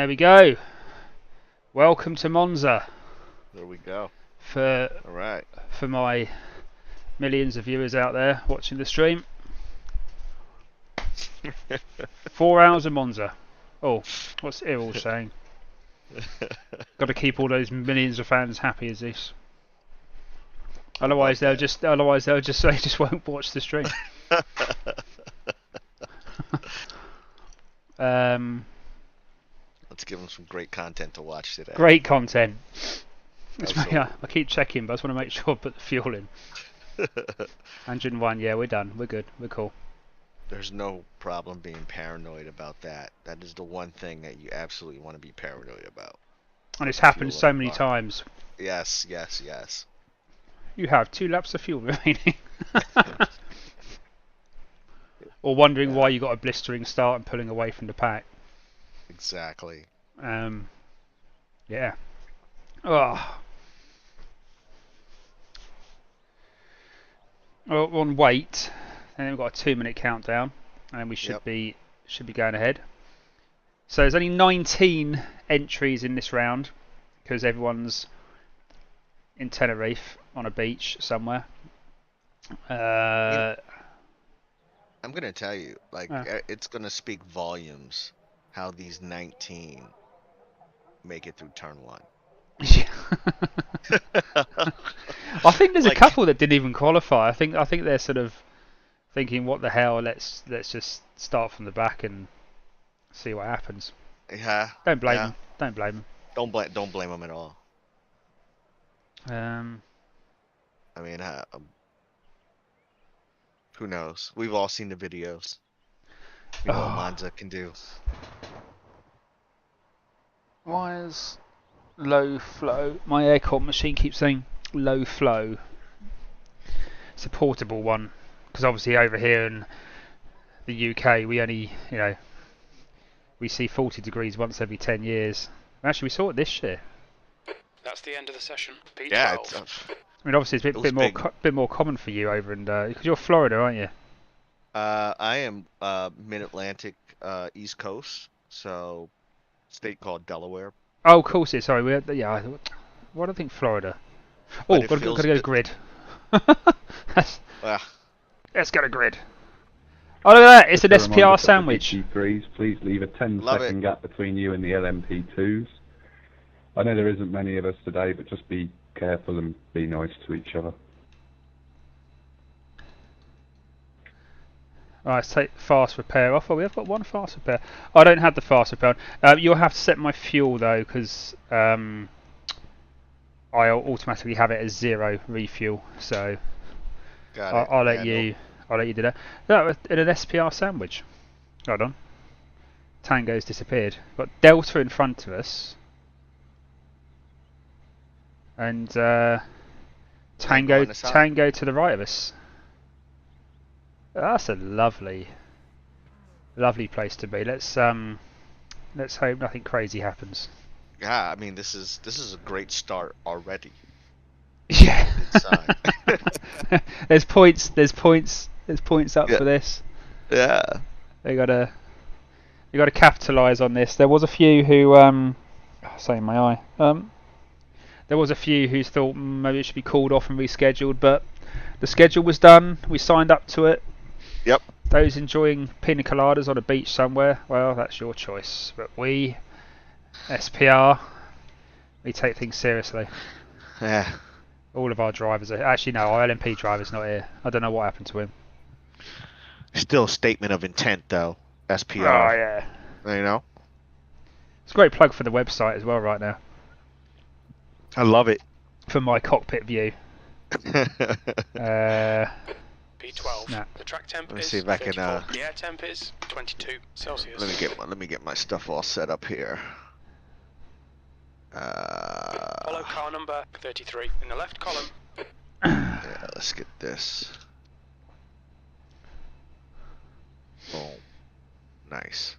There we go. Welcome to Monza. There we go. For All right. for my millions of viewers out there watching the stream. 4 hours of Monza. Oh, what's Iracing saying? Got to keep all those millions of fans happy, Azzez. Otherwise they'll just say just won't watch the stream. Let's give them some great content to watch today. Great content. I keep checking, but I just want to make sure I put the fuel in. 101, yeah, we're done. We're good. We're cool. There's no problem being paranoid about that. That is the one thing that you absolutely want to be paranoid about. And it's happened so many times. Yes, yes, yes. You have 2 laps of fuel remaining. Or wondering why you got a blistering start and pulling away from the pack. Exactly. Yeah. Oh. Well, we're on wait, and then we've got a 2-minute countdown, and we should be going ahead. So there's only 19 entries in this round because everyone's in Tenerife on a beach somewhere. I'm gonna tell you, it's gonna speak volumes how these 19 make it through turn 1. Yeah. I think there's a couple that didn't even qualify. I think they're sort of thinking, what the hell? Let's just start from the back and see what happens. Yeah. Don't blame them. Don't blame them. Don't blame them at all. I mean, who knows? We've all seen the videos. You know what Monza can do. Why is low flow? My aircon machine keeps saying low flow. It's a portable one because obviously over here in the UK we only, we see 40 degrees once every 10 years. Actually, we saw it this year. That's the end of the session. P12. Yeah. I mean, obviously it's a bit more common for you over in because you're Florida, aren't you? I am Mid-Atlantic, East Coast, so state called Delaware. Oh, of course it. Sorry, why do I think Florida? Oh, got to go to grid. Let's go to grid. Oh, look at that! It's an SPR sandwich. GT3s, please leave a 10-second gap between you and the LMP2s. I know there isn't many of us today, but just be careful and be nice to each other. Right, let's take fast repair off. Oh, we have got one fast repair. I don't have the fast repair on. You'll have to set my fuel though, because I'll automatically have it as 0 refuel. So I'll let you do that. That in an SPR sandwich. Hold on. Tango's disappeared. Got Delta in front of us, and Tango to the right of us. That's a lovely place to be. Let's hope nothing crazy happens. Yeah, I mean this is a great start already. Yeah. There's points up for this. Yeah. You gotta capitalise on this. There was a few who sorry, my eye. There was a few who thought maybe it should be called off and rescheduled, but the schedule was done. We signed up to it. Yep. Those enjoying pina coladas on a beach somewhere, well, that's your choice. But we, SPR, we take things seriously. Yeah. All of our drivers are... Actually, no, our LMP driver's not here. I don't know what happened to him. Still a statement of intent, though. SPR. Oh, yeah. You know? It's a great plug for the website as well right now. I love it. For my cockpit view. P12. Nah. The track temp Let me is see if I can, 34. The air temp is 22 Celsius. Let me get my stuff all set up here. Follow car number 33 in the left column. Yeah, let's get this. Boom. Nice.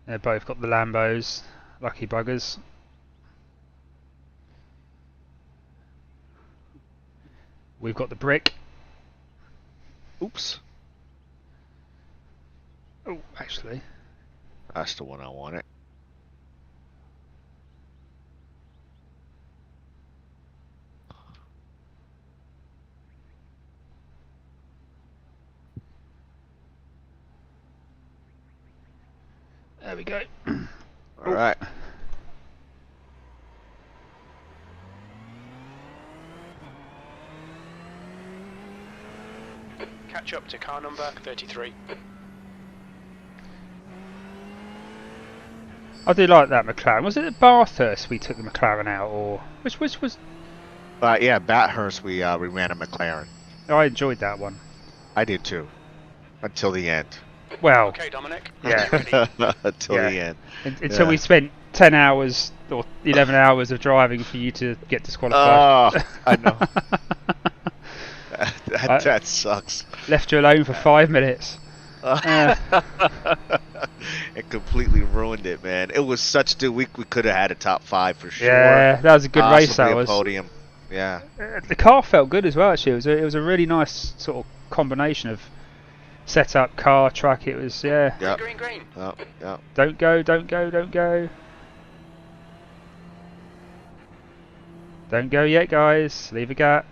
They've both got the Lambos. Lucky buggers. We've got the brick. Oops. Oh, actually. That's the one I wanted. There we go. All right. Catch up to car number 33. I do like that McLaren. Was it at Bathurst we took the McLaren out, or which was? Yeah, Bathurst. We ran a McLaren. I enjoyed that one. I did too, until the end. Well, Okay, Dominic. yeah. Until Yeah. the end. Until Yeah. we spent 10 hours or 11 hours of driving for you to get disqualified. Oh, I know. That sucks. Left you alone for 5 minutes. It completely ruined it, man. It was such a week. We could have had a top 5 for sure. Yeah, that was a good race. Possibly That a was. podium. Yeah. The car felt good as well. Actually, it was a really nice sort of combination of setup, car, track. It was Yep. Green. Yep. Don't go. Don't go yet, guys. Leave a gap.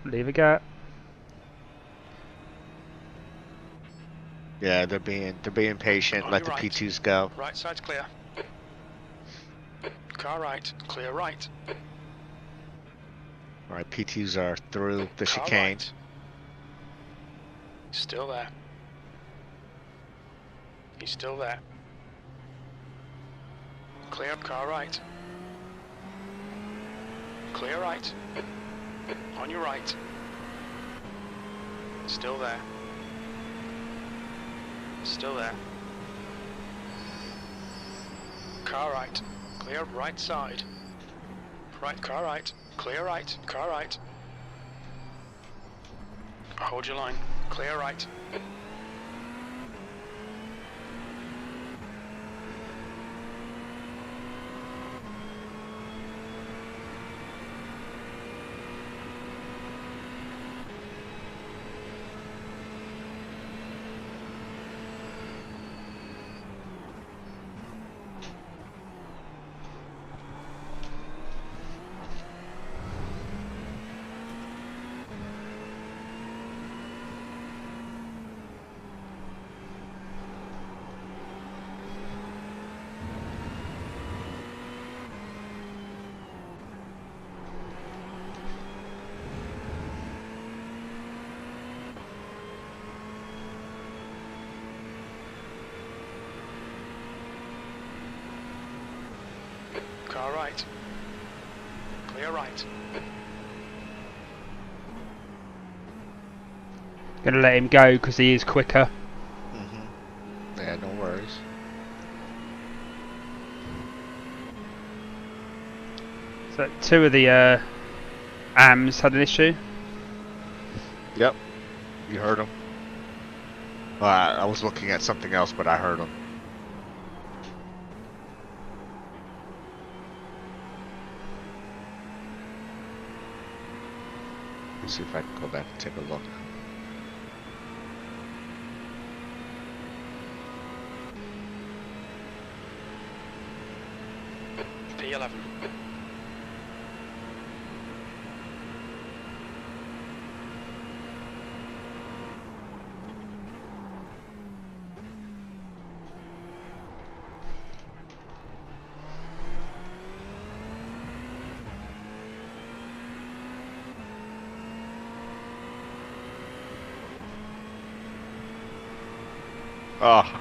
Yeah, they're being patient. On Let the your right. P2s go. Right side's clear. Car right. Clear right. All right, P2s are through the Car chicane. right. Still there. He's still there. Clear up car right. Clear right. On your right. Still there. Still there. Car right. Clear right side. Right, car right. Clear right. Car right. Hold your line. Clear right. Car right. Clear right. Gonna let him go because he is quicker. Yeah, no worries. So 2 of the AMs had an issue. Yep. You heard him. I was looking at something else, but I heard him. Let's see if I can go back and take a look. P11. Oh.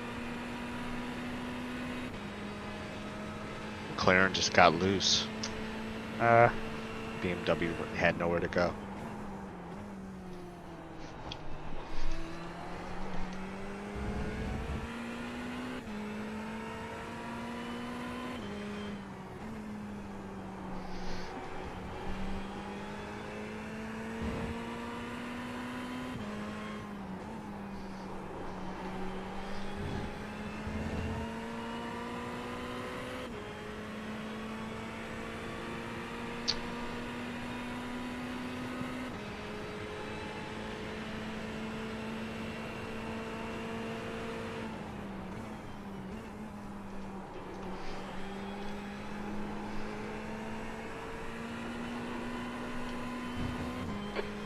McLaren just got loose. BMW had nowhere to go.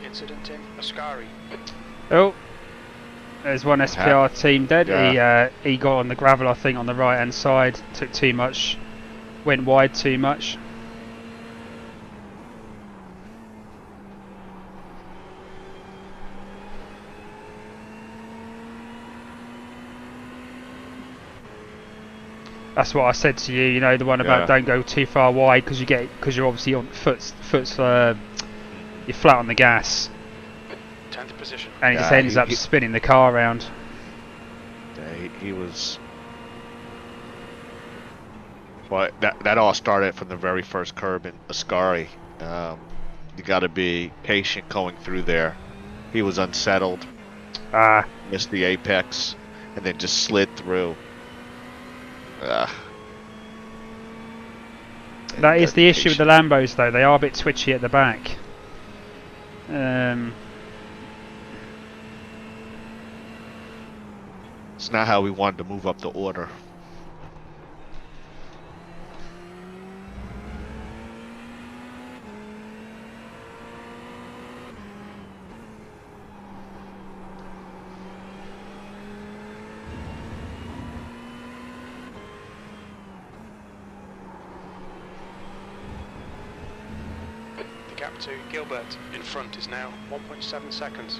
Incident in Ascari. Oh, there's one SPR team dead. Yeah. He got on the gravel, I think, on the right hand side. Took too much, went wide too much. That's what I said to you. You know, the one about don't go too far wide because you're obviously on you're flat on the gas. 10th position. And it just ends up spinning the car around. Yeah, he was. Well, that all started from the very first curb in Ascari. You got to be patient going through there. He was unsettled. Missed the apex, and then just slid through. That is the issue with the Lambos, though. They are a bit twitchy at the back. It's not how we wanted to move up the order. Gap to Gilbert in front is now 1.7 seconds.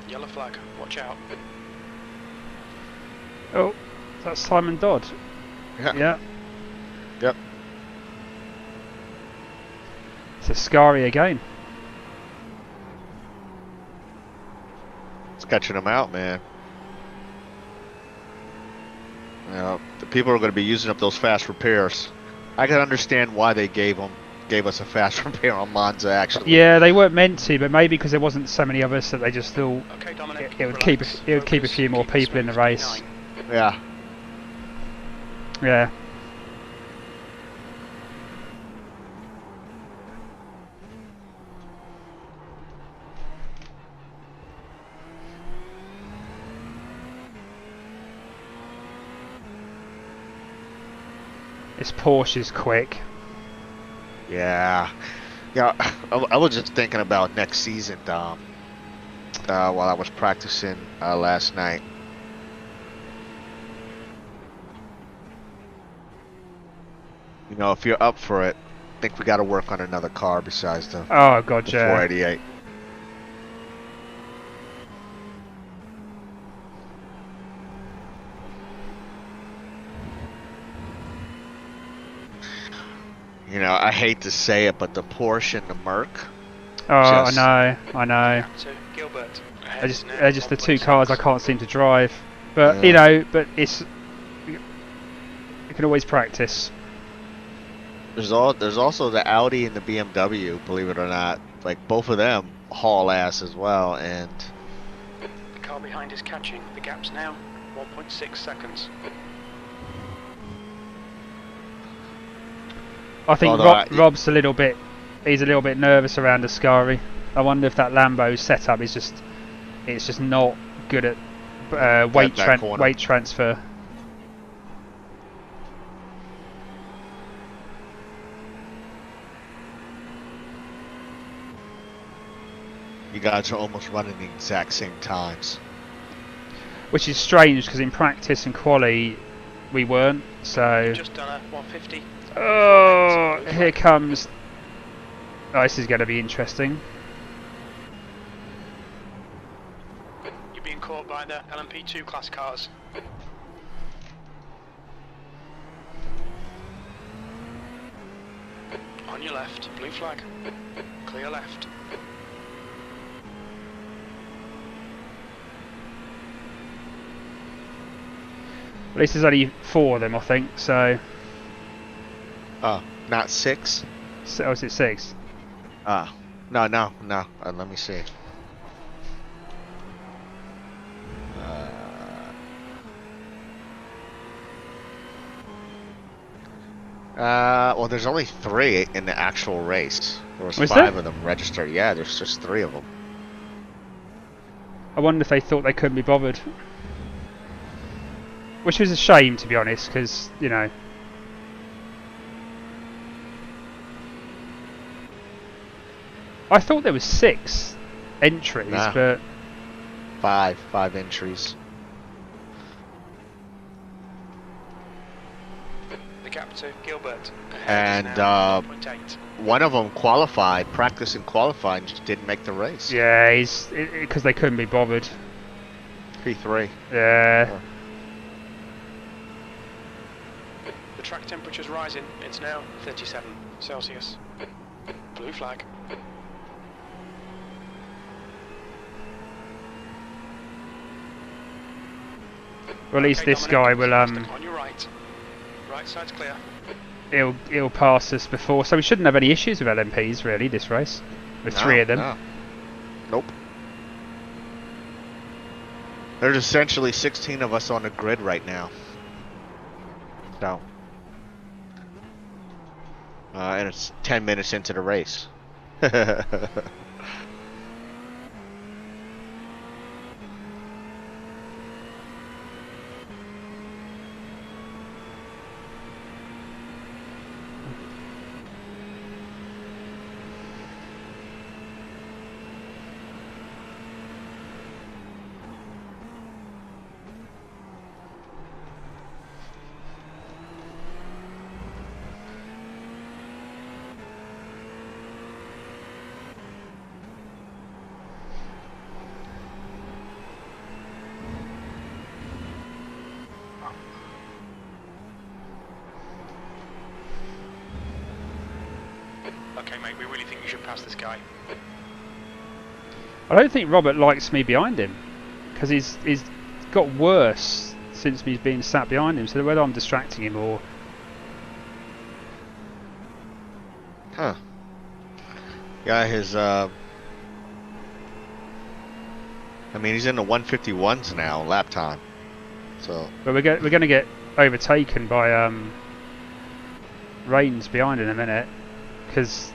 Yellow flag, watch out. Oh, that's Simon Dodd. Yeah. Yep. It's Ascari again. It's catching them out, man. You know, the people are going to be using up those fast repairs. I can understand why they gave us a fast repair on Monza, actually. Yeah, they weren't meant to, but maybe because there wasn't so many of us that they just thought it would keep a few more people in the race. Yeah. Yeah. This Porsche is quick. Yeah. Yeah, I was just thinking about next season, Dom, while I was practicing last night. You know, if you're up for it, I think we got to work on another car besides the 488. You know, I hate to say it, but the Porsche and the Merc. Oh, I know. They're just the two cars I can't seem to drive. But you know, you can always practice. There's also the Audi and the BMW, believe it or not. Like both of them haul ass as well, and the car behind is catching. The gap's now 1.6 seconds. I think Rob's he's a little bit nervous around Ascari. I wonder if that Lambo setup is it's just not good at weight transfer. You guys are almost running the exact same times. Which is strange because in practice and quali we weren't. So. Just done a 150. Oh, here comes. Oh, this is going to be interesting. You're being caught by the LMP2 class cars. On your left, blue flag. Clear left. At least there's only 4 of them, I think. So. Oh, not 6? Oh, is it 6? No. Let me see. Well, there's only 3 in the actual race. There was 5 of them registered. Yeah, there's just 3 of them. I wonder if they thought they couldn't be bothered. Which was a shame, to be honest, because, you know... I thought there was 6 entries, but... 5 entries. The gap to Gilbert. And one of them qualified, practiced and qualified, and just didn't make the race. Yeah, because they couldn't be bothered. P3. Yeah. The track temperature's rising. It's now 37 Celsius. Blue flag. Well, at least this guy will on your right. Right side's clear. He'll pass us before, so we shouldn't have any issues with LMPs really this race. With 3 of them. No. Nope. There's essentially 16 of us on the grid right now. So. And it's 10 minutes into the race. Okay, mate, we really think you should pass this guy. I don't think Robert likes me behind him, because he's got worse since he's been sat behind him, so whether I'm distracting him or... Huh. Yeah, his, I mean, he's in the 151s now, lap time. So... But we're going to get overtaken by, Reigns behind in a minute, because...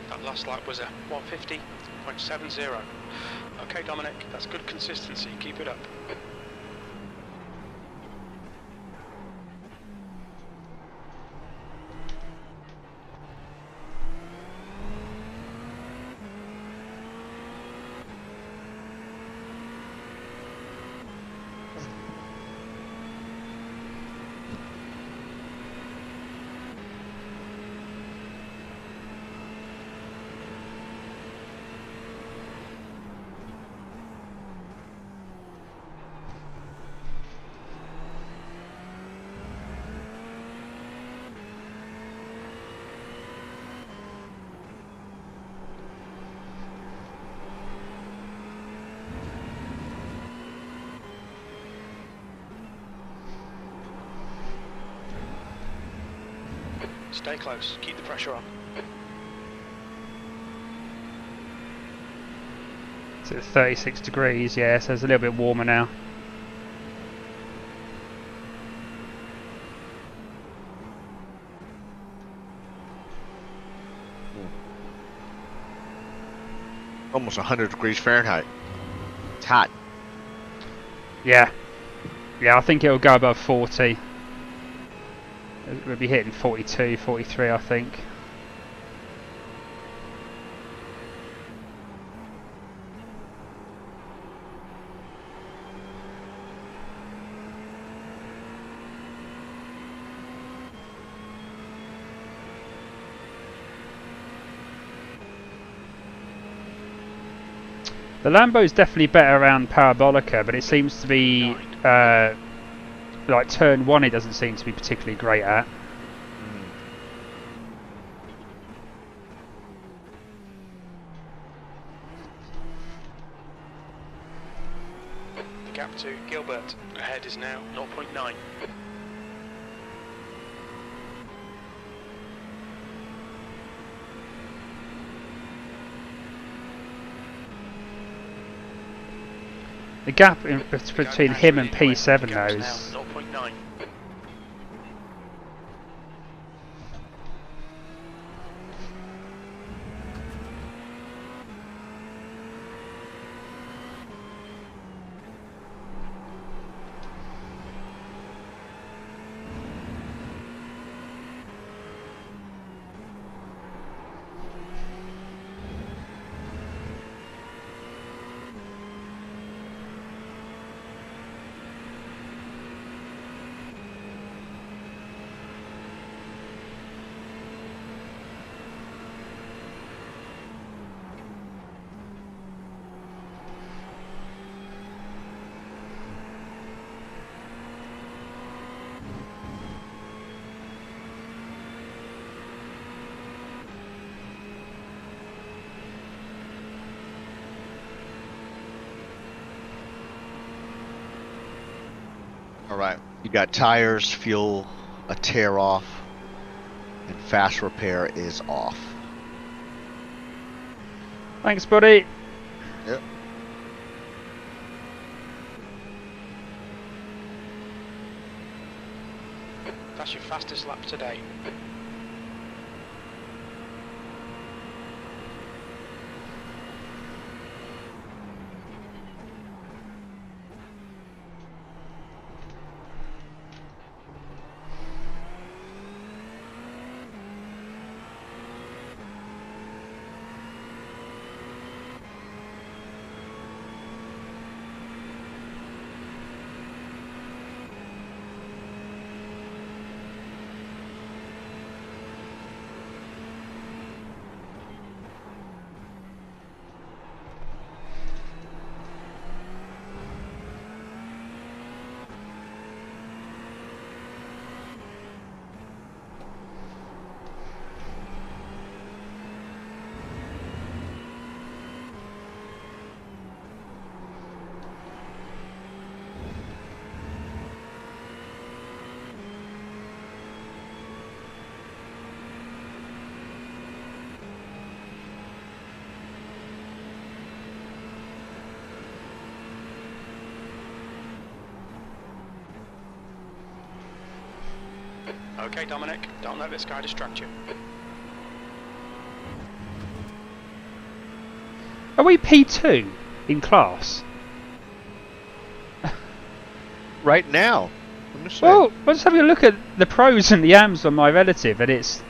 That last lap was a 150.70. Okay, Dominic, that's good consistency. Keep it up. Stay close, keep the pressure on. It's at 36 degrees, yeah, so it's a little bit warmer now. Almost 100 degrees Fahrenheit. It's hot. Yeah. Yeah, I think it'll go above 40. We'll be hitting 42, 43, I think. The Lambo's definitely better around Parabolica, but it seems to be like turn 1 it doesn't seem to be particularly great at. to Gilbert. Ahead is now 0.9. The gap between him and P7 though is... 0.9. All right, you got tires, fuel, a tear off, and fast repair is off. Thanks, buddy. Yep. That's your fastest lap today. Okay, Dominic, don't let this guy distract you. Are we P2 in class? Right now. Let me see. Well, I'm just having a look at the pros and the AMs on my relative, and it's...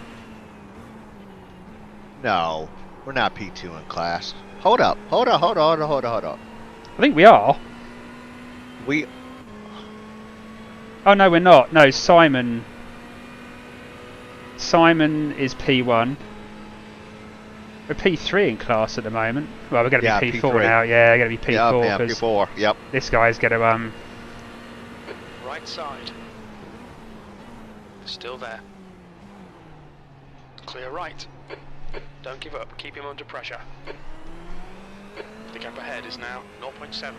No, we're not P2 in class. Hold up. Hold up. I think we are. We... Oh no, we're not. No, Simon is P1. We're P3 in class at the moment. Well, we're going to be P4 P3. now. Yeah, we're going to be P4. Yeah, P4. Yep. This guy's going to Right side. Still there. Clear right. Don't give up. Keep him under pressure. The gap ahead is now 0.7.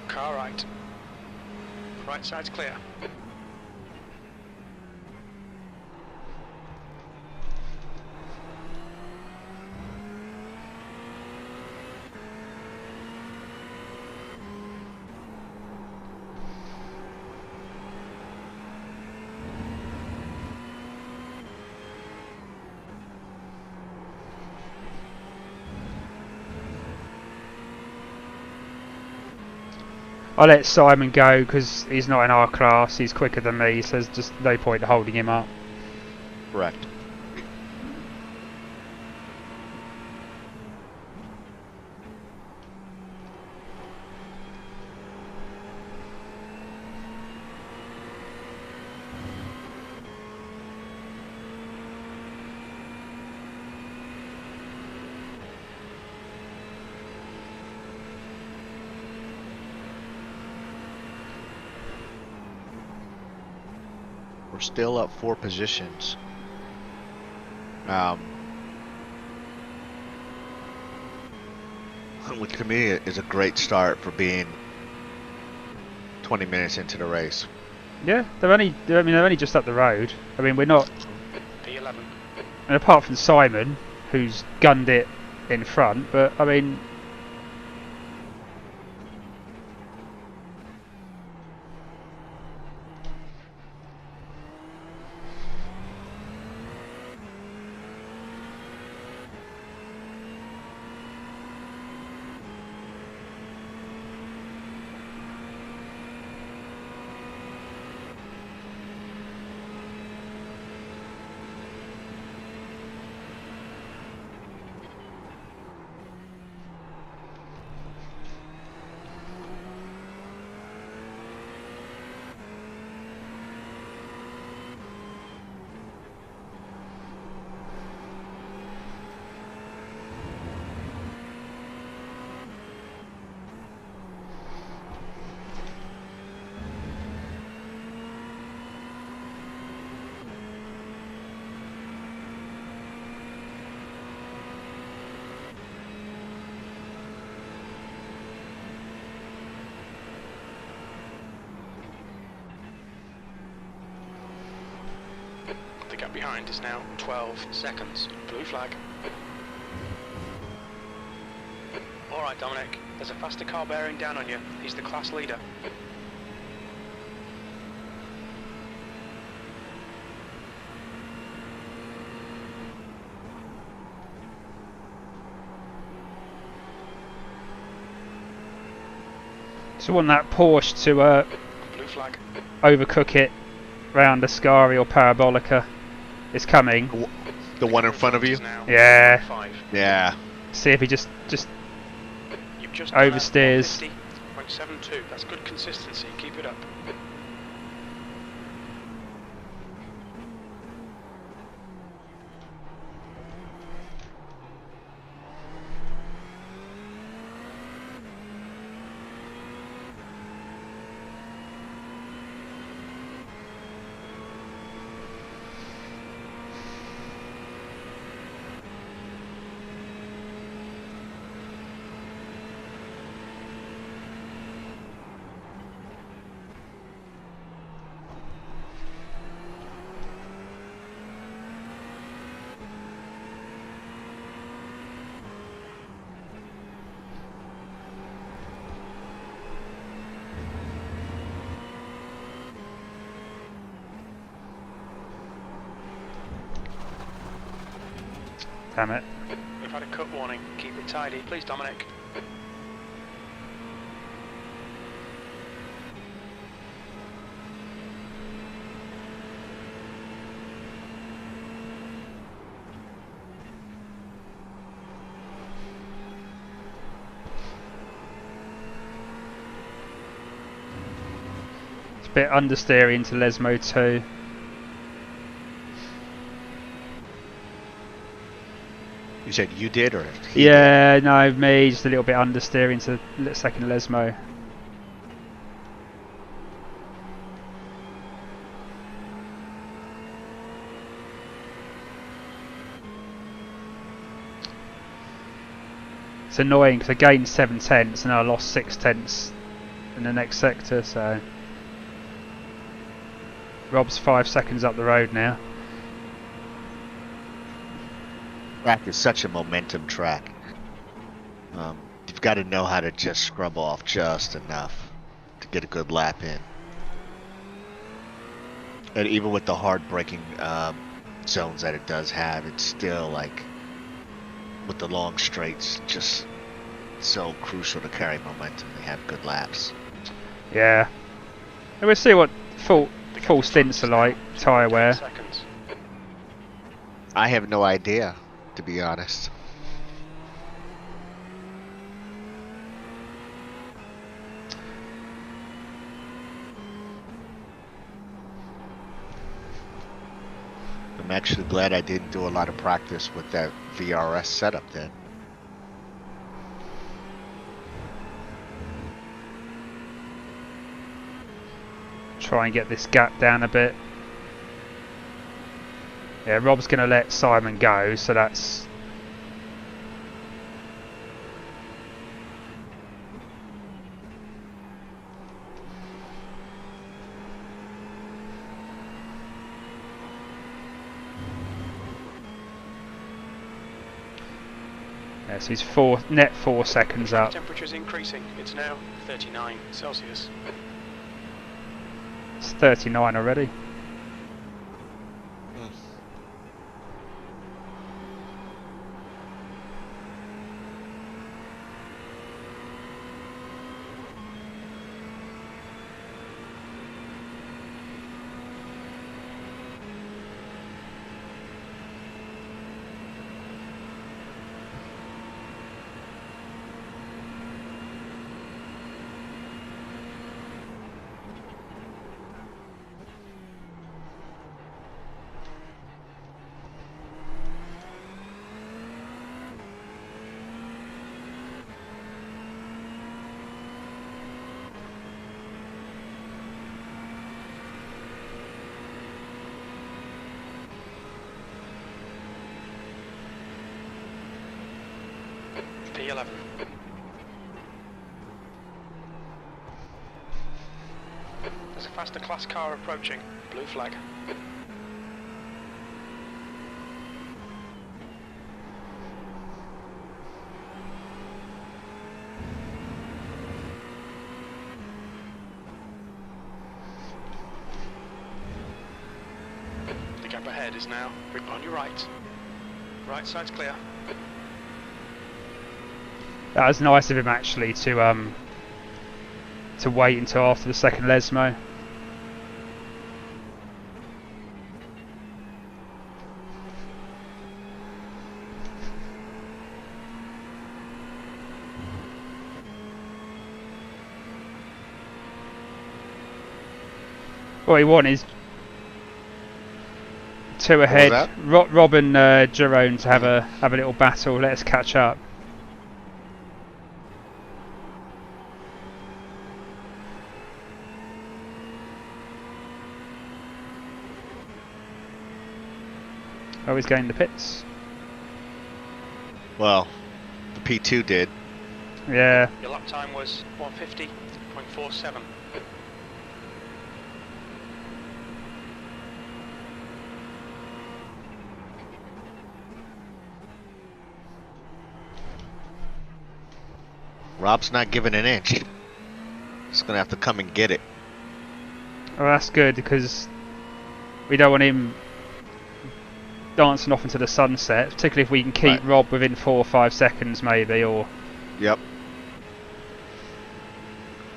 Car right. Right side's clear. I'll let Simon go because he's not in our class. He's quicker than me, so there's just no point holding him up. Correct. still up 4 positions. Which to me is a great start for being 20 minutes into the race. Yeah, they're only just up the road. I mean, we're not. P11. And apart from Simon, who's gunned it in front, but I mean. The gap behind is now 12 seconds. Blue flag. Alright, Dominic, there's a faster car bearing down on you. He's the class leader. So want that Porsche to Blue flag. overcook it round Ascari or Parabolica. It's coming. The one in front of you? Yeah. 5. Yeah. See if he just You've just oversteers. 150.72. That's good consistency. Keep it up. Damn it. We've had a cut warning. Keep it tidy. Please, Dominic. It's a bit understeery into Lesmo too. You said you did, or he Yeah, no, me just a little bit understeer into second Lesmo. It's annoying because I gained 7 tenths and I lost 6 tenths in the next sector, so Rob's 5 seconds up the road now. Track is such a momentum track. You've got to know how to just scrub off just enough to get a good lap in. And even with the hard braking zones that it does have, it's still like with the long straights, just so crucial to carry momentum. They have good laps. Yeah. And we'll see what full stints are like, tyre wear. Seconds. I have no idea, to be honest. I'm actually glad I didn't do a lot of practice with that VRS setup then. Try and get this gap down a bit. Yeah, Rob's going to let Simon go, so that's... Yeah, so he's net 4 seconds up. Temperature's increasing. It's now 39 Celsius. It's 39 already. P11. There's a faster class car approaching. Blue flag. The gap ahead is now on your right. Right side's clear. That was nice of him actually to wait until after the second Lesmo. What he wants is 2 ahead. Rob and Jerome to have a little battle. Let us catch up. Oh, he's going to the pits. Well, the P2 did. Yeah. Your lap time was 150.47. Rob's not giving an inch. He's going to have to come and get it. Oh, that's good because we don't want him dancing off into the sunset, particularly if we can keep Rob within 4 or 5 seconds maybe, or... Yep.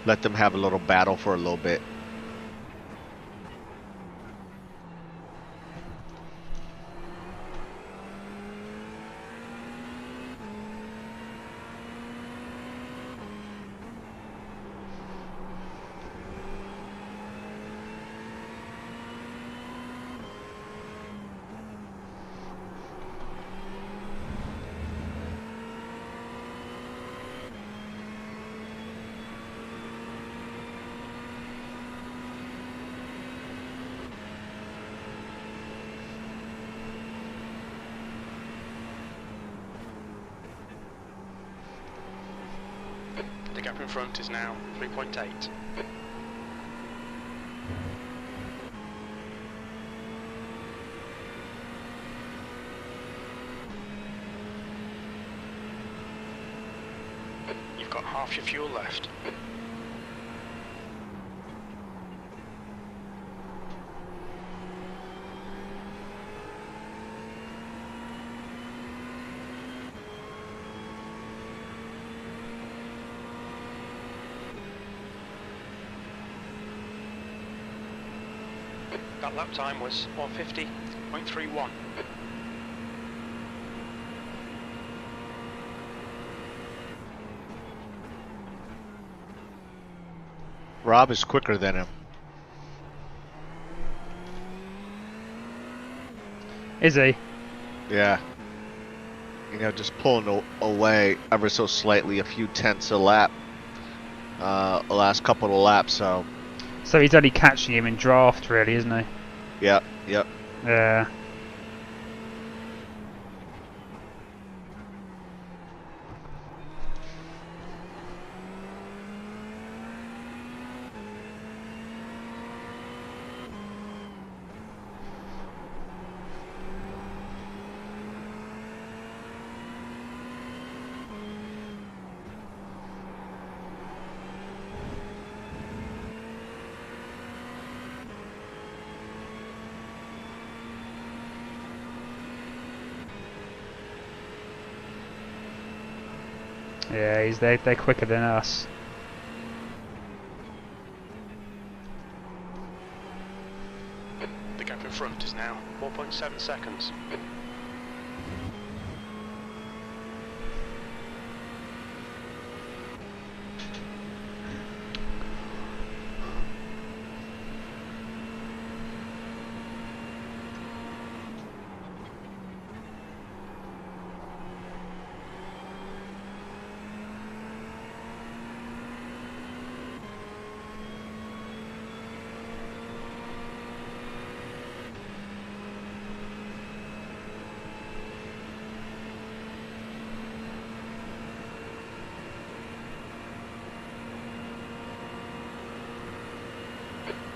Let them have a little battle for a little bit. The gap in front is now 3.8. You've got half your fuel left. That lap time was 150.31. Rob is quicker than him. Is he? Yeah. You know, just pulling away ever so slightly, a few tenths a lap. The last couple of laps, so he's only catching him in draft, really, isn't he? Yep, yep. Yeah. Yeah, they're quicker than us. The gap in front is now 4.7 seconds.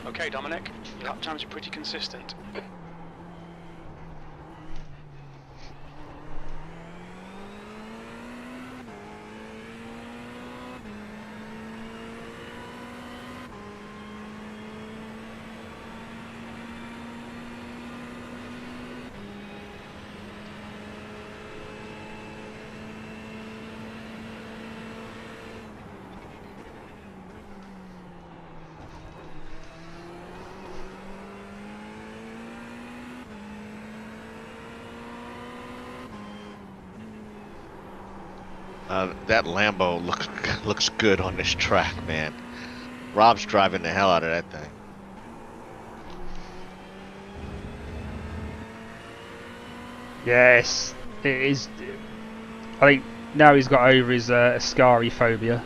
Okay, Dominic, your lap times are pretty consistent. That Lambo looks good on this track, man. Rob's driving the hell out of that thing. Yes, it is. I think now he's got over his Ascari phobia.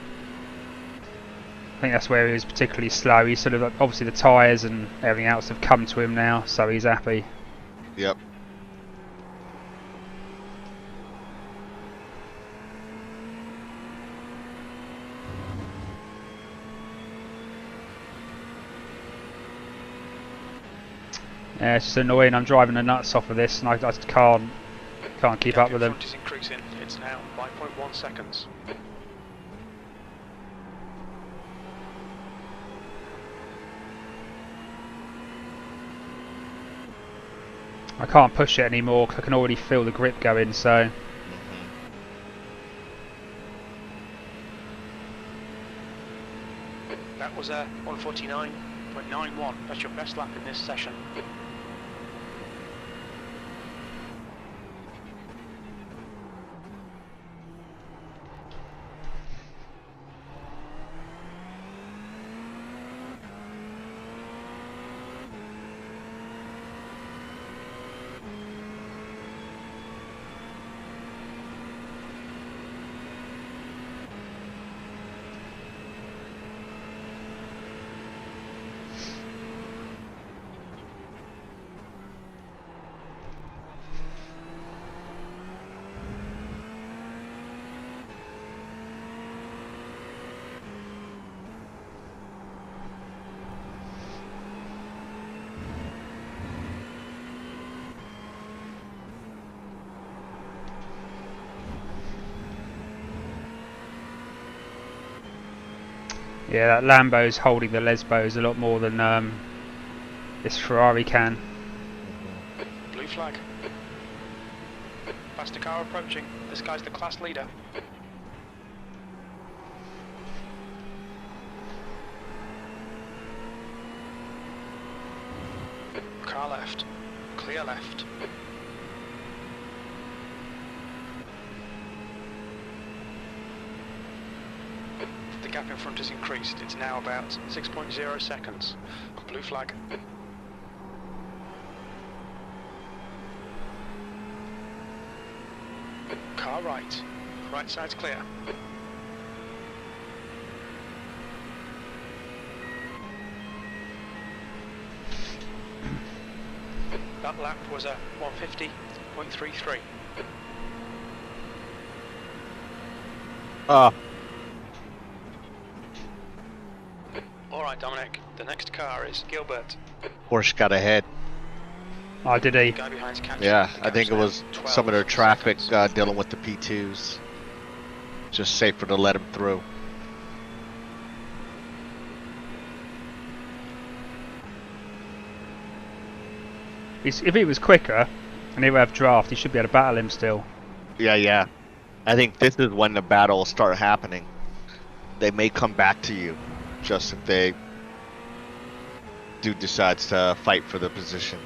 I think that's where he was particularly slow. He's sort of obviously the tyres and everything else have come to him now, so he's happy. Yep. Yeah, it's just annoying. I'm driving the nuts off of this, and I just can't keep up with them. Is increasing. It's now 5.1 seconds. I can't push it anymore because I can already feel the grip going. So that was a 149.91. That's your best lap in this session. yeah, that Lambo's holding the Lesbos a lot more than this Ferrari can. Blue flag. Faster car approaching. This guy's the class leader. Car left. Clear left. The gap in front has increased. It's now about 6.0 seconds. Blue flag. Car right. Right side's clear. That lap was a 150.33. Alright, Dominic, the next car is Gilbert. Horse got ahead. Oh, did he? Guy behind's catching. Yeah, I think it was 12 some of their traffic seconds. dealing with the P2s. Just safer to let him through. If he was quicker and he would have draft, he should be able to battle him still. Yeah, yeah. I think this is when the battles start happening. They may come back to you, just if they do decides to fight for the position.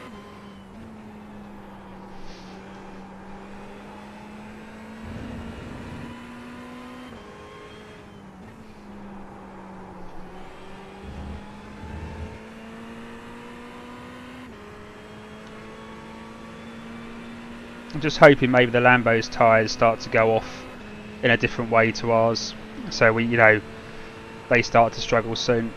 I'm just hoping maybe the Lambo's tyres start to go off in a different way to ours, so we, you know, they start to struggle soon.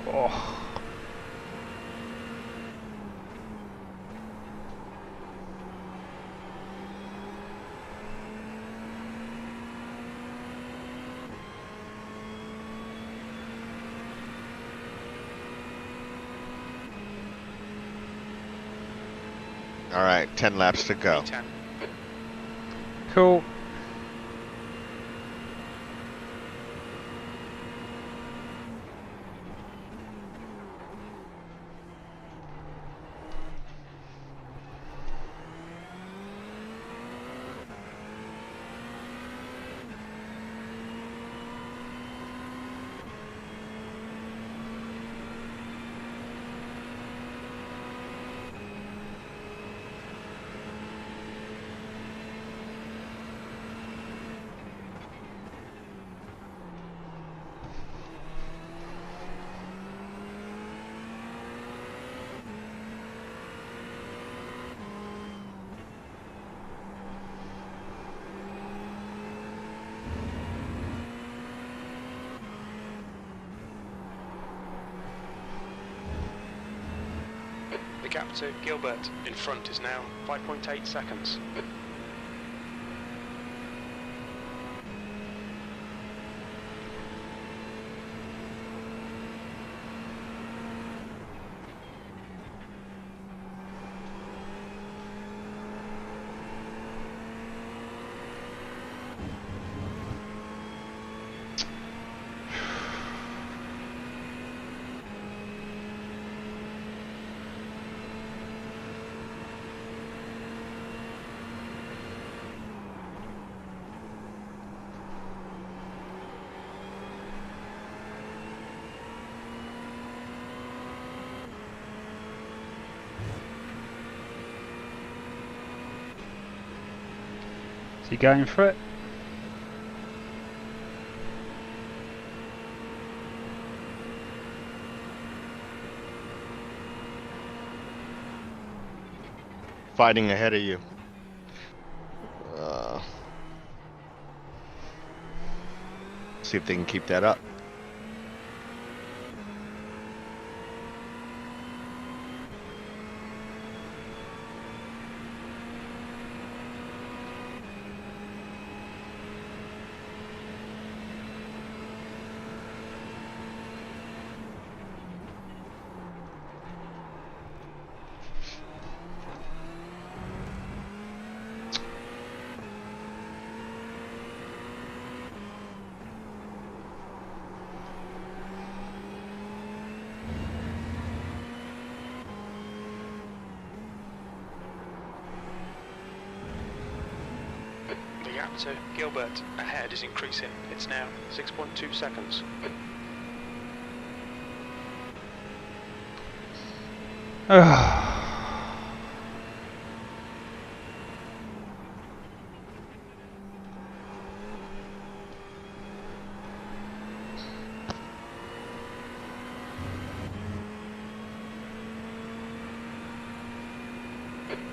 Oh. All right, 10 laps to go. Cool. The gap to Gilbert in front is now 5.8 seconds. Is he going for it? Fighting ahead of you. See if they can keep that up. The gap to Gilbert ahead is increasing. It's now 6.2 seconds.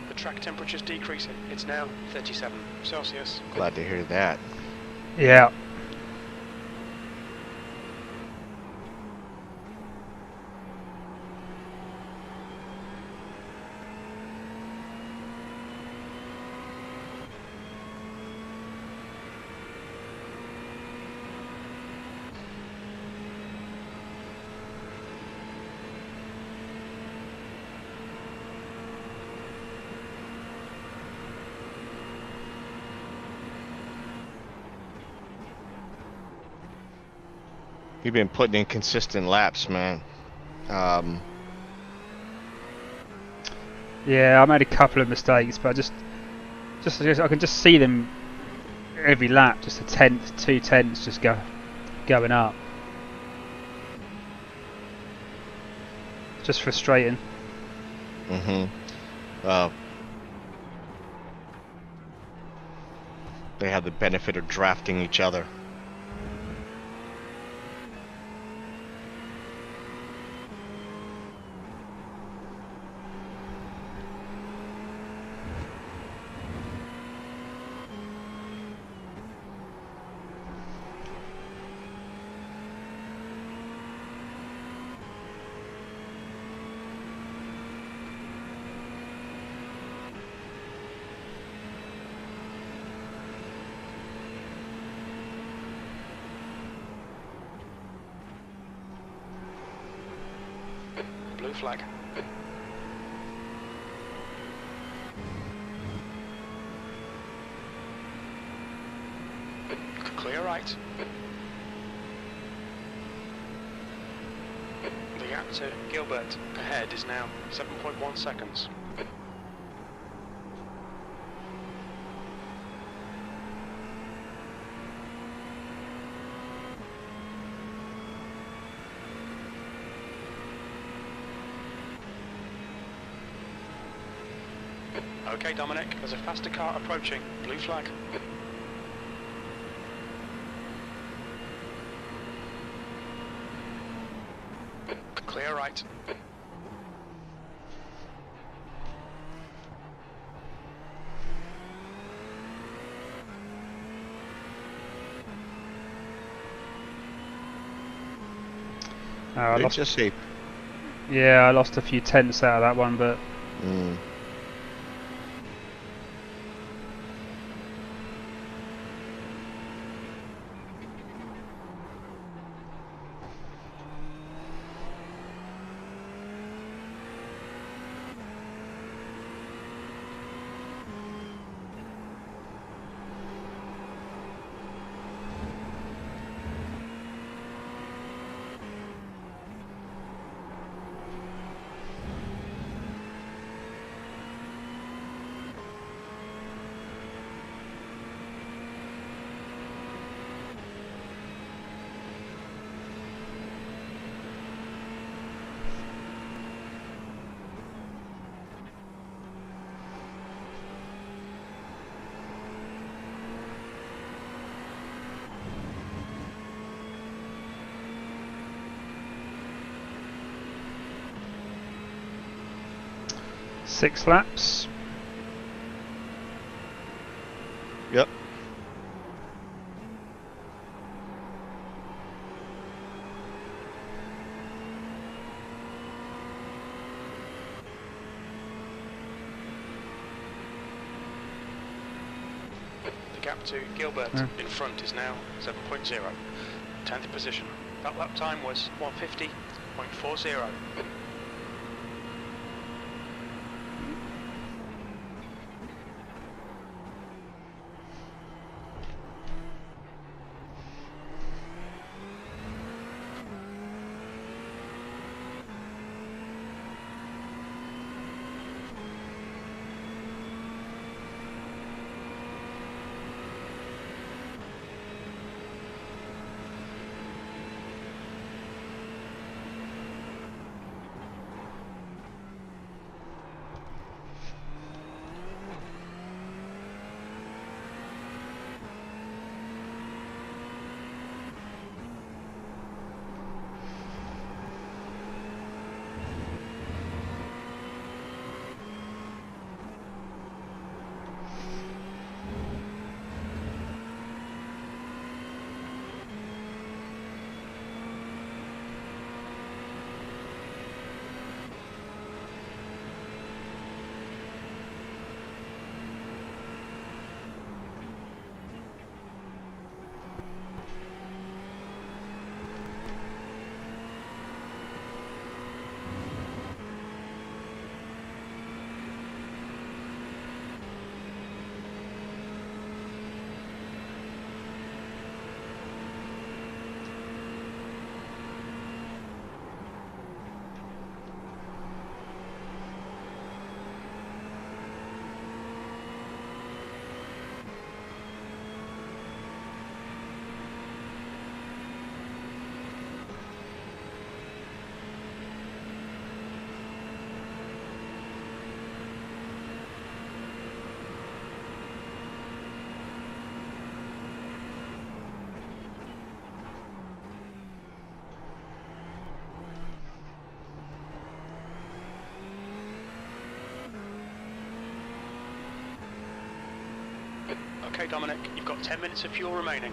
The track temperature's decreasing. It's now 37 Celsius. Glad to hear that. Yeah. You've been putting in consistent laps, man. Yeah, I made a couple of mistakes, but I can just see them every lap, just a tenth, 2 tenths, just going up. Just frustrating. They have the benefit of drafting each other. Blue flag. Clear right. The gap to Gilbert ahead is now 7.1 seconds. Okay, Dominic, there's a faster car approaching. Blue flag. Clear right. I lost. Just see. Yeah, I lost a few tenths out of that one, but. Six laps. Yep. The gap to Gilbert in front is now 7.0. 10th position. That lap time was 150.40. Okay, Dominic, you've got 10 minutes of fuel remaining.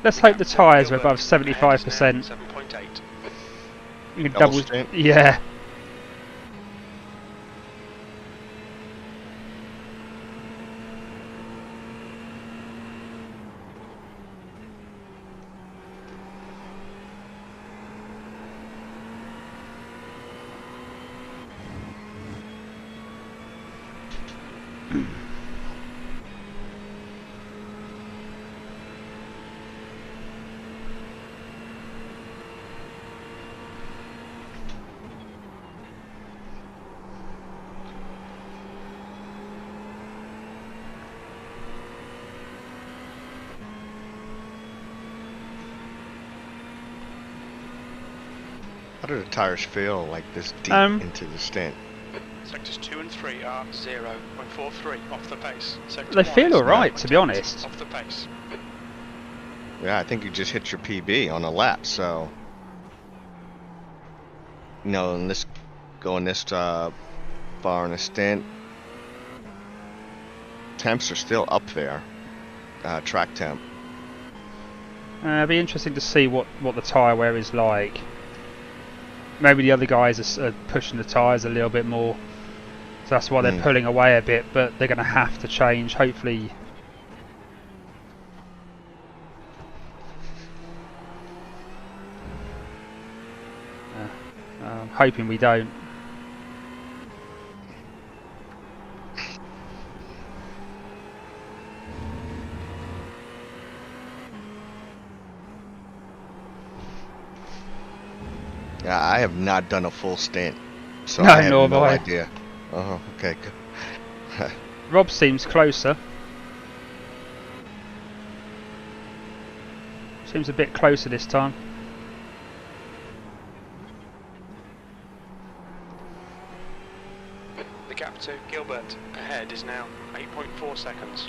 Let's hope the tyres are above 75%. 7.8. You can Double stint? Yeah. How do the tires feel like this deep into the stint? Sectors 2 and 3 are 0.43 off the pace. They feel alright, to be honest. Off the pace. Yeah, I think you just hit your PB on a lap, so you know, and this going this far in a stint, temps are still up there, track temp. It'd be interesting to see what the tyre wear is like. Maybe the other guys are pushing the tyres a little bit more, so that's why they're pulling away a bit, but they're going to have to change, hopefully. I'm hoping we don't. Yeah, I have not done a full stint, so No, I have nor no have I. idea. Oh, okay, good. Rob seems closer. Seems a bit closer this time. The gap to Gilbert ahead is now 8.4 seconds.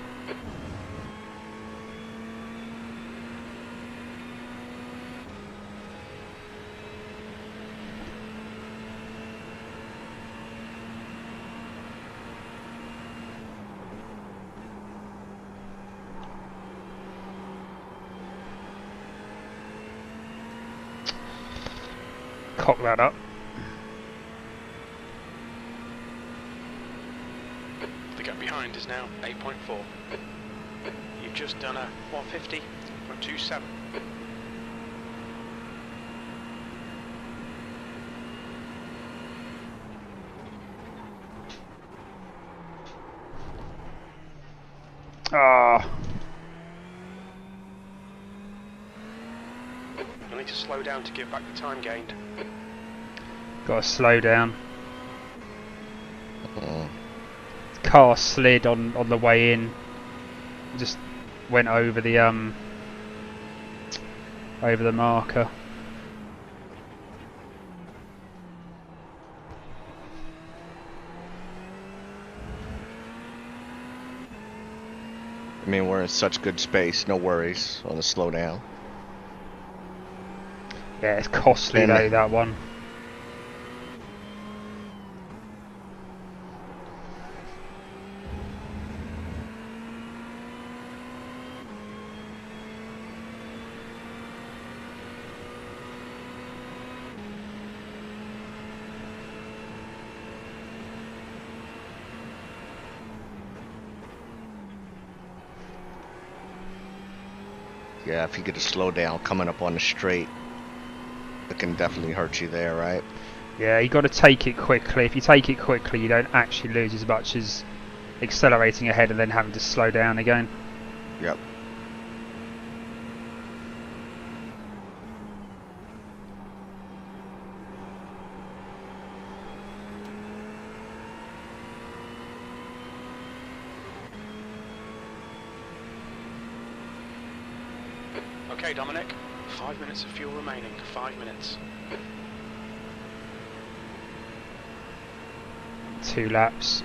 Cock that up. The gap behind is now 8.4. You've just done a 150.27. Ah. You'll need to slow down to give back the time gained. Got to slow down. Car slid on the way in. Just went over the marker. I mean, we're in such good space, no worries on the slowdown. Yeah, it's costly though, that one. Yeah, if you get a slowdown coming up on the straight, it can definitely hurt you there, right? Yeah, you got to take it quickly. If you take it quickly, you don't actually lose as much as accelerating ahead and then having to slow down again. Yep. Okay, Dominic. 5 minutes of fuel remaining. 5 minutes. 2 laps.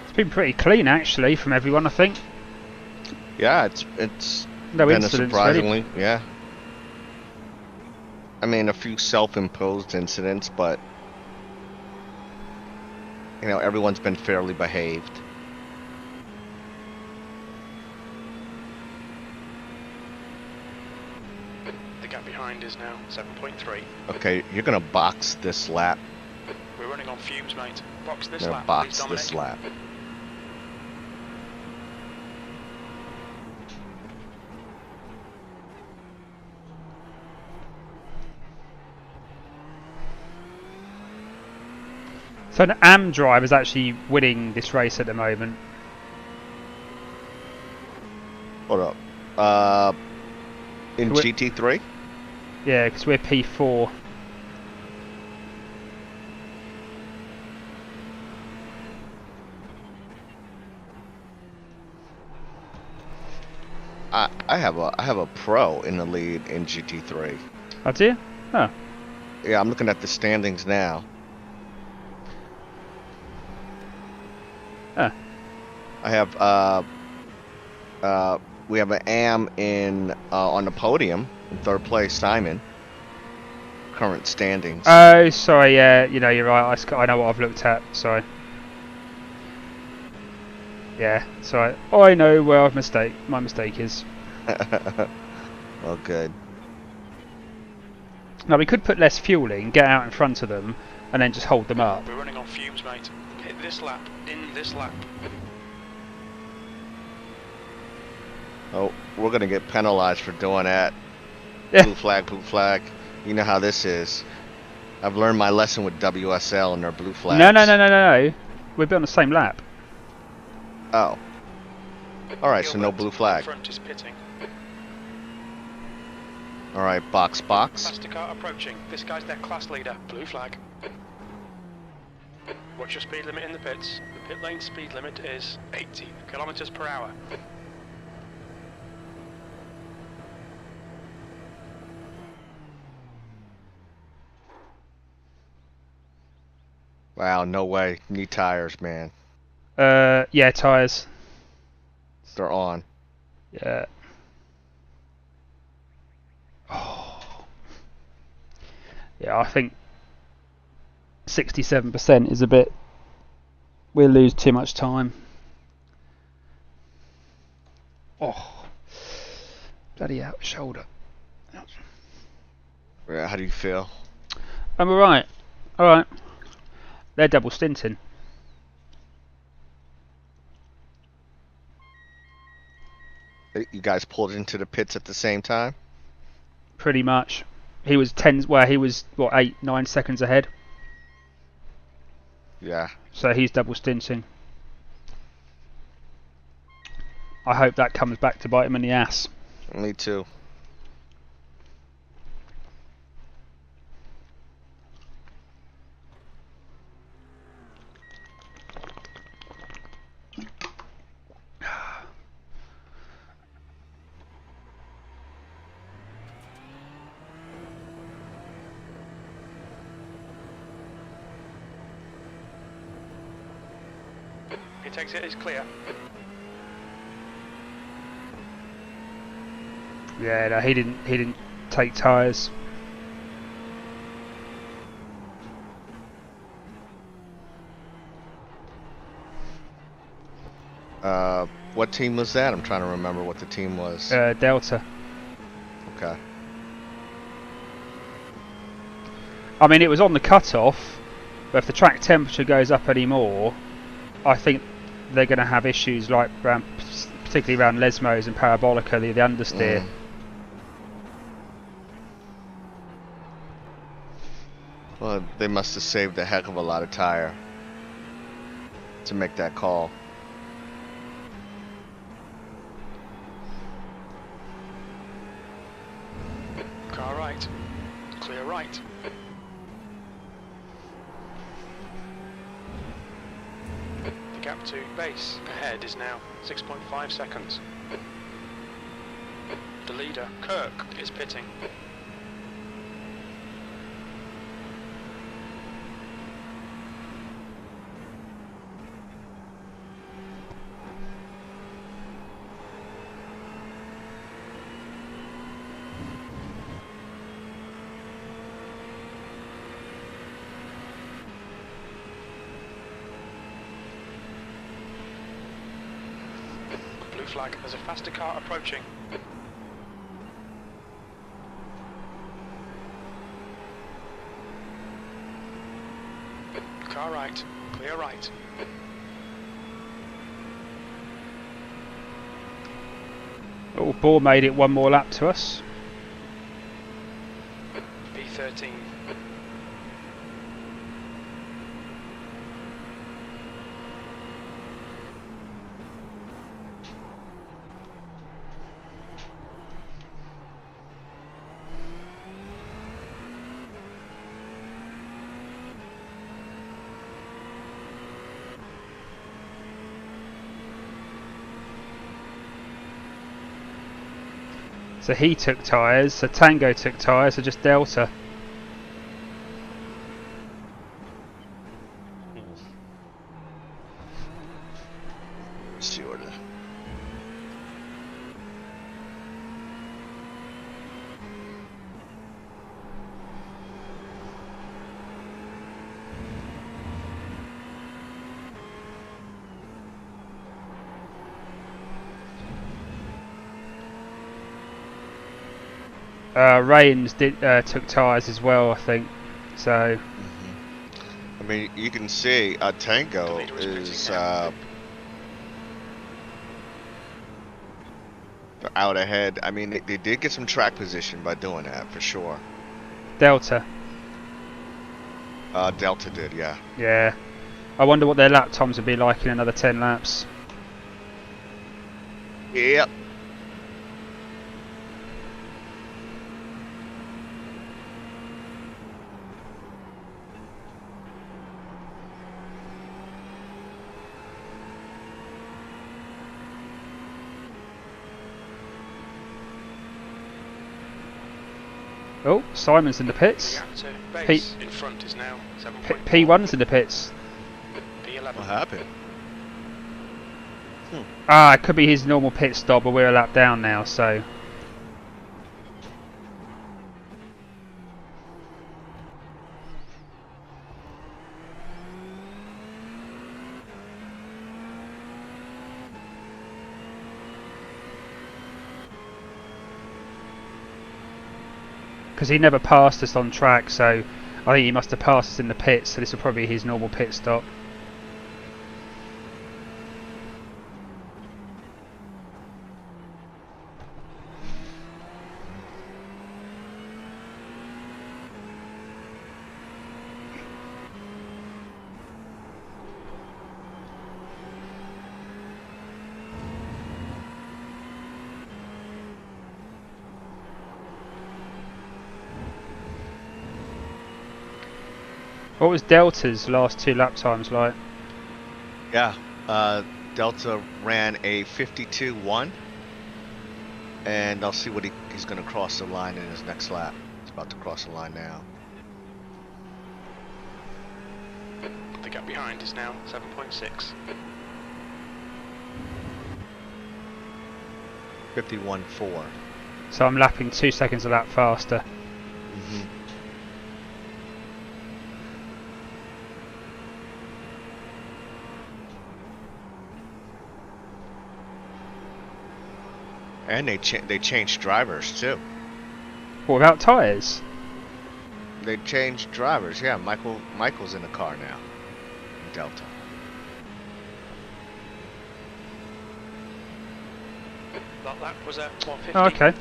It's been pretty clean actually from everyone, I think. Yeah, it's No been a incidents, surprisingly, yeah. I mean, a few self-imposed incidents, but you know, everyone's been fairly behaved. The gap behind is now 7.3. Okay, you're gonna box this lap. We're running on fumes, mate. Box this You're lap, gonna please, box Dominic. this lap. So an AM driver is actually winning this race at the moment. Hold up. In We're- GT3? Yeah, because we're P4. I have a pro in the lead in GT3. Oh, do you? Oh. Yeah, I'm looking at the standings now. Oh. I have we have an AM in on the podium in 3rd place, Simon. Current standings. Oh, sorry, yeah, you know, you're right. I know what I've looked at, sorry. Yeah, sorry. I know where my mistake is. Well, good. Now, we could put less fuel in, get out in front of them, and then just hold them up. We're running on fumes, mate. Hit this lap, in this lap. Oh, we're gonna get penalized for doing that. Yeah. Blue flag, blue flag. You know how this is. I've learned my lesson with WSL and their blue flags. No. We'll be on the same lap. Oh. Alright, so no Gilbert, blue flag. Front is pitting. Alright, box. Faster car approaching. This guy's their class leader. Blue flag. What's your speed limit in the pits? The pit lane speed limit is 80 kilometers per hour. Wow, no way. Need tires, man. Yeah, tyres. They're on. Yeah. Oh. Yeah, I think 67% is a bit... We'll lose too much time. Oh. Bloody out shoulder. Yeah, how do you feel? I'm alright. Alright. They're double stinting. You guys pulled into the pits at the same time? Pretty much. He was 10... Well, he was, what, 8-9 seconds ahead. Yeah. So he's double stinting. I hope that comes back to bite him in the ass. Me too. He takes it, it's clear. Yeah, no, he didn't take tyres. What team was that? I'm trying to remember what the team was. Delta. Okay. I mean, it was on the cut-off, but if the track temperature goes up anymore, I think they're going to have issues like particularly around Lesmos and Parabolica, the understeer. Well, they must have saved a heck of a lot of tire to make that call. Car right. Clear right. The gap to base ahead is now 6.5 seconds. The leader, Kirk, is pitting. Flag, there's a faster car approaching. Car right, clear right. Oh, Bohr made it one more lap to us. P13. So he took tyres, so Tango took tyres, so just Delta. Sort of. Reigns took tyres as well, I think. So. I mean, you can see Tango is out ahead. I mean, they did get some track position by doing that for sure. Delta. Delta did, yeah. Yeah. I wonder what their lap times would be like in another 10 laps. Yep. Oh, Simon's in the pits. Base in front is now P1's in the pits. P11. What happened? Ah, it could be his normal pit stop, but we're a lap down now, so. Because he never passed us on track, so I think he must have passed us in the pits, so this will probably be his normal pit stop. What was Delta's last 2 lap times like? Yeah, Delta ran a 52.1, and I'll see what he's going to cross the line in his next lap. He's about to cross the line now. The gap behind is now 7.6. 51.4. So I'm lapping 2 seconds a lap faster. And they changed drivers too. What about tyres? They changed drivers. Yeah, Michael's in the car now. In Delta. That lap was at 150.03. Oh, okay.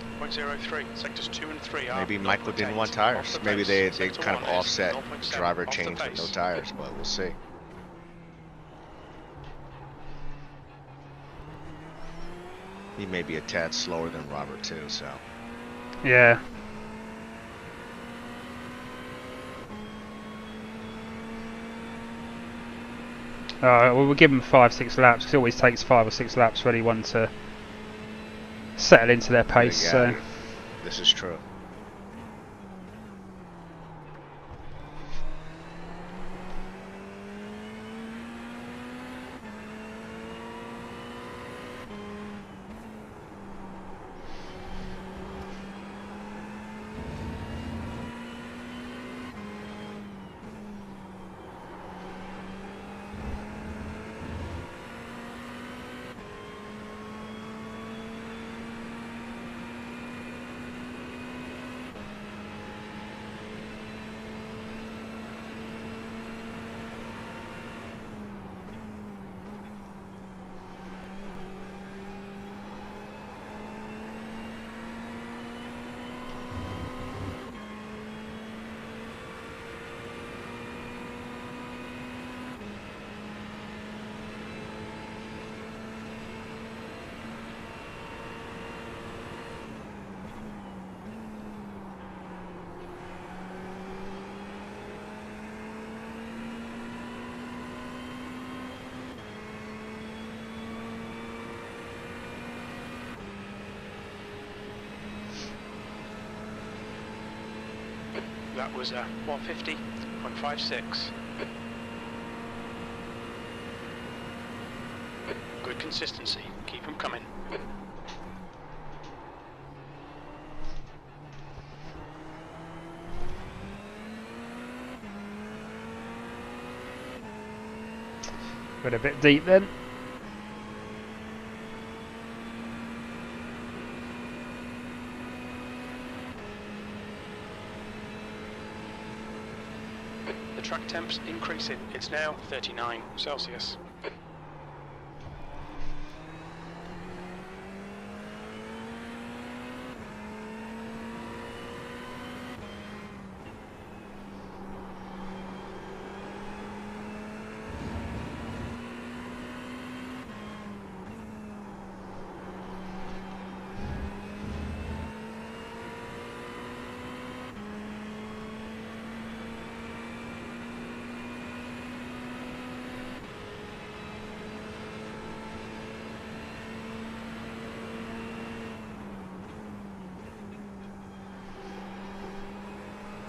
Sectors 2 and 3 are Maybe Michael didn't want tires. Maybe they kind of offset driver change with no tires, but we'll see. He may be a tad slower than Robert too, so. Yeah. Well, we'll give them 5-6 laps, because it always takes 5 or 6 laps for anyone to settle into their pace. Yeah, So. This is true. That was 150.56. Good consistency. Keep them coming. Got a bit deep then. The track temp's increasing. It's now 39 Celsius.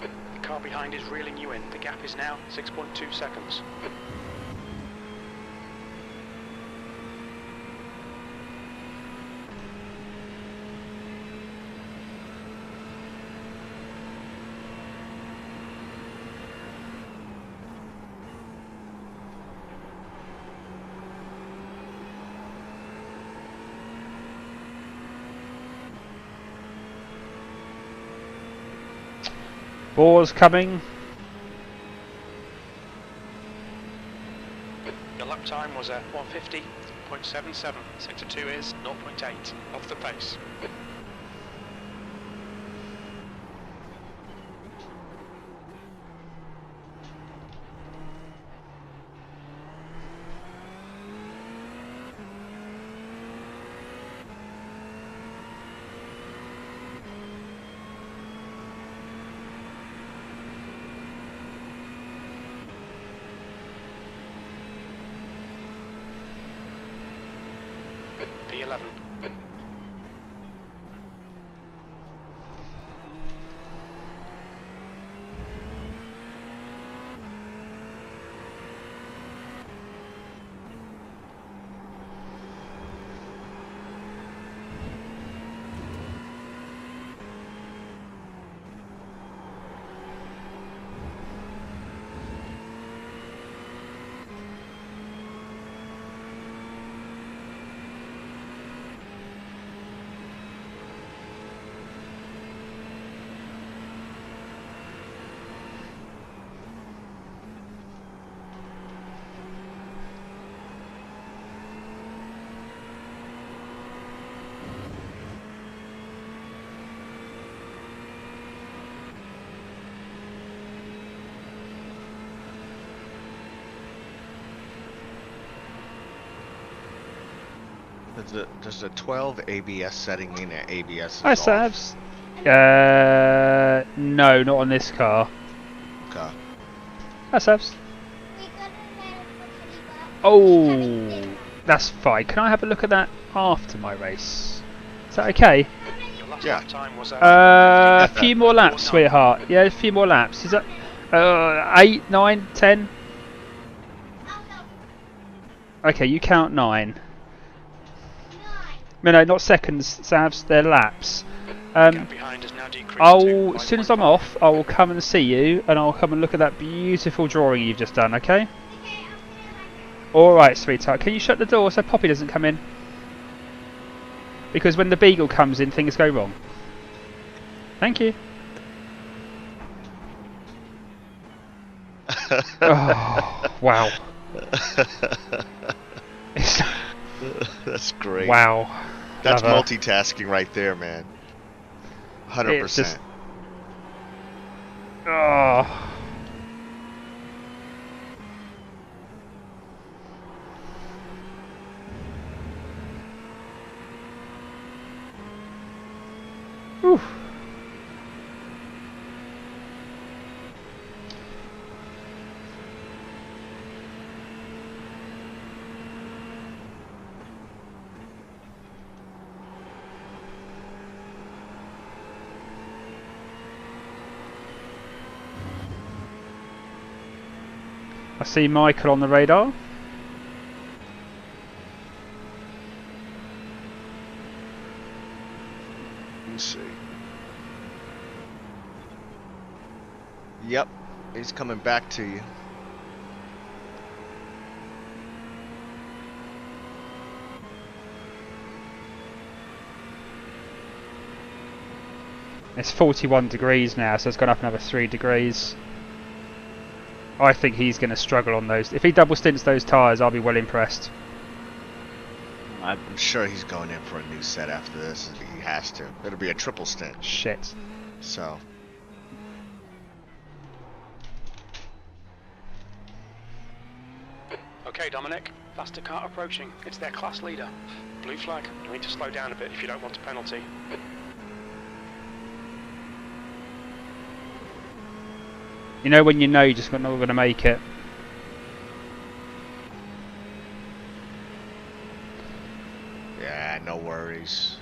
The car behind is reeling you in. The gap is now 6.2 seconds. Boars coming. Your lap time was at 150.77. Sector 2 is 0.8 off the pace. P11. Does the 12 ABS setting mean that ABS is Hi, off? Savs. No, not on this car. Okay. Hi, Savs. Oh, that's fine. Can I have a look at that after my race? Is that okay? Your last Yeah. lap time was A few more laps, sweetheart. Yeah, a few more laps. Is that 8, 9, 10? Okay, you count 9. No, not seconds, Savs. They're laps. behind has now decreased to As soon as 5.5. I'm off, I will come and see you, and I'll come and look at that beautiful drawing you've just done. Okay? All right, sweetheart. Can you shut the door so Poppy doesn't come in? Because when the beagle comes in, things go wrong. Thank you. Oh, wow. That's great. Wow. That's Love multitasking right there, man. 100%. It's just... Oh. Oof. I see Michael on the radar. Let's see. Yep, he's coming back to you. It's 41 degrees now, so it's gone up another 3 degrees. I think he's going to struggle on those. If he double stints those tyres, I'll be well impressed. I'm sure he's going in for a new set after this. He has to. It'll be a triple stint. Shit. So. Okay, Dominic. Faster car approaching. It's their class leader. Blue flag. You need to slow down a bit if you don't want a penalty. You know when you know you're just not going to make it. Yeah, no worries.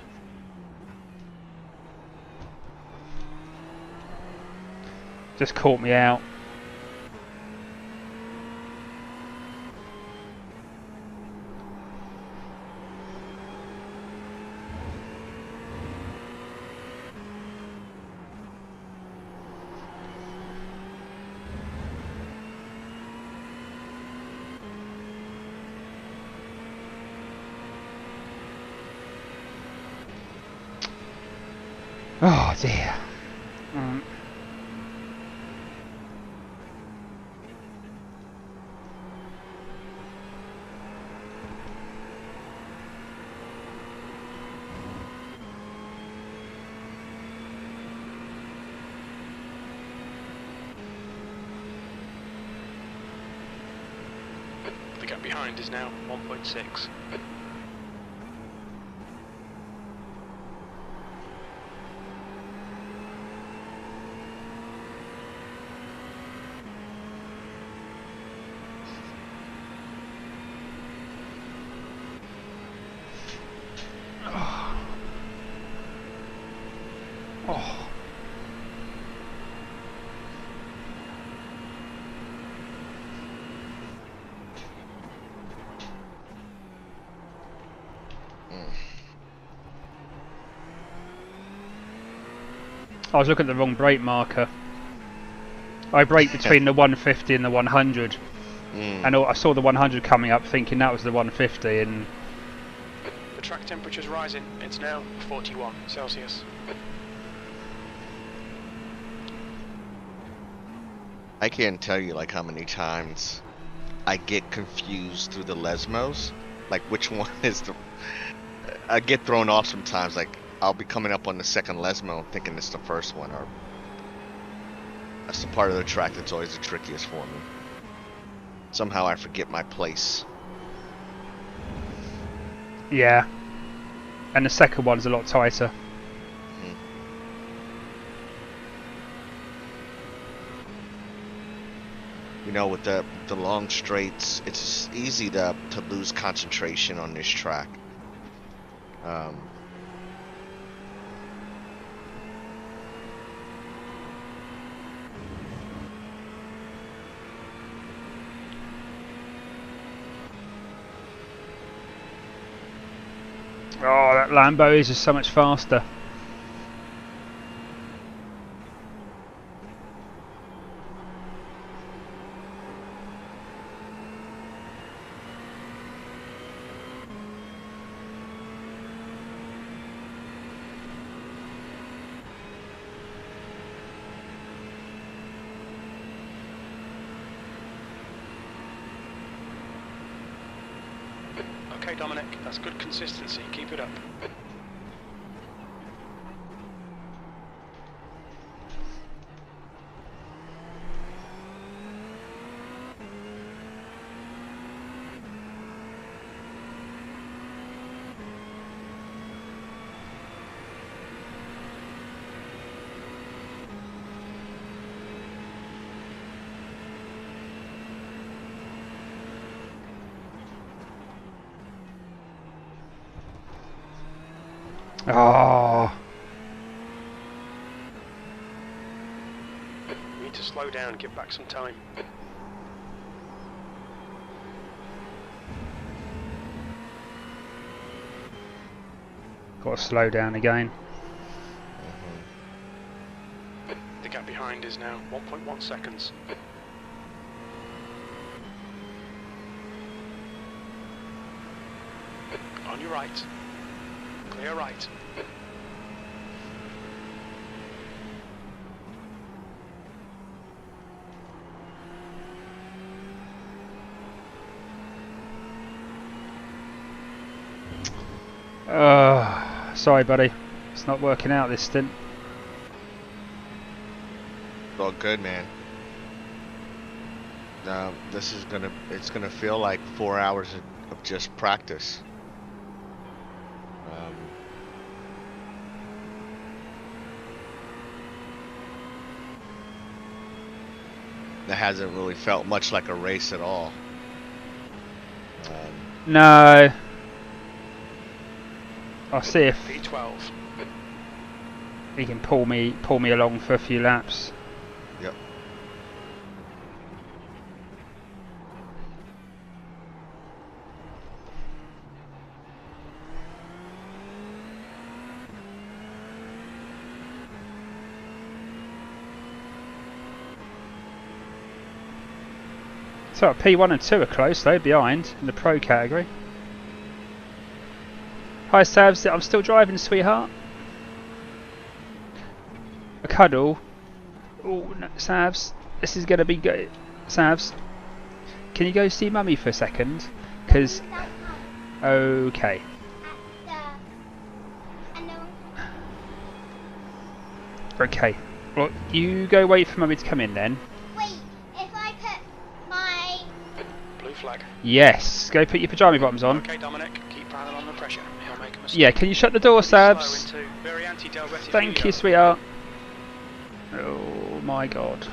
Just caught me out. Oh dear. The gap behind is now 1.6. Oh. I was looking at the wrong brake marker. I brake between the 150 and the 100, and I saw the 100 coming up, thinking that was the 150, and The track temperature's rising. It's now 41 Celsius. I can't tell you like how many times I get confused through the Lesmos. Like which one is the... I get thrown off sometimes. Like I'll be coming up on the second Lesmo thinking it's the first one. Or that's the part of the track that's always the trickiest for me. Somehow I forget my place. yeah. And the second one's a lot tighter. You know, with the long straights, it's easy to lose concentration on this track. Oh, that Lambo is just so much faster. Okay, Dominic, that's good consistency. Keep it up. Oh. We need to slow down, give back some time. Got to slow down again. The gap behind is now 1.1 seconds. On your right. Clear right. Sorry, buddy. It's not working out this stint. All good, man. This is it's gonna feel like 4 hours of just practice. That hasn't really felt much like a race at all. No. I'll see if P12. he can pull me along for a few laps. Yep. So P1 and 2 are close though, behind in the pro category. Hi Savs, I'm still driving, sweetheart. A cuddle. Oh, no, Savs, this is gonna be good. Savs, can you go see Mummy for a second? Because okay. Okay. Well, you go wait for Mummy to come in then. Blue flag. Yes, go put your pyjama bottoms on. Okay, Dominic, keep piling on the pressure. He'll make a mistake. Yeah, can you shut the door, Savs? Very anti-diuretic. Thank you, sweetheart. Oh my god.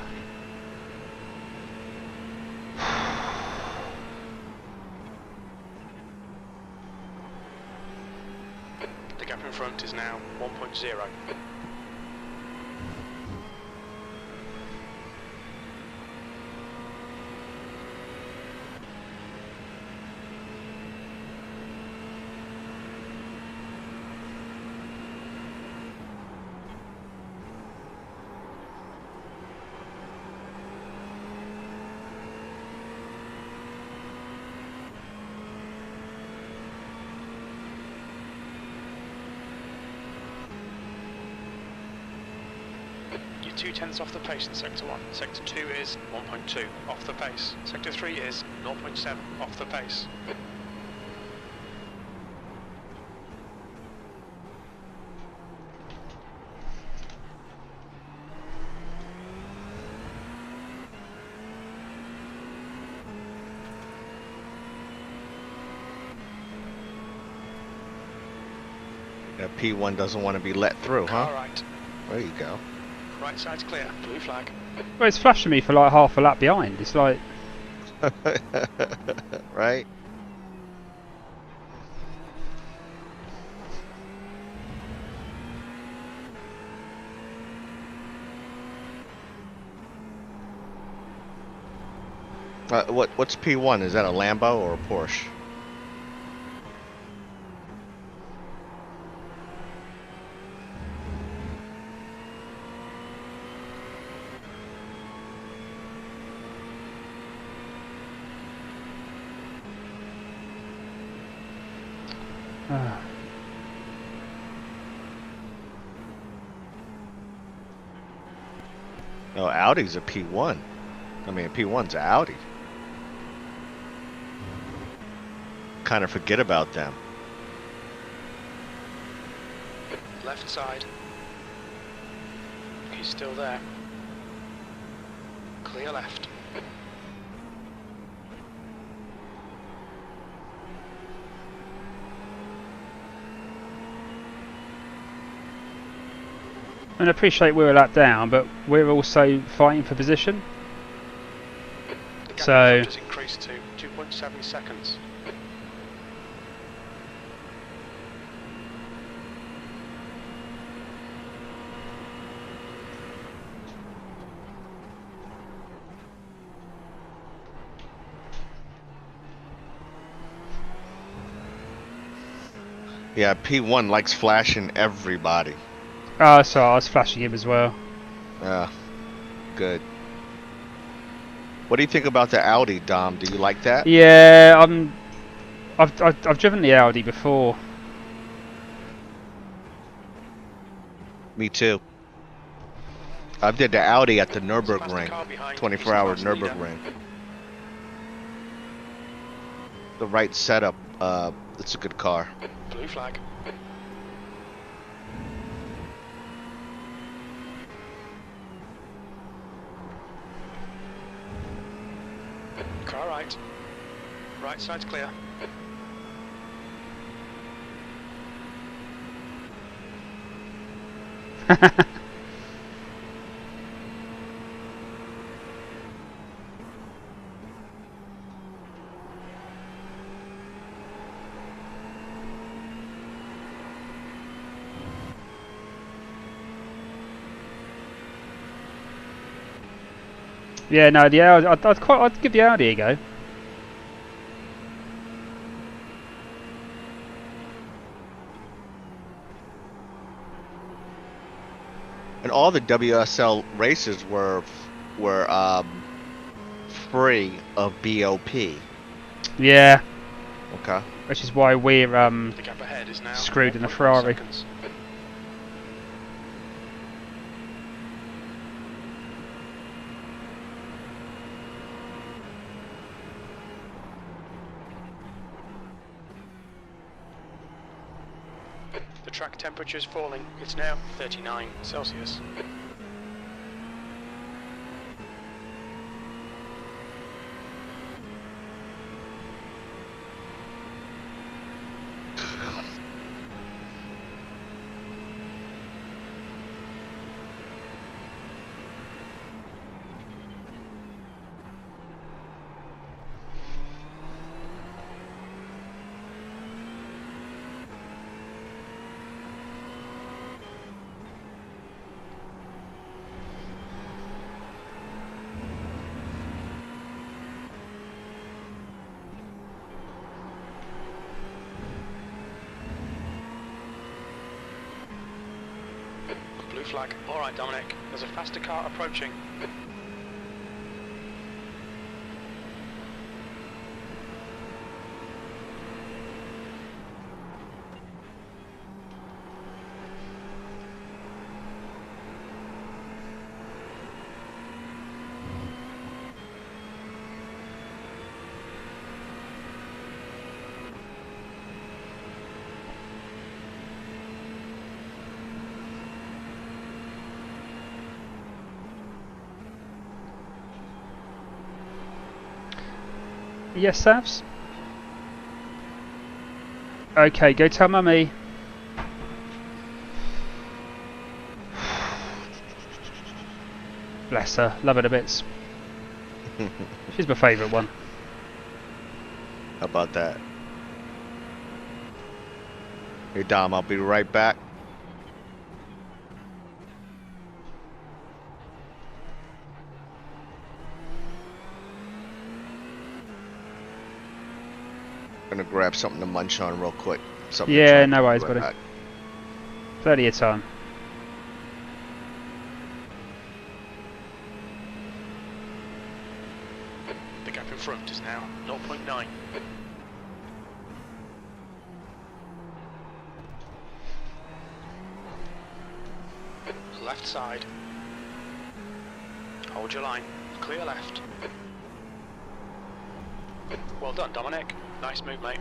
The gap in front is now 1.0. You're 0.2 off the pace in Sector 1. Sector 2 is 1.2 off the pace. Sector 3 is 0.7 off the pace. Yeah, P1 doesn't want to be let through, huh? All right. There you go. Right side's clear. Blue flag. Well, it's flashing me for like half a lap behind. It's like... Right? What's P1? Is that a Lambo or a Porsche? Oh, Audi's a P1. I mean, P1's a Audi. Kind of forget about them. Left side. He's still there. Clear left. And I appreciate we're a lap down, but we're also fighting for position. The gap So has increased to 2.7 seconds. Yeah, P1 likes flashing everybody. oh, so I was flashing him as well. Yeah, good. What do you think about the Audi, Dom? Do you like that? Yeah, I've driven the Audi before. Me too. I did the Audi at the Nürburgring, Faster car behind. 24-hour He's the fast leader. Nürburgring. The right setup, it's a good car. Blue flag. Car right. Right side's clear. Yeah, no, the Audi, I'd give the Audi a go. And all the WSL races were free of BOP. Yeah, Okay. which is why we're The gap ahead is now screwed in the 1.1 Ferrari. seconds. The track temperature is falling. It's now 39 Celsius. Blue flag. All right, Dominic. There's a faster car approaching. Yes, Savs? Okay, go tell Mummy. Bless her, love her to bits. She's my favourite one. How about that? Hey Dom, I'll be right back. Gonna grab something to munch on real quick. Something Yeah, no worries, right buddy. back. Plenty of time. The gap in front is now 0.9. Left side. Hold your line. Clear left. Well done, Dominic. Nice move, mate.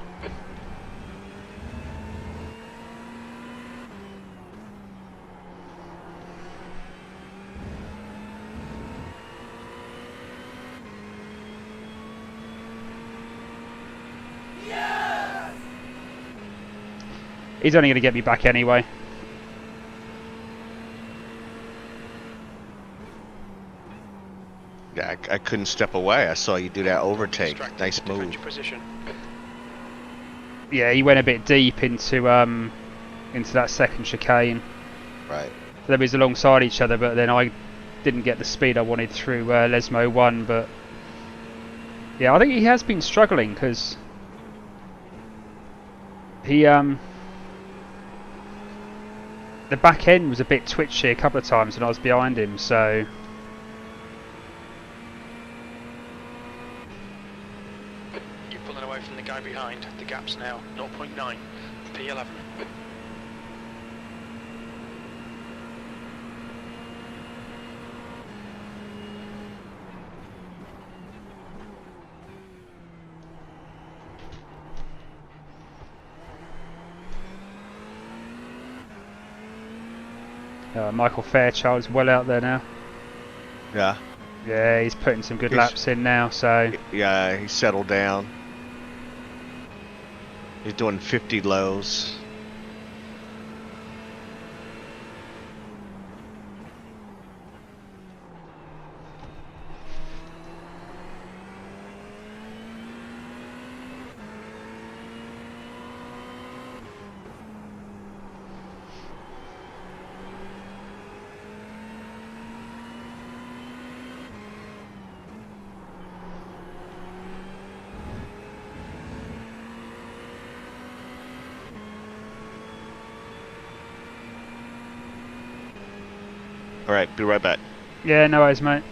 He's only going to get me back anyway. Yeah, I couldn't step away. I saw you do that overtake. Nice move. Defend your position. Yeah, he went a bit deep into that second chicane. Right. They was alongside each other, but then I didn't get the speed I wanted through Lesmo 1. But yeah, I think he has been struggling because he the back end was a bit twitchy a couple of times when I was behind him. So You're pulling away from the guy behind. The gap's now 0.9. P11. Michael Fairchild's well out there now. Yeah. Yeah, he's putting some good laps in now. So yeah, he settled down. He's doing 50 lows. Alright, be right back. yeah, no worries, mate.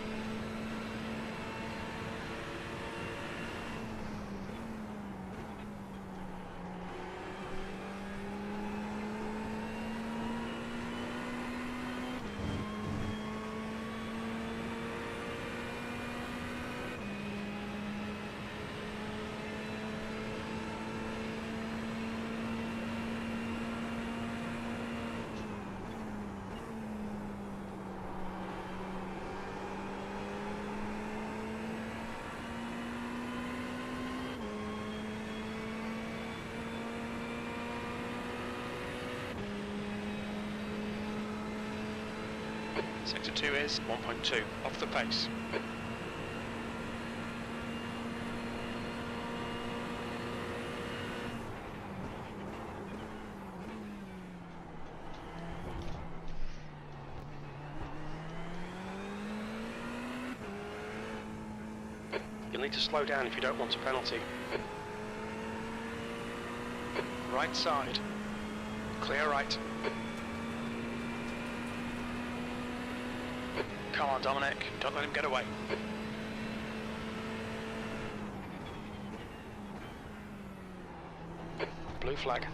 Sector 2 is 1.2, off the pace. You'll need to slow down if you don't want a penalty. Right side. Clear right. Come on, Dominic. Don't let him get away. Blue flag.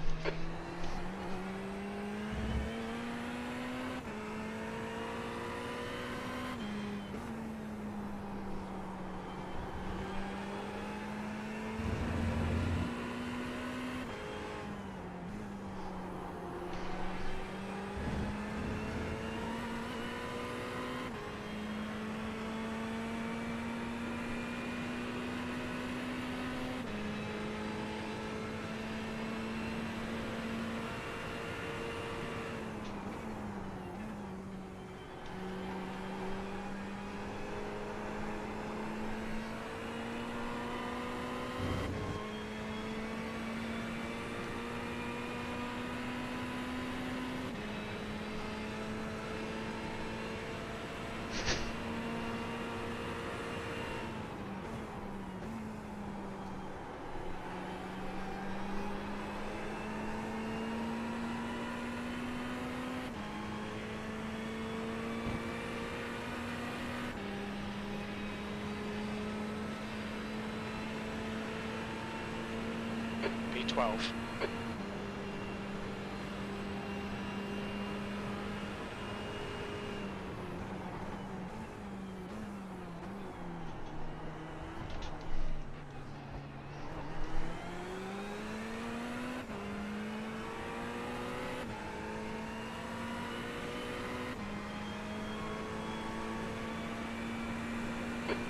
12.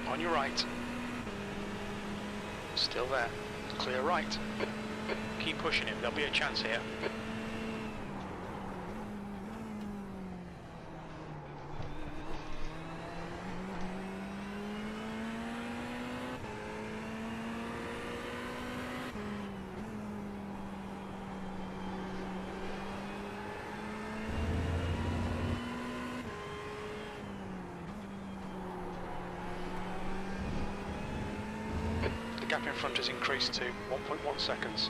On your right. Still there. Clear right. Keep pushing him, there'll be a chance here. The gap in front has increased to 1.1 seconds.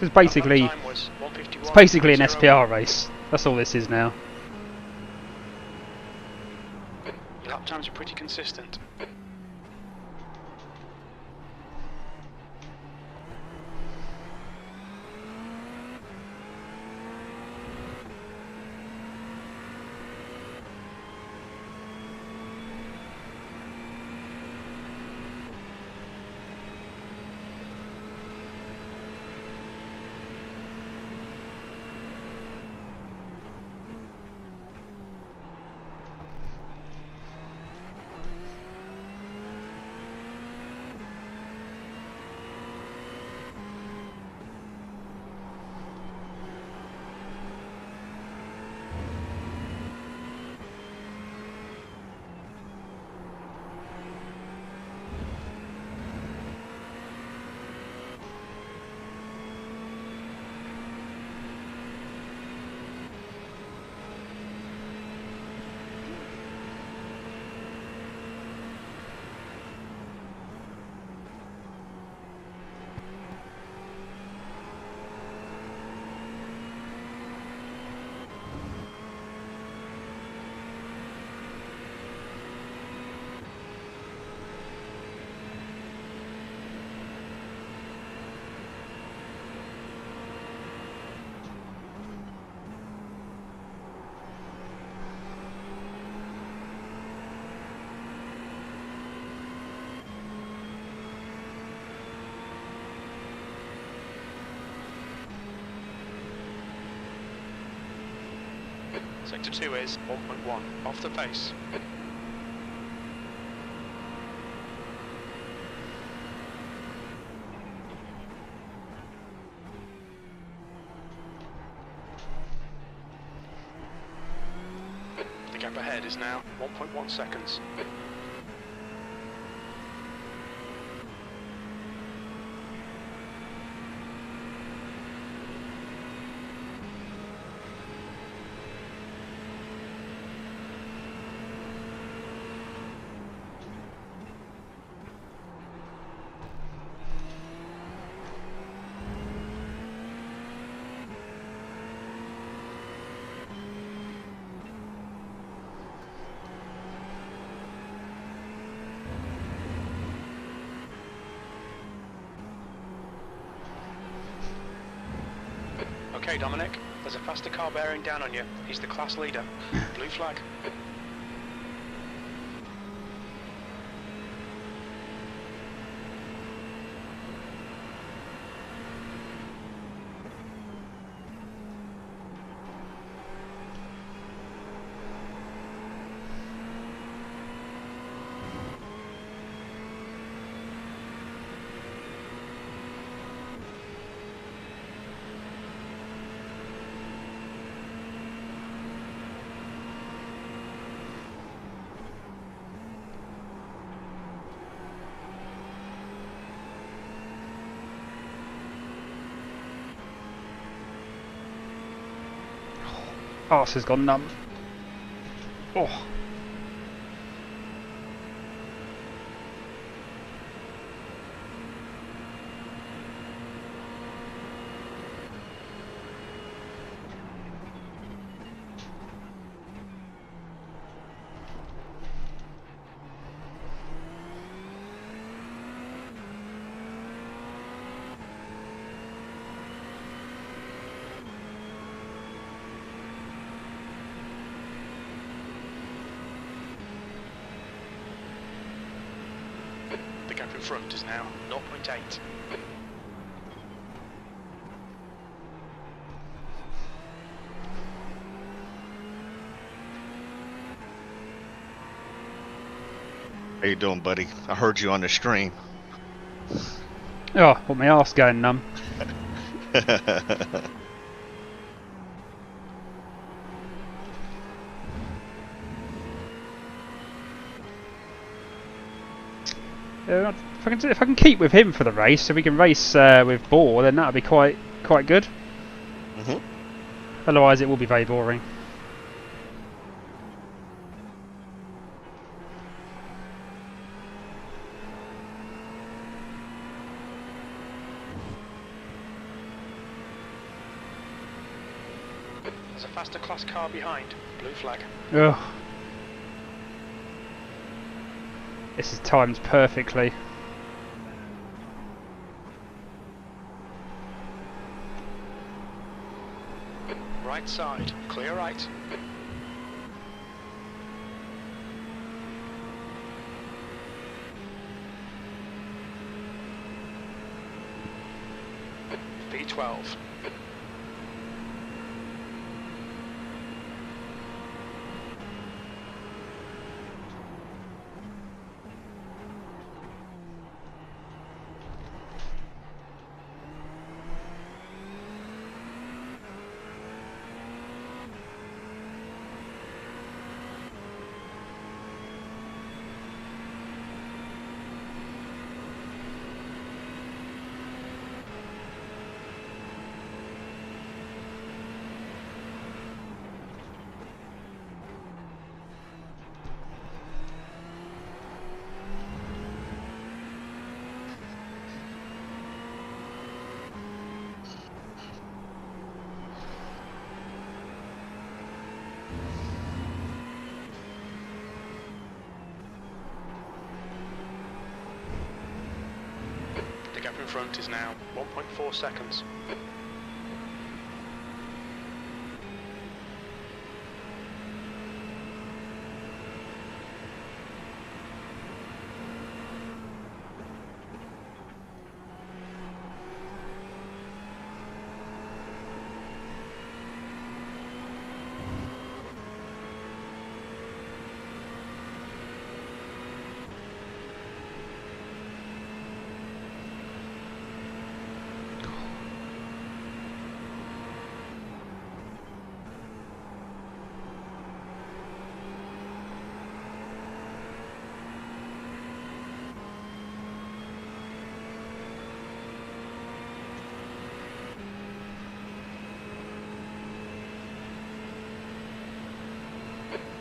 It's basically an SPR race. That's all this is now. Your lap times are pretty consistent. Sector 2 is 1.1, off the pace. The gap ahead is now 1.1 seconds. Okay, Dominic, there's a faster car bearing down on you. He's the class leader. Blue flag. arse has gone numb. Oh. The gap in front is now 0.8. How you doing, buddy? I heard you on the stream. Oh, what, my arse going numb. If I can keep with him for the race, so we can race with Bohr, then that'll be quite good. Otherwise, it will be very boring. There's a faster class car behind. Blue flag. Ugh. This is timed perfectly. Right side, clear right. V12. The gap in front is now 1.4 seconds.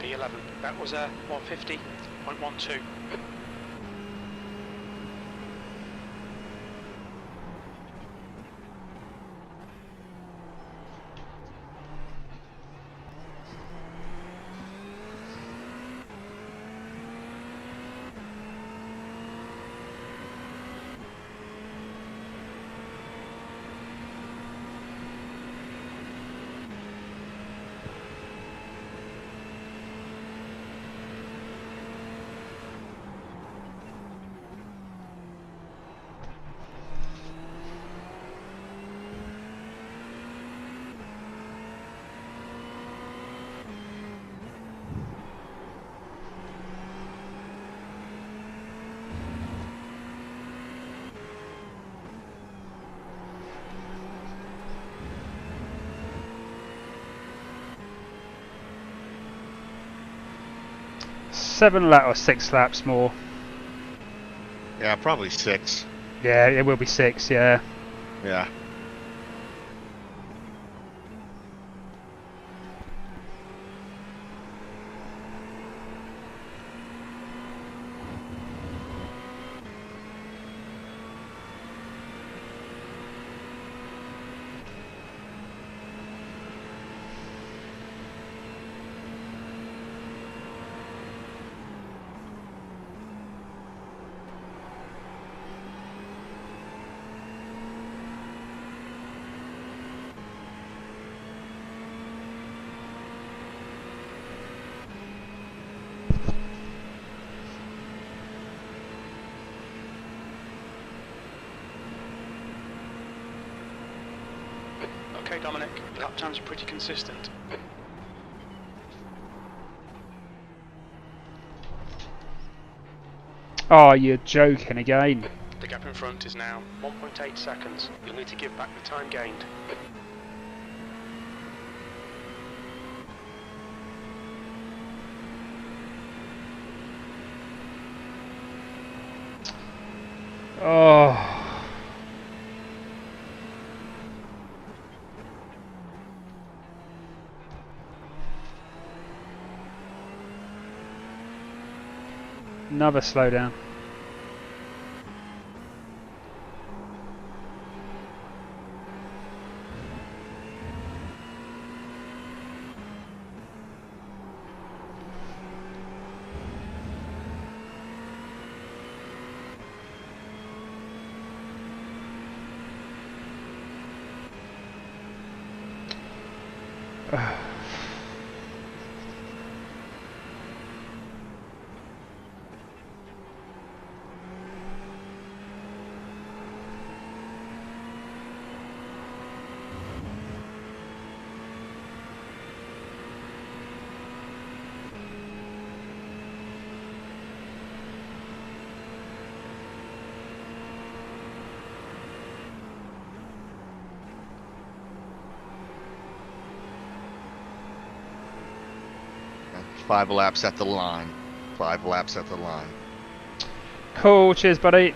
P11, that was a 150.12. Seven lap or 6 laps more. Yeah, probably 6. Yeah, it will be 6. Yeah. Yeah. Okay, Dominic, the lap times are pretty consistent. Oh, you're joking again. The gap in front is now 1.8 seconds. You'll need to give back the time gained. Oh. Another slowdown. Five laps at the line. 5 laps at the line. Cool, cheers buddy.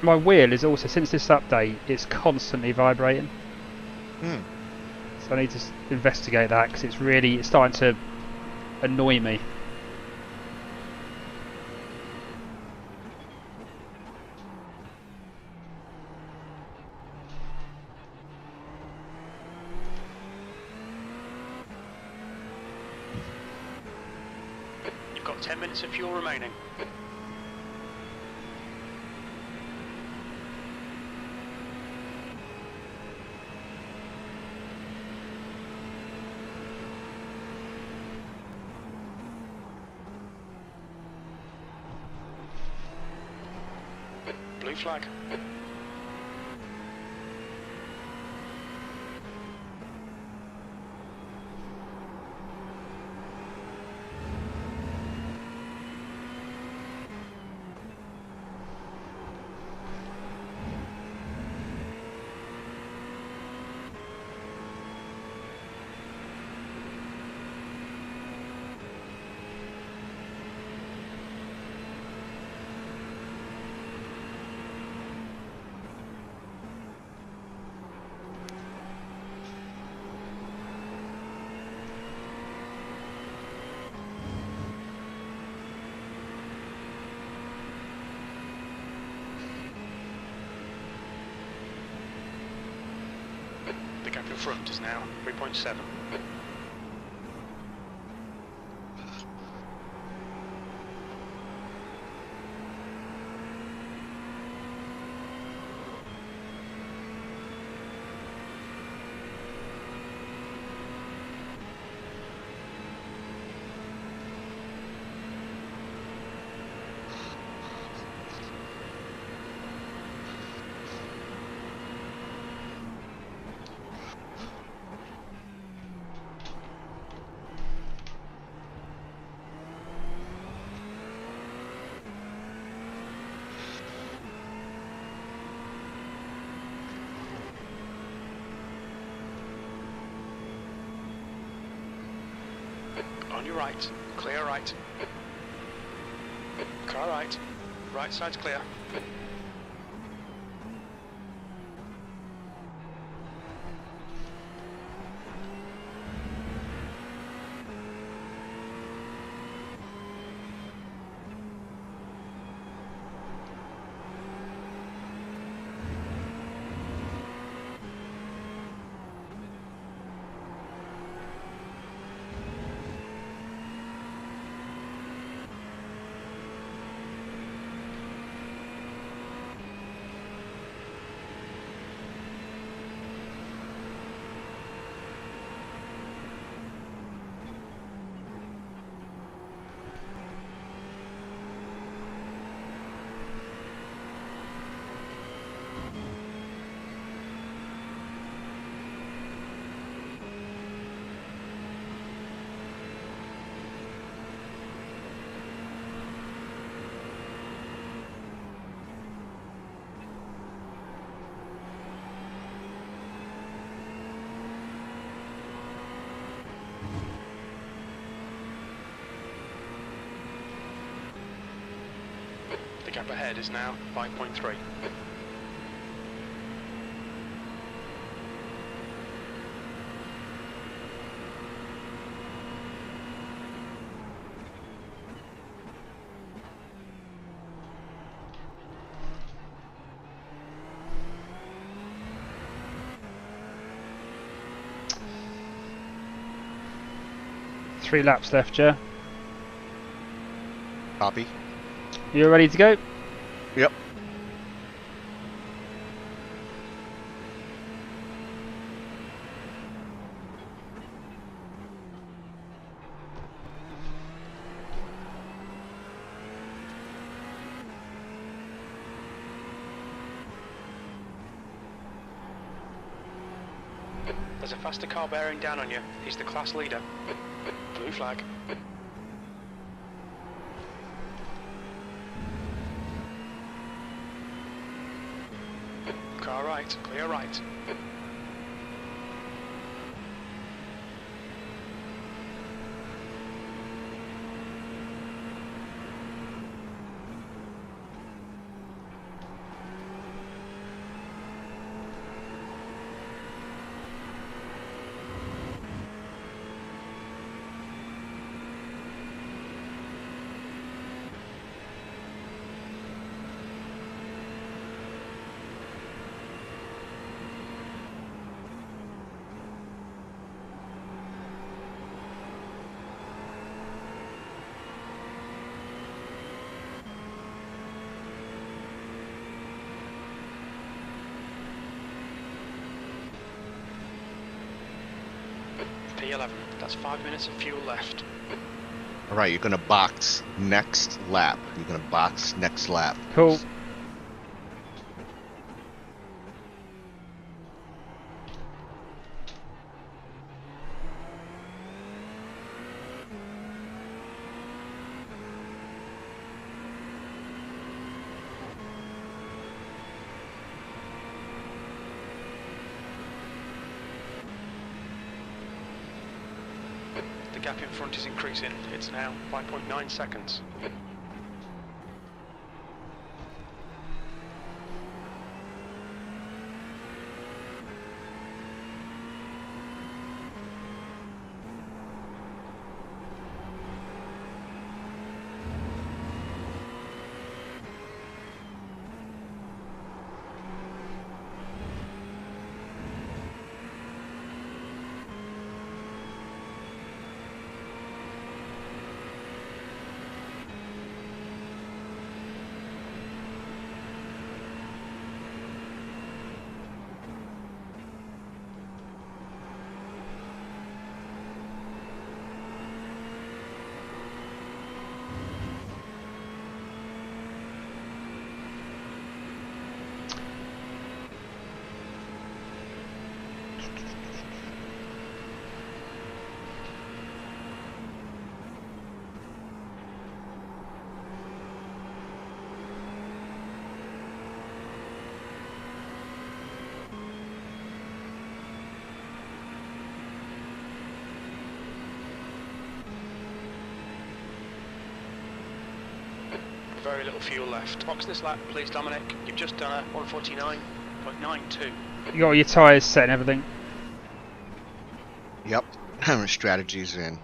My wheel is also, since this update, it's constantly vibrating. So I need to investigate that because it's starting to annoy me. You've got 10 minutes of fuel remaining. Blue flag. The gap in front is now 3.7. On your right, clear right. Car right, right side's clear. gap ahead is now 5.3. Three laps left, Joe. Copy. You ready to go? Yep. There's a faster car bearing down on you. He's the class leader. Blue flag. Car right, clear right. P11, that's 5 minutes of fuel left. All right, you're gonna box next lap. You're gonna box next lap. Cool. The gap in front is increasing. It's now 5.9 seconds. Very little fuel left. Box this lap, please, Dominic. You've just done a 149.92. You got all your tyres set and everything. Yep. Strategies in.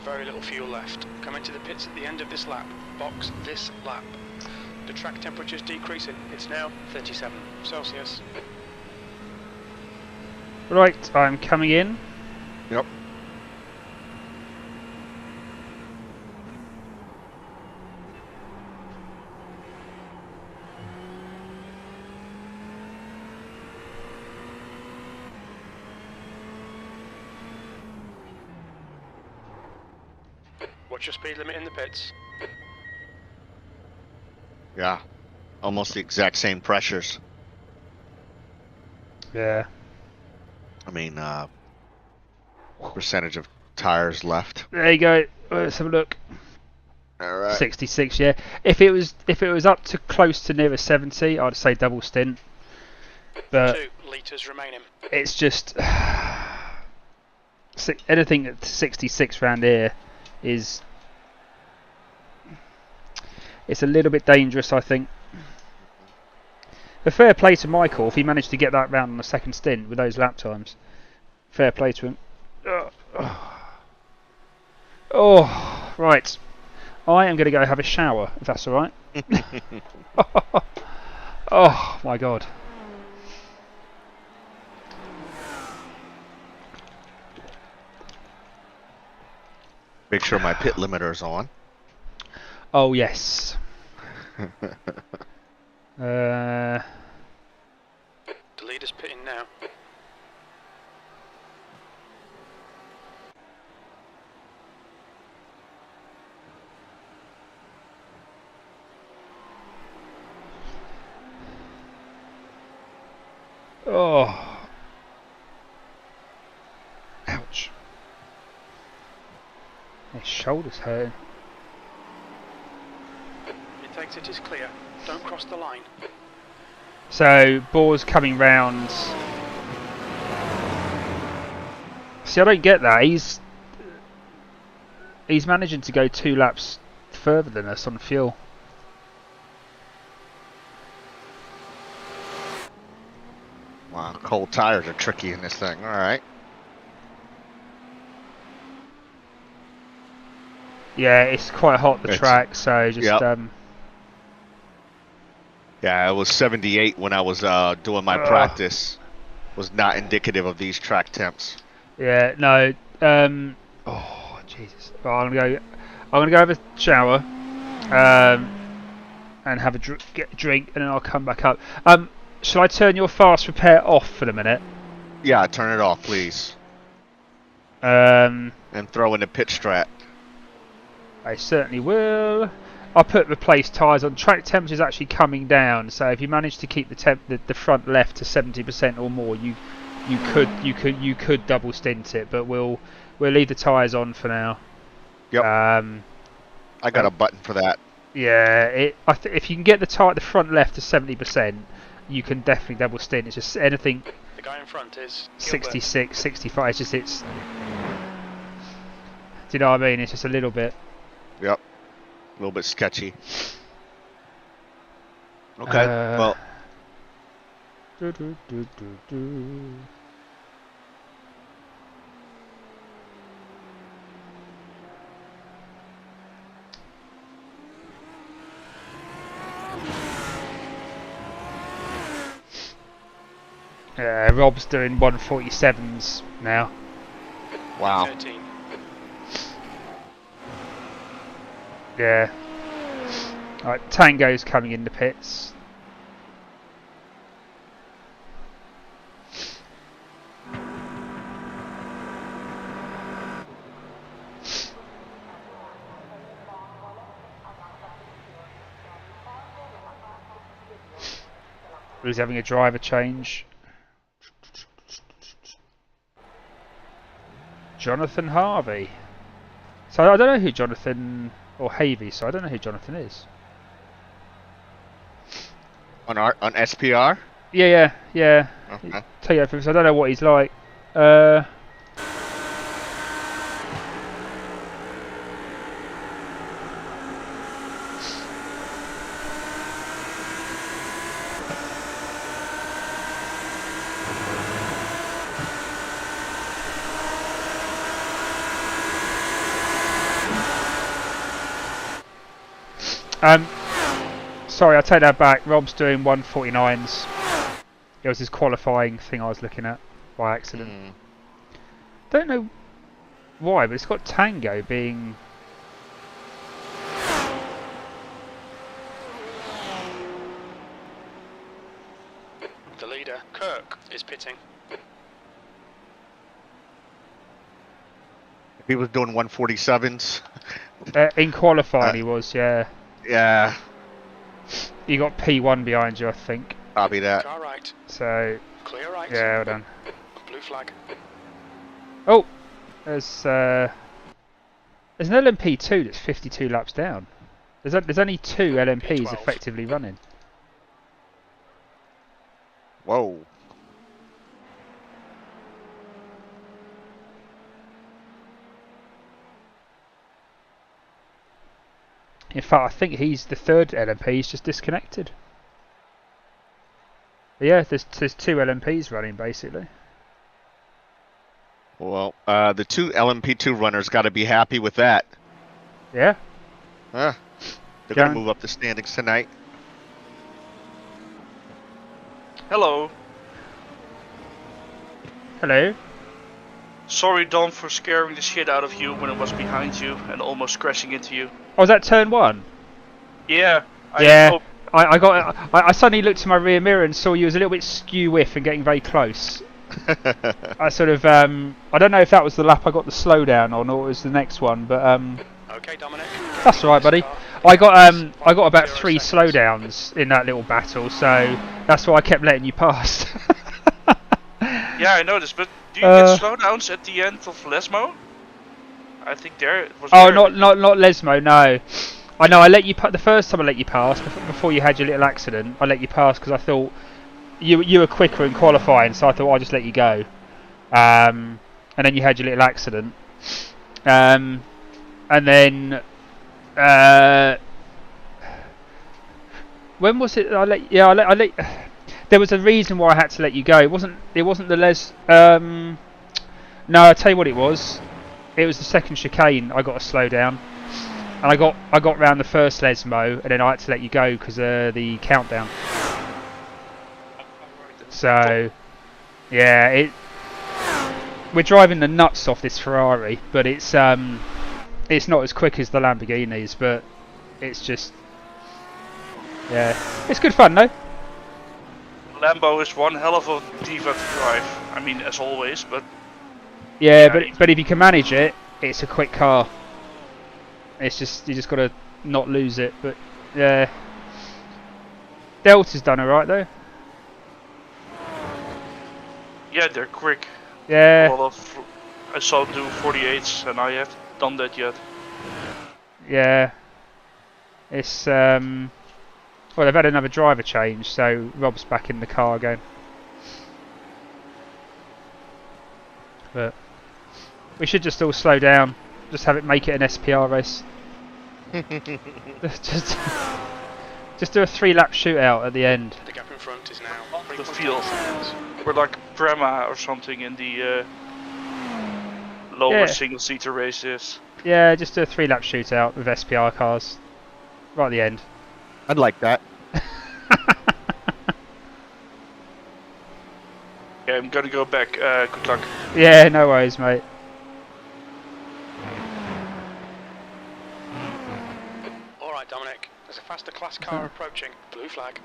Very little fuel left. Come into the pits at the end of this lap. Box this lap. The track temperature is decreasing. It's now 37 Celsius. Right, I'm coming in. Yep. What's your speed limit in the pits? Yeah. Almost the exact same pressures. Yeah. I mean, percentage of tires left. There you go. Let's have a look. All right. 66. Yeah. If it was up to close to near a 70, I'd say double stint. But 2 litres remaining. it's just anything at 66 round here is it's a little bit dangerous, I think. A fair play to Michael if he managed to get that round on the second stint with those lap times. Fair play to him. Oh, right. I am going to go have a shower, if that's alright. Oh, my God. Make sure my pit limiter's on. Oh, yes. The leader's pitting now. Oh. Ouch. His shoulder's hurting. It takes it is clear. Don't cross the line. So, Boar's coming round. See, I don't get that. He's managing to go 2 laps further than us on fuel. Wow, cold tires are tricky in this thing. All right. Yeah, it's quite hot, the track, so just... Yep. Yeah, it was 78 when I was doing my practice. Was not indicative of these track temps. Yeah, no. Oh, Jesus. Right, I'm gonna go have a shower, and have get a drink, and then I'll come back up. Shall I turn your fast repair off for the minute? Yeah, turn it off, please. And throw in the pit strat. I certainly will. I'll put replace tyres on. Track temperature is actually coming down, so if you manage to keep the front left to 70% or more, you could double stint it, but we'll leave the tyres on for now. Yep. I got a button for that. Yeah, if you can get the front left to 70%, you can definitely double stint. It's just anything. The guy in front is 66, 65. It's. Do you know what I mean? It's just a little bit. Yep. A little bit sketchy. Okay. Well. Rob's doing 147s now. Wow. 13. Yeah. Alright, Tango's coming in the pits. He's having a driver change. Jonathan Harvey. So I don't know who Jonathan or Havey. So I don't know who Jonathan is. On SPR? Yeah. Okay. Tell you everything. So I don't know what he's like. Sorry, I take that back. Rob's doing 149s. It was his qualifying thing I was looking at by accident. Don't know why, but it's got Tango being... The leader, Kirk, is pitting. He was doing 147s. In qualifying he was, yeah. Yeah. You got P1 behind you, I think. Copy that. Car right. So... Clear right. Yeah, well done. Blue flag. Oh! There's an LMP2 that's 52 laps down. There's only 2 LMPs P12. effectively running. Whoa. In fact, I think he's the 3rd LMP, he's just disconnected. But yeah, there's 2 LMPs running basically. Well, the 2 LMP2 runners got to be happy with that. Yeah. They're going to move up the standings tonight. Hello. Hello. Sorry, Dom, for scaring the shit out of you when it was behind you and almost crashing into you. Oh, was that turn 1? Yeah. I suddenly looked to my rear mirror and saw you was a little bit skew whiff and getting very close. I sort of, I don't know if that was the lap I got the slowdown on or it was the next one, but Okay, Dominic. that's alright, buddy. I got about 3 slowdowns in that little battle, so that's why I kept letting you pass. Yeah, I noticed, but do you get slowdowns at the end of Lesmo? I think there it was. Oh, not Lesmo, no. I know. I let you the first time I let you pass before you had your little accident. I let you pass because I thought you were quicker in qualifying, so I thought I'll just let you go. And then you had your little accident. And then when was it? I let. There was a reason why I had to let you go. It wasn't the Les. No, I'll tell you what it was. It was the second chicane. I got to slow down, and I got round the first Lesmo, and then I had to let you go because the countdown. So, yeah, we're driving the nuts off this Ferrari, but it's not as quick as the Lamborghinis, but it's just, yeah, it's good fun though. Lambo is one hell of a diva to drive. I mean, as always, but... Yeah, but if you can manage it, it's a quick car. It's just, you just got to not lose it, but yeah. Delta's done alright though. Yeah, they're quick. Yeah. I saw them do 48s and I haven't done that yet. Yeah. It's, well, they've had another driver change, so Rob's back in the car again. But we should just all slow down, just have it make it an SPR race. just do a 3-lap shootout at the end. The gap in front is now The field. We're like Prema or something in the lower single-seater races. Yeah, just do a 3-lap shootout with SPR cars. Right at the end. I'd like that. Okay, I'm gonna go back. Good luck. Yeah, no worries, mate. Alright, Dominic. There's a faster class car approaching. Blue flag.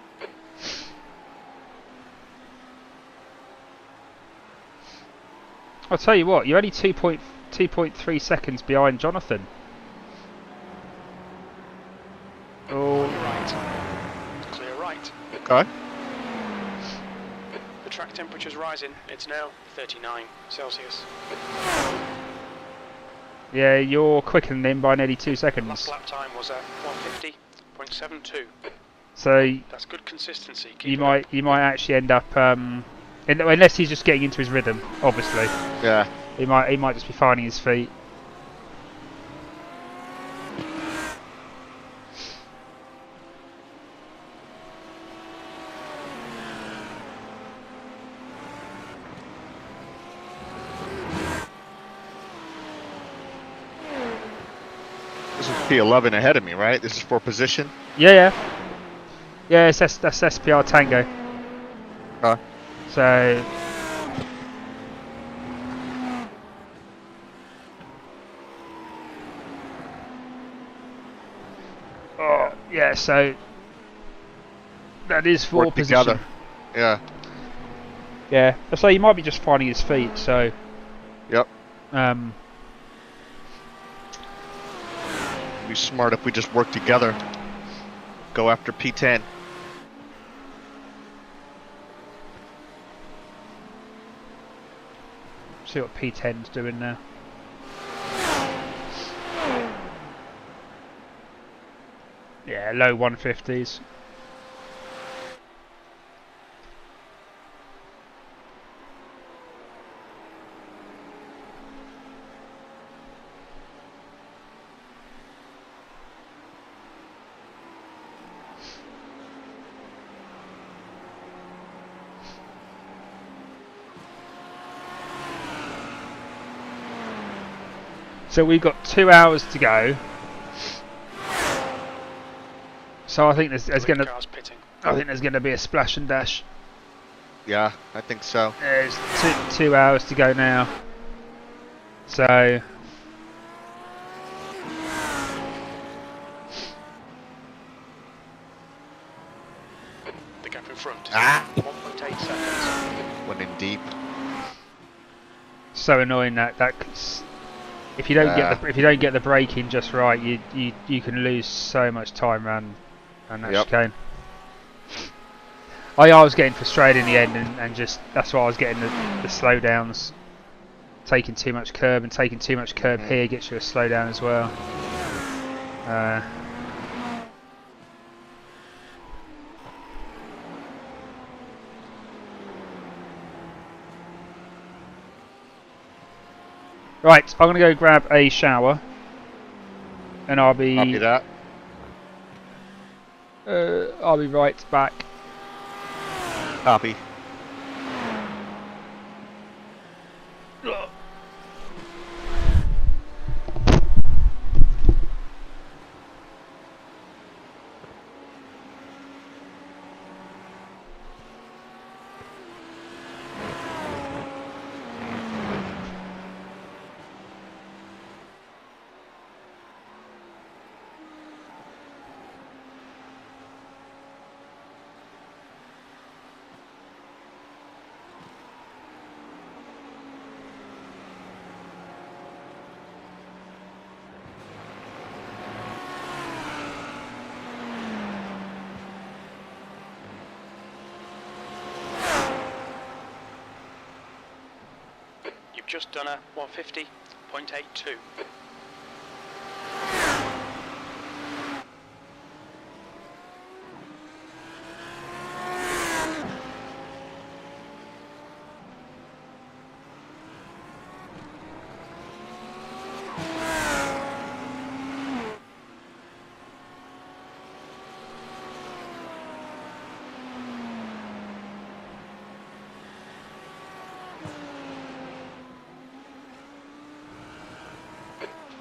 I'll tell you what, you're only 2.3 seconds behind Jonathan. Oh. Right. Clear right. Okay. The track temperature's rising. It's now 39 Celsius. Yeah, you're quicker than him by nearly 2 seconds. Last lap time was at 150.72. So that's good consistency. You might actually end up unless he's just getting into his rhythm, obviously. Yeah. He might just be finding his feet. This is P11 ahead of me, right? This is for position. Yeah. Yeah, that's SPR Tango. So. Oh, yeah, so. That is for Work position. together. Yeah. Yeah, so he might be just finding his feet, so. Yep. Be smart if we just work together. Go after P10. See what P10's doing now. Yeah, low 150s. So we've got 2 hours to go. So I think there's going to be a splash and dash. Yeah, I think so. There's 2 hours to go now. So the gap in front. 1.8 seconds. Went in deep. so annoying that if you don't get the braking just right, you can lose so much time around that chicane. I was getting frustrated in the end, and just that's why I was getting the slowdowns. Taking too much curb and taking too much curb here gets you a slowdown as well. Right, I'm gonna go grab a shower, and I'll be. Copy that. I'll be right back. Copy. Just done a 150.82.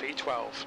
P12.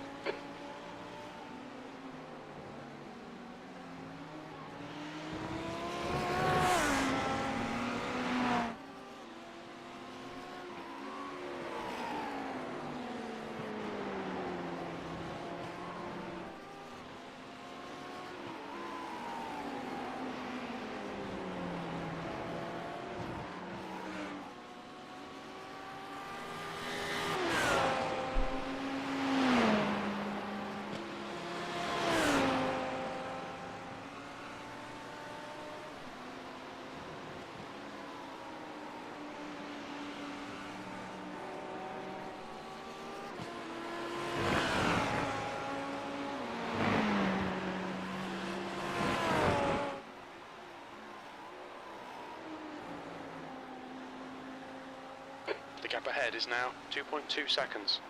The gap ahead is now 2.2 seconds.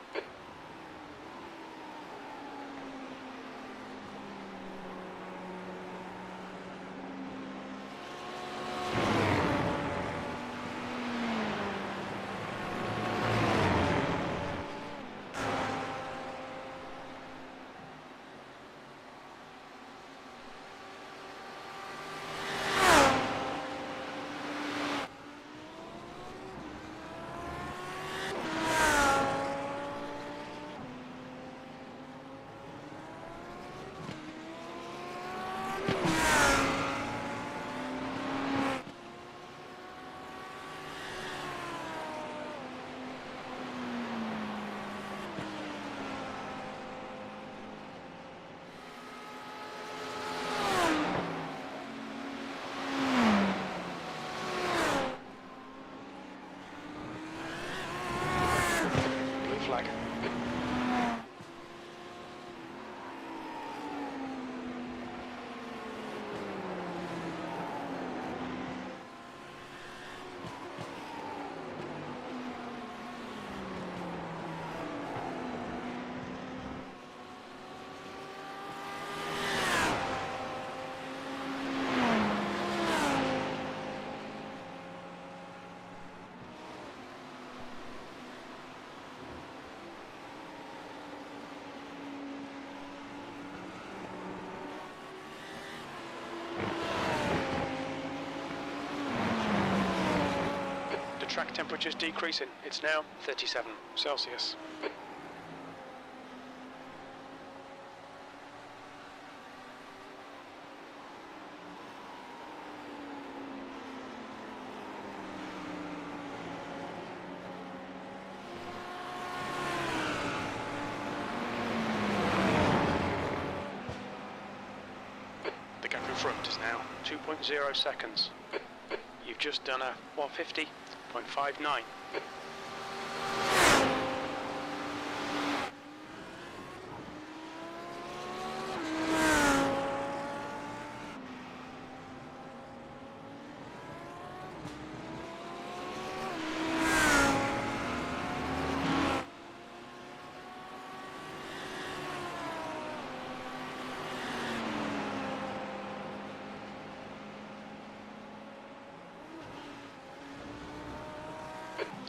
track temperature's decreasing. It's now 37 Celsius. The gap in front is now 2.0 seconds. You've just done a 150.59.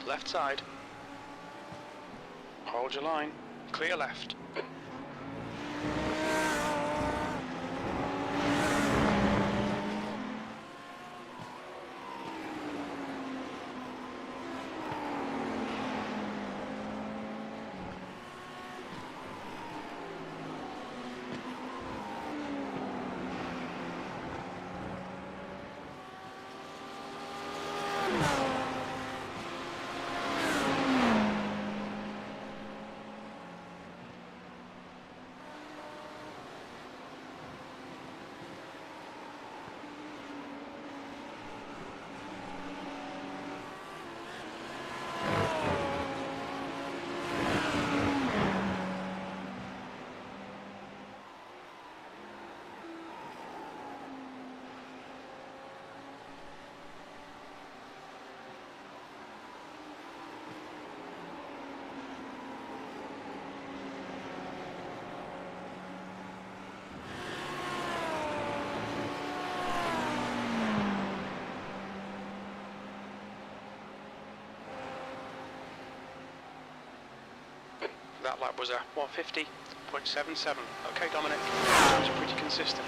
Left side. Hold your line. Clear left. That lap was a 150.77. Okay, Dominic, that was pretty consistent.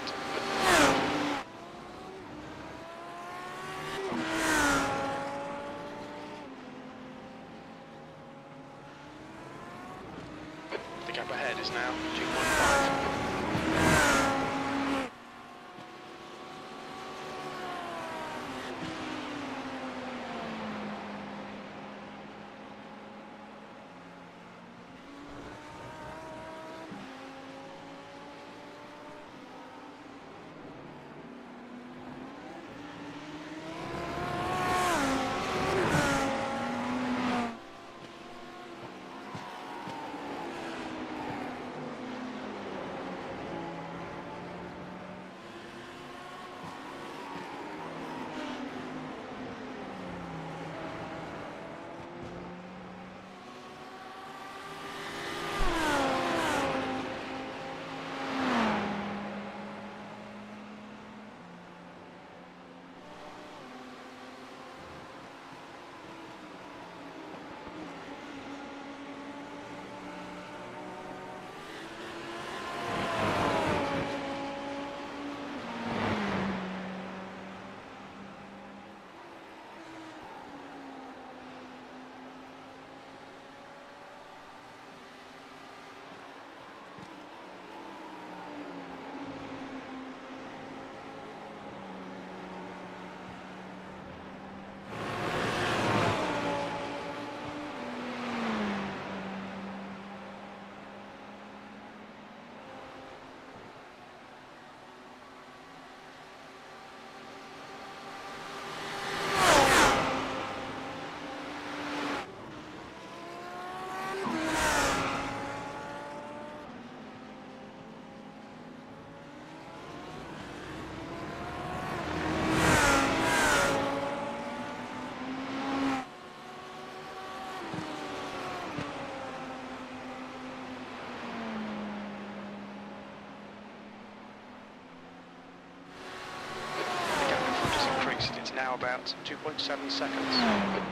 The gap ahead is now 2.5. It's now about 2.7 seconds.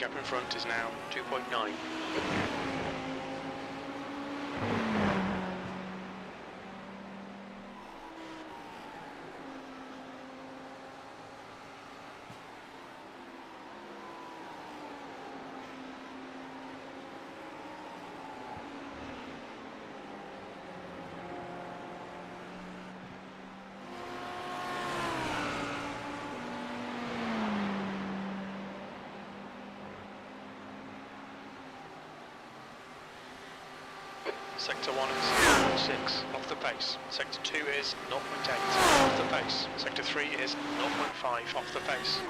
gap in front is now 2.9. Sector 1 is 6 off the pace. Sector 2 is 0.8 off the pace. Sector 3 is 0.5 off the pace.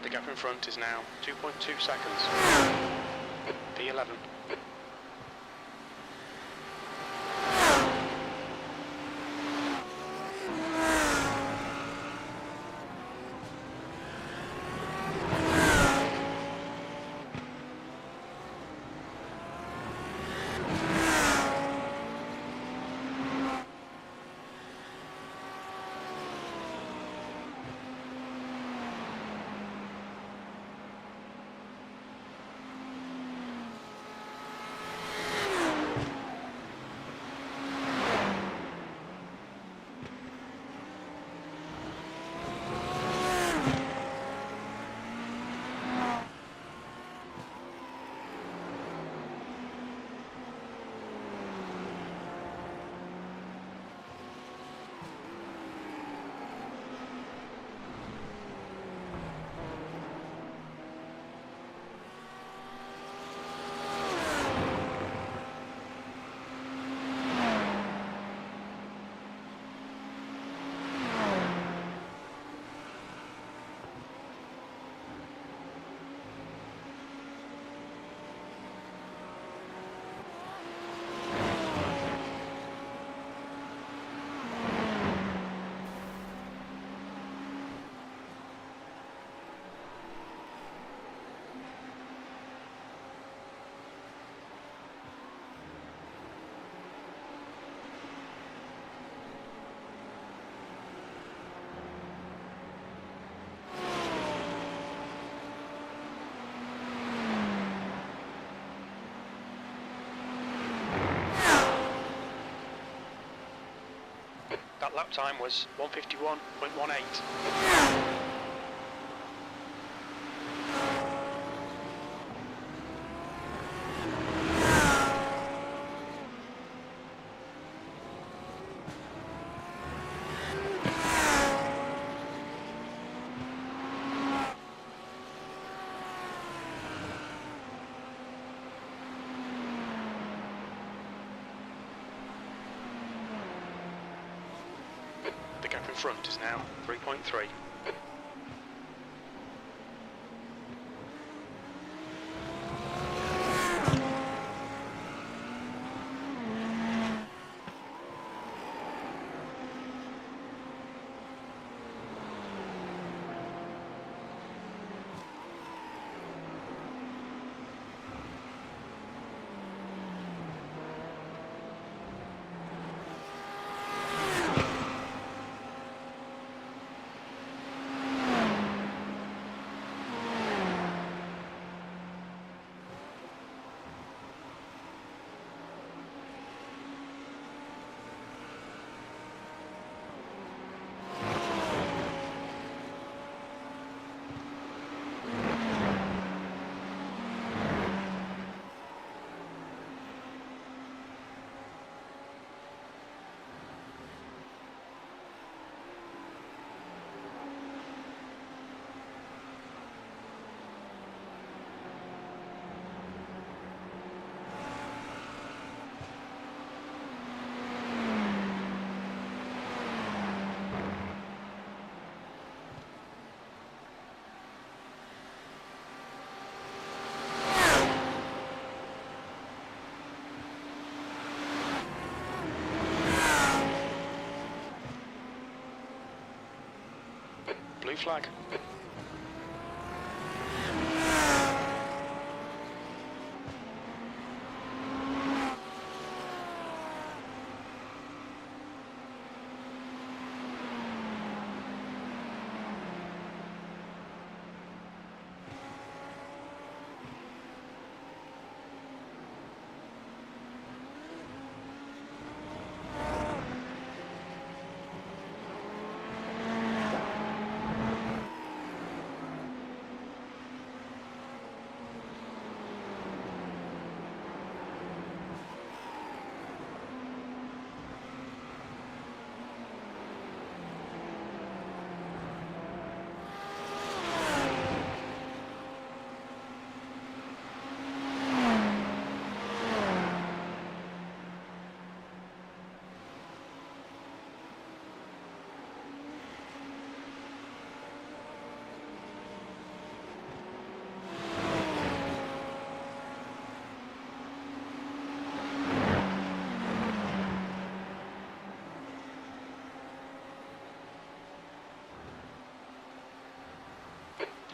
The gap in front is now 2.2 seconds. P11. That lap time was 151.18. The gap in front is now 3.3. blue flag.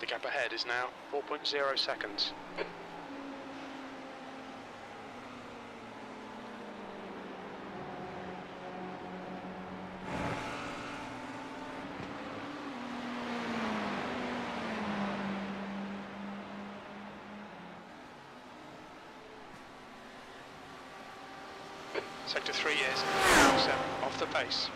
The gap ahead is now 4.0 seconds. Sector 3 is 7 off the pace.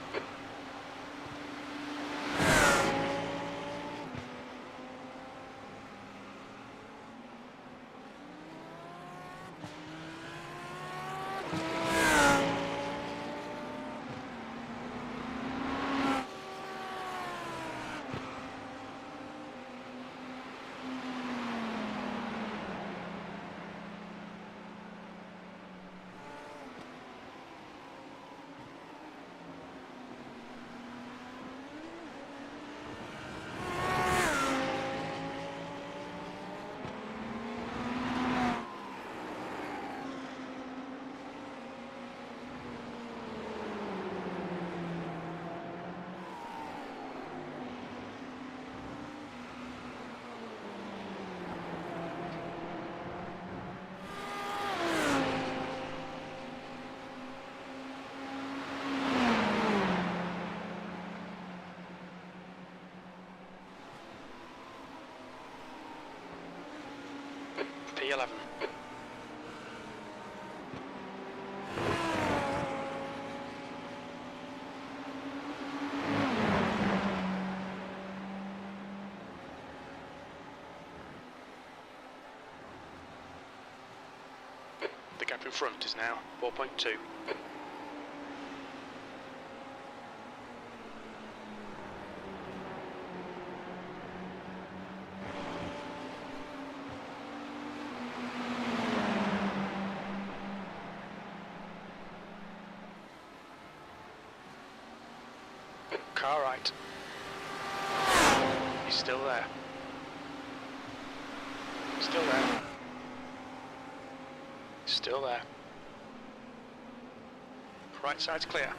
P11. The gap in front is now 4.2. Car right. He's still there. Still there. Still there. Right side's clear.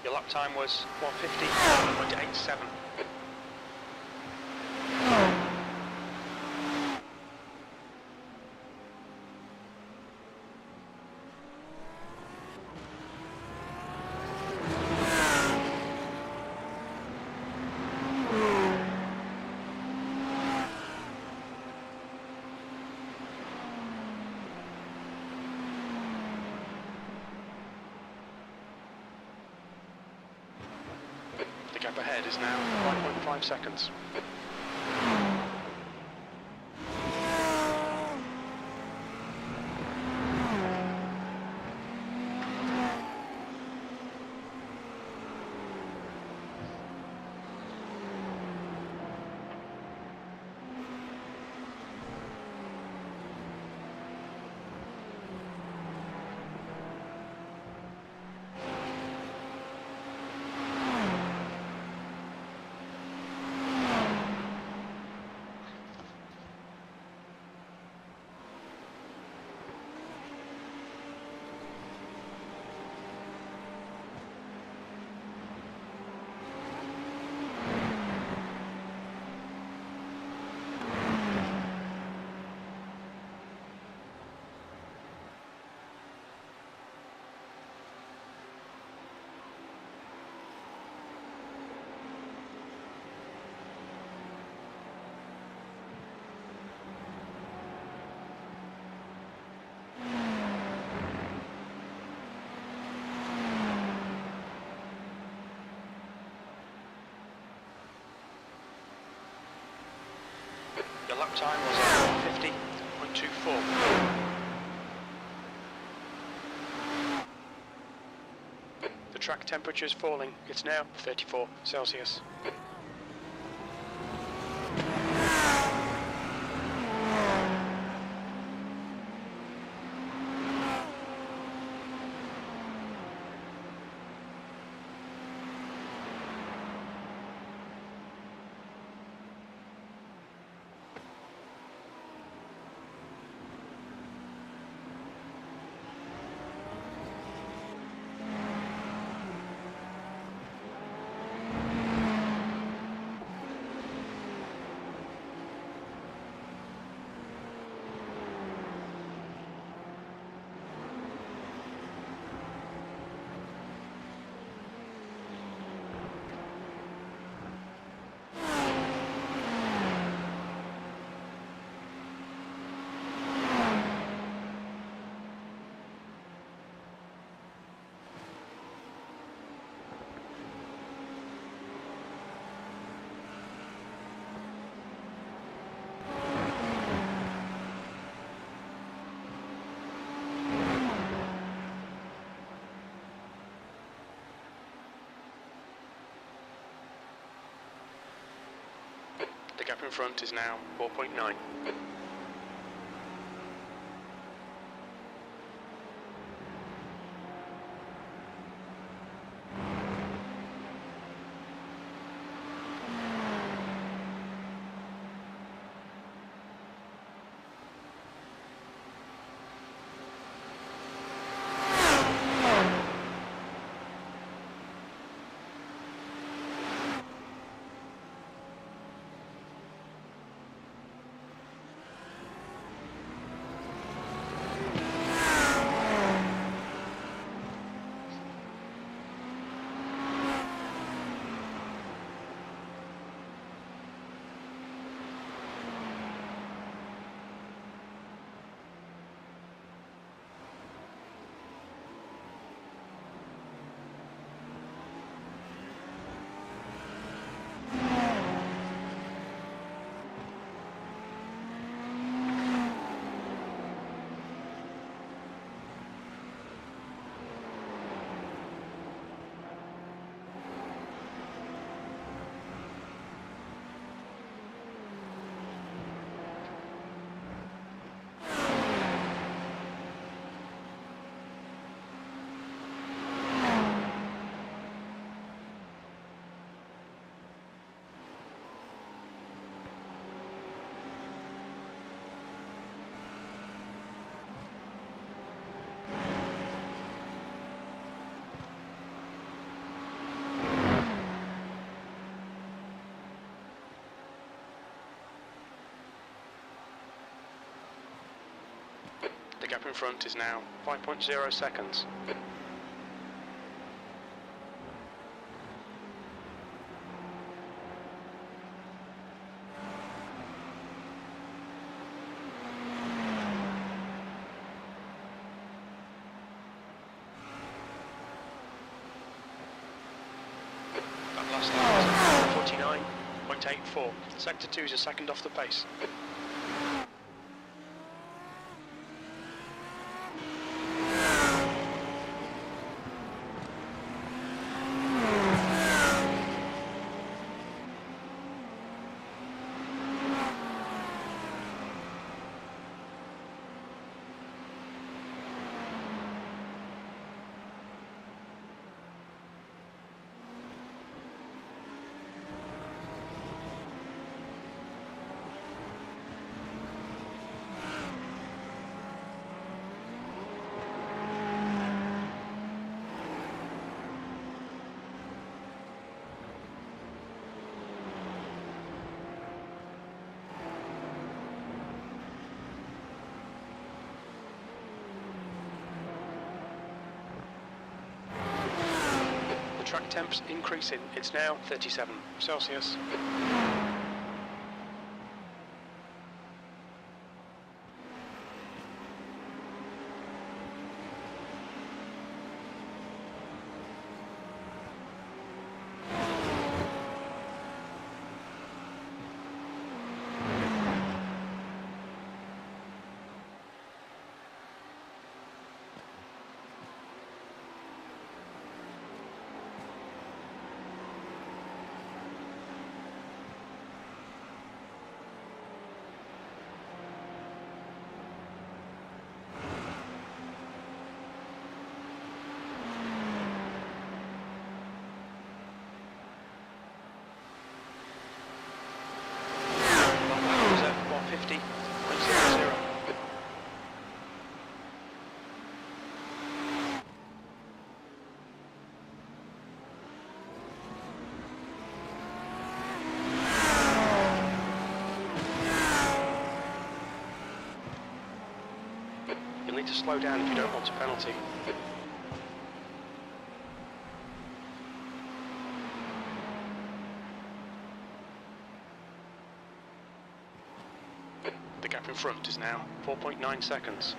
Your lap time was 150.87. The gap ahead is now 5.5 seconds. Your lap time was 150.24. The track temperature is falling. It's now 34 Celsius. The gap in front is now 4.9. The gap in front is now 5.0 seconds. That last lap was 49.84. Sector 2 is a second off the pace. Track temps increasing, it's now 37 Celsius. You'll need to slow down if you don't want a penalty. The gap in front is now 4.9 seconds.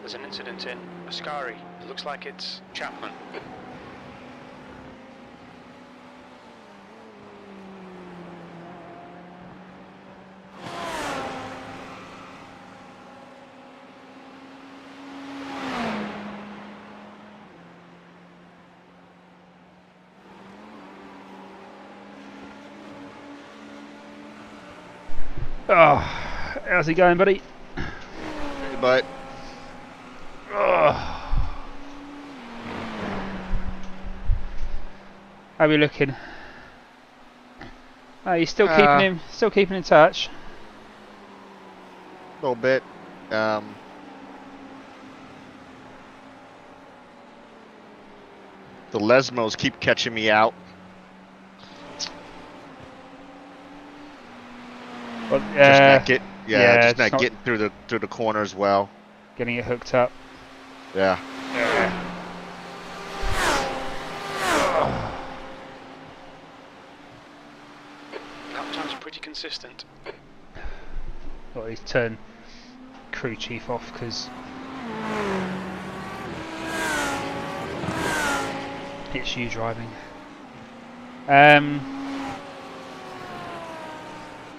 There's an incident in Ascari. It looks like it's Chapman. Oh, how's it going, buddy? Hey, bud. How are we looking? Oh, you're still keeping in touch. A little bit. The Lesmos keep catching me out. Well, just not getting through the corners well. Getting it hooked up. Yeah. Lap times are pretty consistent. Well, he's turned crew chief off because it's you driving.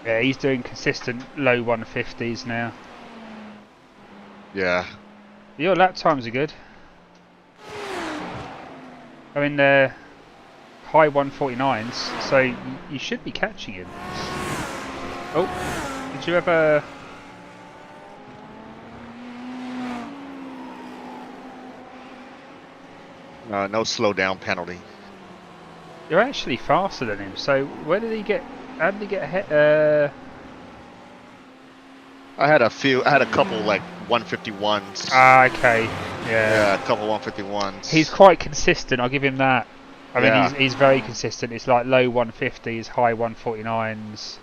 Yeah, he's doing consistent low 150s now. Yeah. Your lap times are good. I mean, they're high 149s, so you should be catching him. Oh, did you ever... No slowdown penalty. You're actually faster than him, so where did he get... How did he get ahead? I had a couple like 151s. Ah, okay. Yeah, a couple 151s. He's quite consistent. I'll give him that. I mean, he's very consistent. It's like low 150s, high 149s.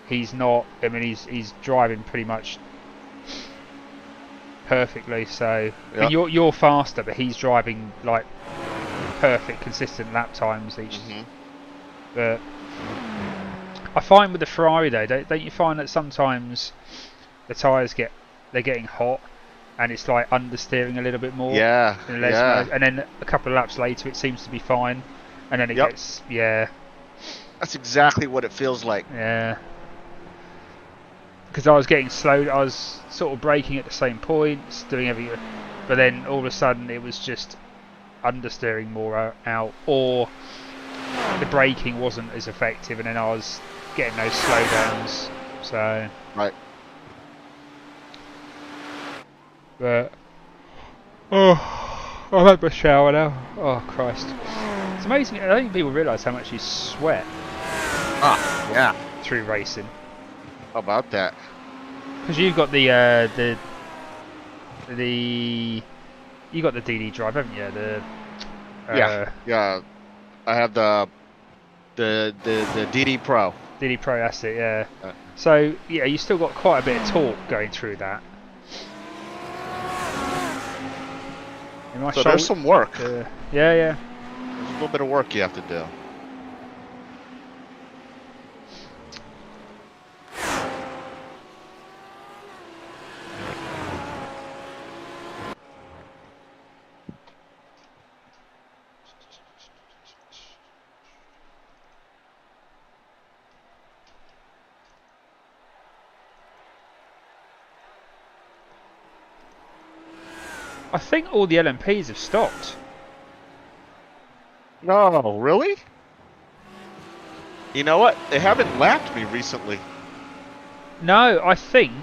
He's not. I mean, he's driving pretty much perfectly. So I mean, you're faster, but he's driving like perfect, consistent lap times each. But I find with the Ferrari though, don't you find that sometimes the tyres they're getting hot, and it's like understeering a little bit more. Yeah. And then a couple of laps later, it seems to be fine, and then it gets That's exactly what it feels like. Yeah. Because I was getting slowed, I was sort of braking at the same points, doing everything, but then all of a sudden it was just understeering more out, or the braking wasn't as effective, and then I was getting those slowdowns. So. Right. But I've had my shower now. Oh Christ! It's amazing. I don't think people realise how much you sweat. Yeah. Through racing. How about that? Because you've got the you got the DD drive, haven't you? Yeah. I have the DD Pro. DD Pro, that's it. Yeah. So yeah, you still got quite a bit of torque going through that. So there's some work. Yeah. There's a little bit of work you have to do. I think all the LMPs have stopped. No, really? You know what? They haven't lapped me recently. No, I think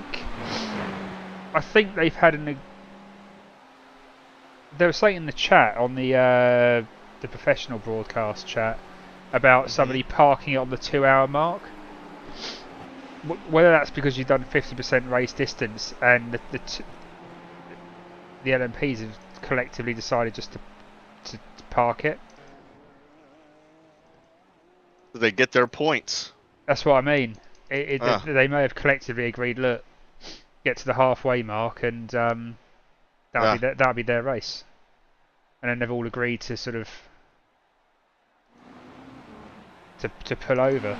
they've had There was something in the chat on the professional broadcast chat about somebody parking it on the 2-hour mark. Whether that's because you've done 50% race distance and the LMPs have collectively decided just to park it. They get their points. That's what I mean. They may have collectively agreed, look, get to the halfway mark, and that'll be their race. And then they've all agreed to sort of to pull over.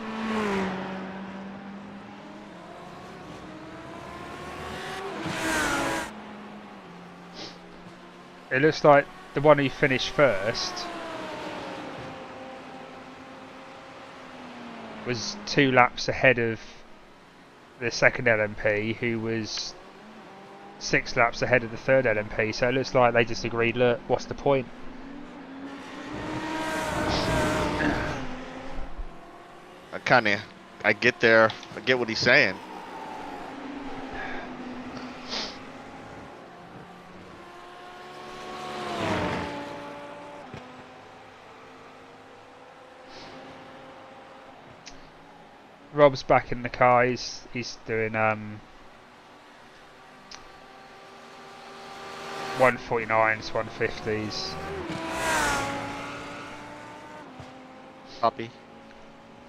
It looks like the one who finished first was 2 laps ahead of the second LMP, who was 6 laps ahead of the third LMP. So it looks like they just agreed, look, what's the point? I get there. I get what he's saying. Rob's back in the car. He's doing 149s, 150s. Copy.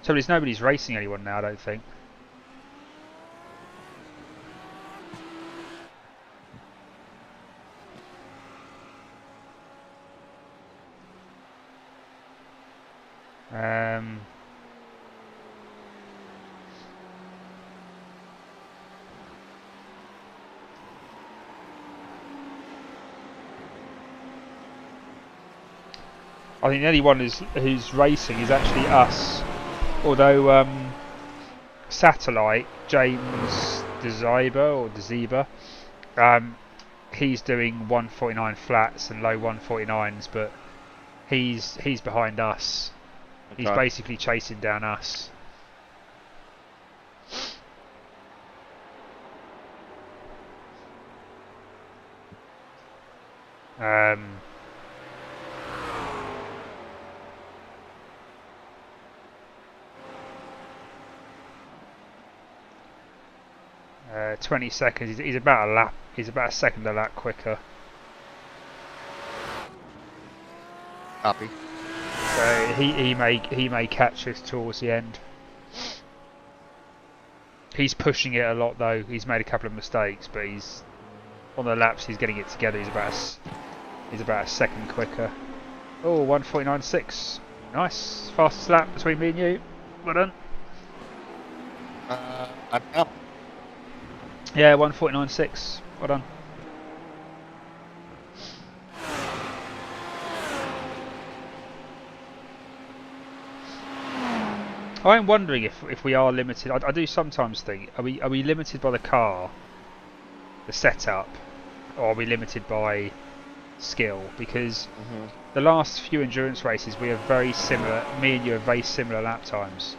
So nobody's racing anyone now, I don't think. I think the only one who's racing is actually us. Although Satellite, James DeZiba, he's doing 149 flats and low 149s, but he's behind us. Okay. He's basically chasing down us. 20 seconds. He's about a lap. He's about a second a lap quicker. Copy. So he may catch us towards the end. He's pushing it a lot though. He's made a couple of mistakes, but he's on the laps. He's getting it together. He's about a second quicker. Oh, 1:49.6. Nice, fastest lap between me and you. Well done. I'm out. Yeah, 1:49.6. Well done. I'm wondering if we are limited. I do sometimes think, are we limited by the car, the setup, or are we limited by skill? Because the last few endurance races we are very similar. Me and you have very similar lap times,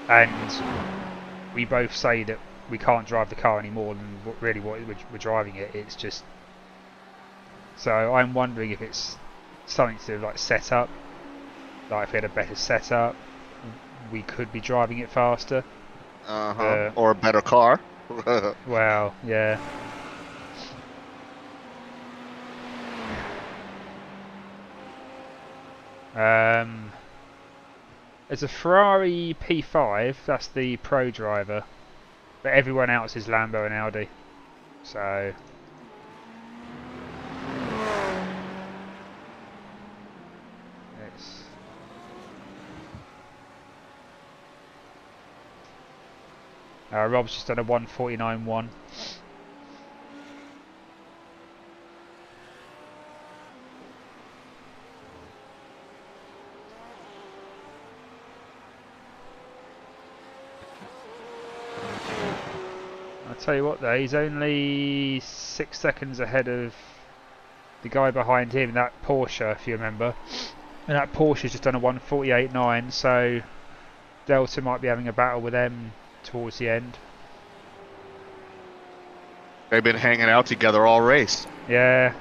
and we both say that we can't drive the car anymore than what we're driving it. It's just so I'm wondering if it's something to do with like setup. Like if we had a better setup, we could be driving it faster. Or a better car. Well, yeah. There's a Ferrari P5, that's the pro driver, but everyone else is Lambo and Audi. So it's Rob's just done a 1:49.1. I'll tell you what though, he's only 6 seconds ahead of the guy behind him, that Porsche, if you remember. And that Porsche's just done a 1:48.9, so Delta might be having a battle with them towards the end. They've been hanging out together all race. Yeah.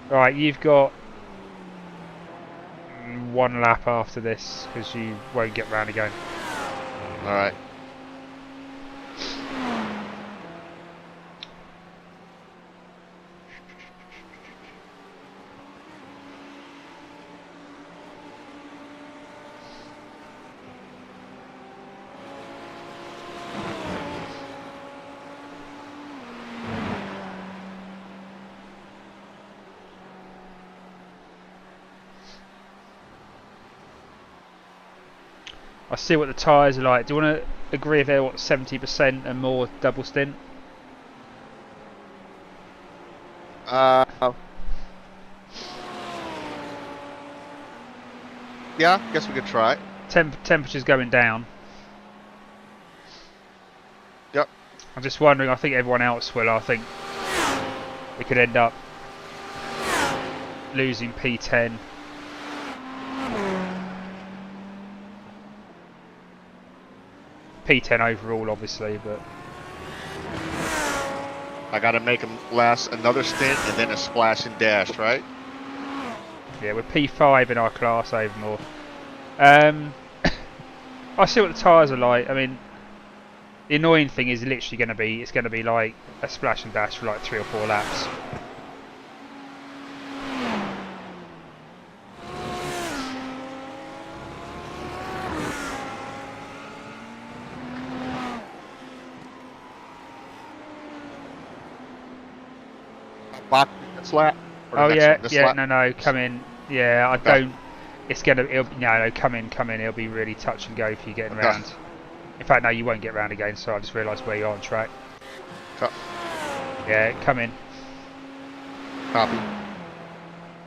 Right, you've got one lap after this because you won't get round again. All right. I see what the tyres are like. Do you want to agree if they're 70% and more double stint? Yeah, I guess we could try. Temperature's going down. Yep. I'm just wondering, I think everyone else will. I think we could end up losing P10. P10 overall, obviously, but I gotta make him last another stint and then a splash and dash, right? yeah, we're P5 in our class over more. I see what the tyres are like. I mean, the annoying thing is literally it's going to be like a splash and dash for like 3 or 4 laps. Next lap. Oh yeah, yeah, no, come in. Yeah, I don't. It's gonna. No, come in. It'll be really touch and go for you getting round. In fact, no, you won't get round again. So I just realised where you are on track. Yeah, come in. Copy.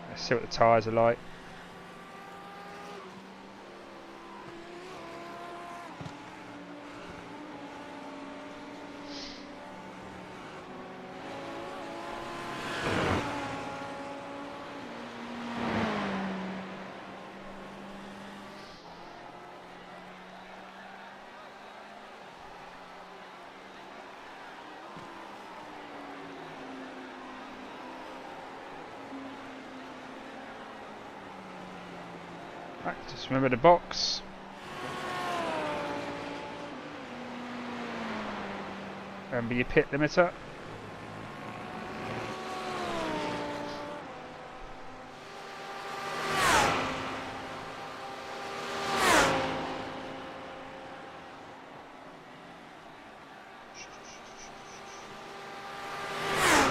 Let's see what the tyres are like. Right, just remember the box. Remember your pit limiter.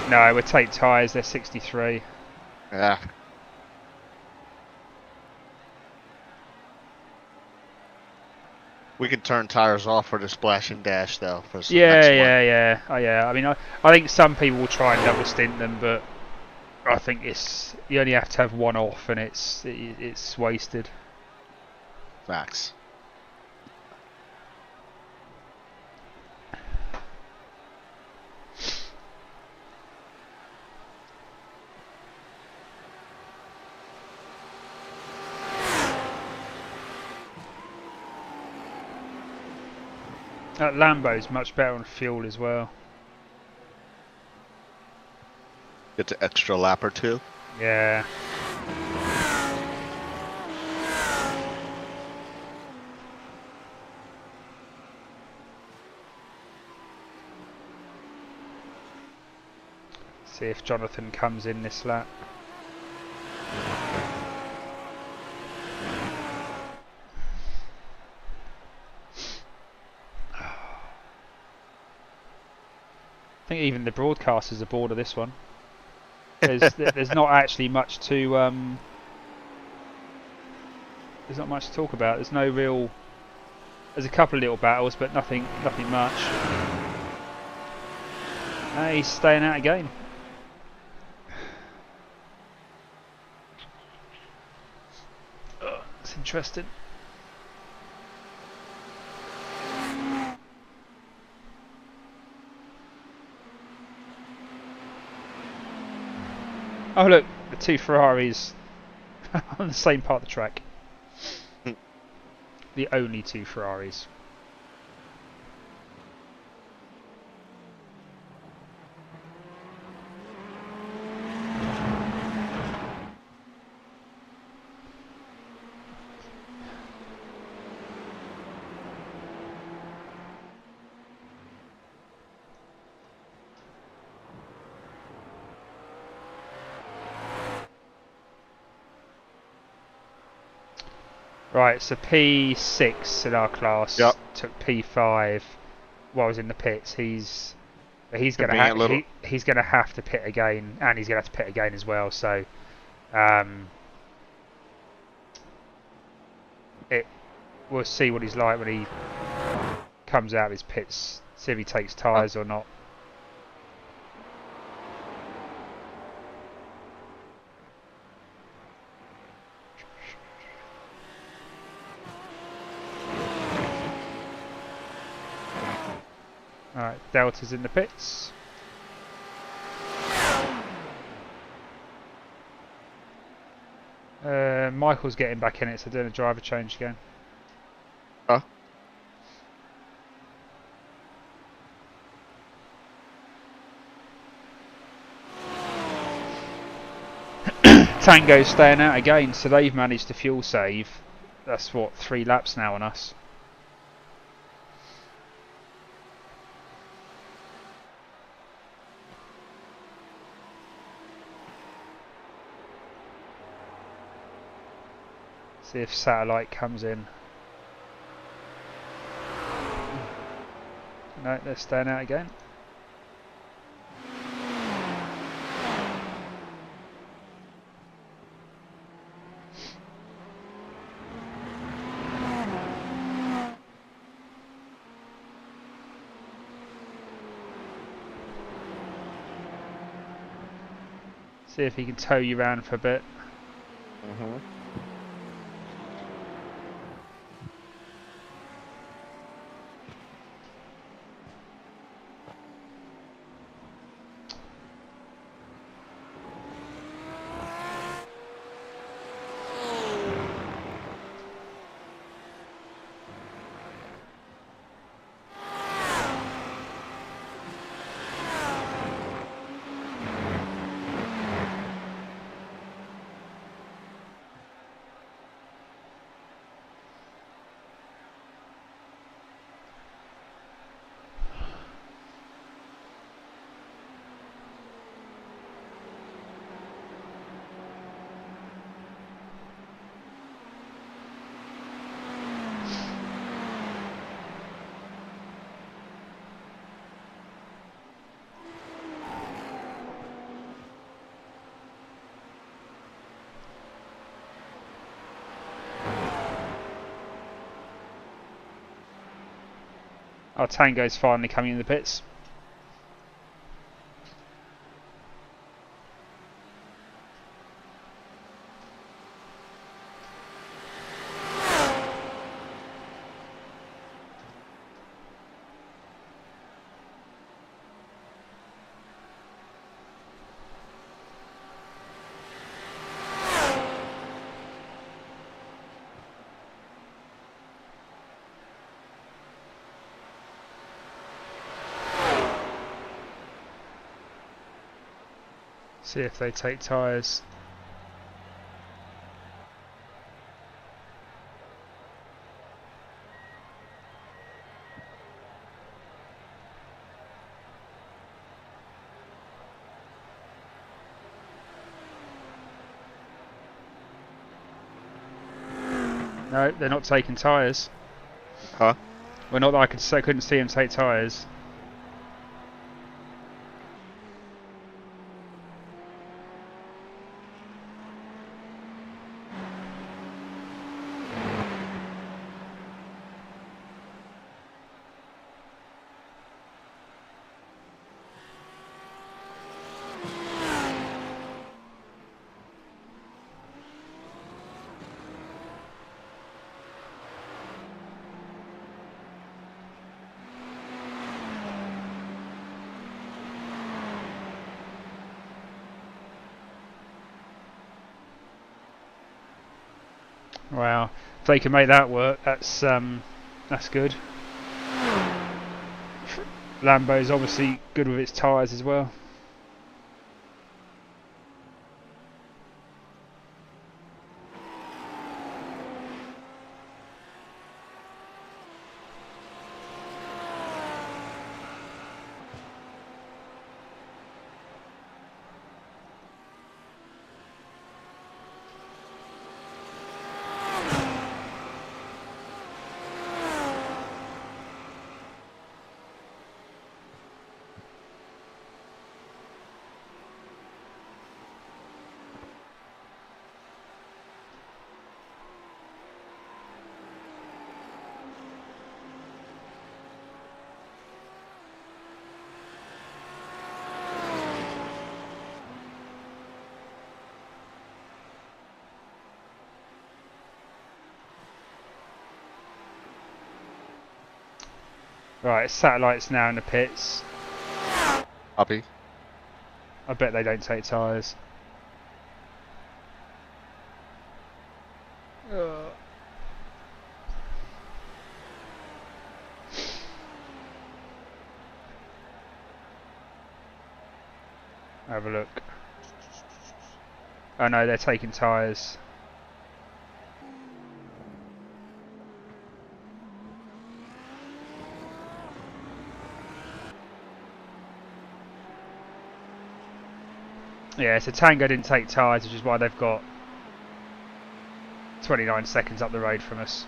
No, we're tape tyres, they're 63. Yeah. We can turn tires off for the splash and dash though. For some next one. Yeah. Oh, yeah. I mean, I think some people will try and double stint them, but I think you only have to have one off, and it's wasted. Facts. That Lambo's much better on fuel as well. Get the extra lap or two. Yeah. See if Jonathan comes in this lap. I think even the broadcasters are bored of this one. There's not actually much to there's not much to talk about. There's no real. There's a couple of little battles, but nothing much. He's staying out again. Oh, that's interesting. Oh look, the two Ferraris on the same part of the track. The only two Ferraris. Right, so P6 in our class took P5 while I was in the pits. He's gonna have to pit again, and he's gonna have to pit again as well. So, we'll see what he's like when he comes out of his pits. See if he takes tyres or not. Alright, Delta's in the pits. Michael's getting back in it, so doing a driver change again. Huh? Tango's staying out again, so they've managed to fuel save. That's what, 3 laps now on us. See if Satellite comes in. No, they're staying out again. See if he can tow you around for a bit. Mm-hmm. Our Tango's finally coming in the pits. See if they take tyres. No, they're not taking tyres. Huh? Well, not that I couldn't see them take tyres. Wow, if they can make that work, that's good. Lambo's obviously good with its tyres as well. Right, Satellite's now in the pits. Copy. I bet they don't take tyres. Have a look. Oh no, they're taking tyres. Yeah, so Tango didn't take tyres, which is why they've got 29 seconds up the road from us.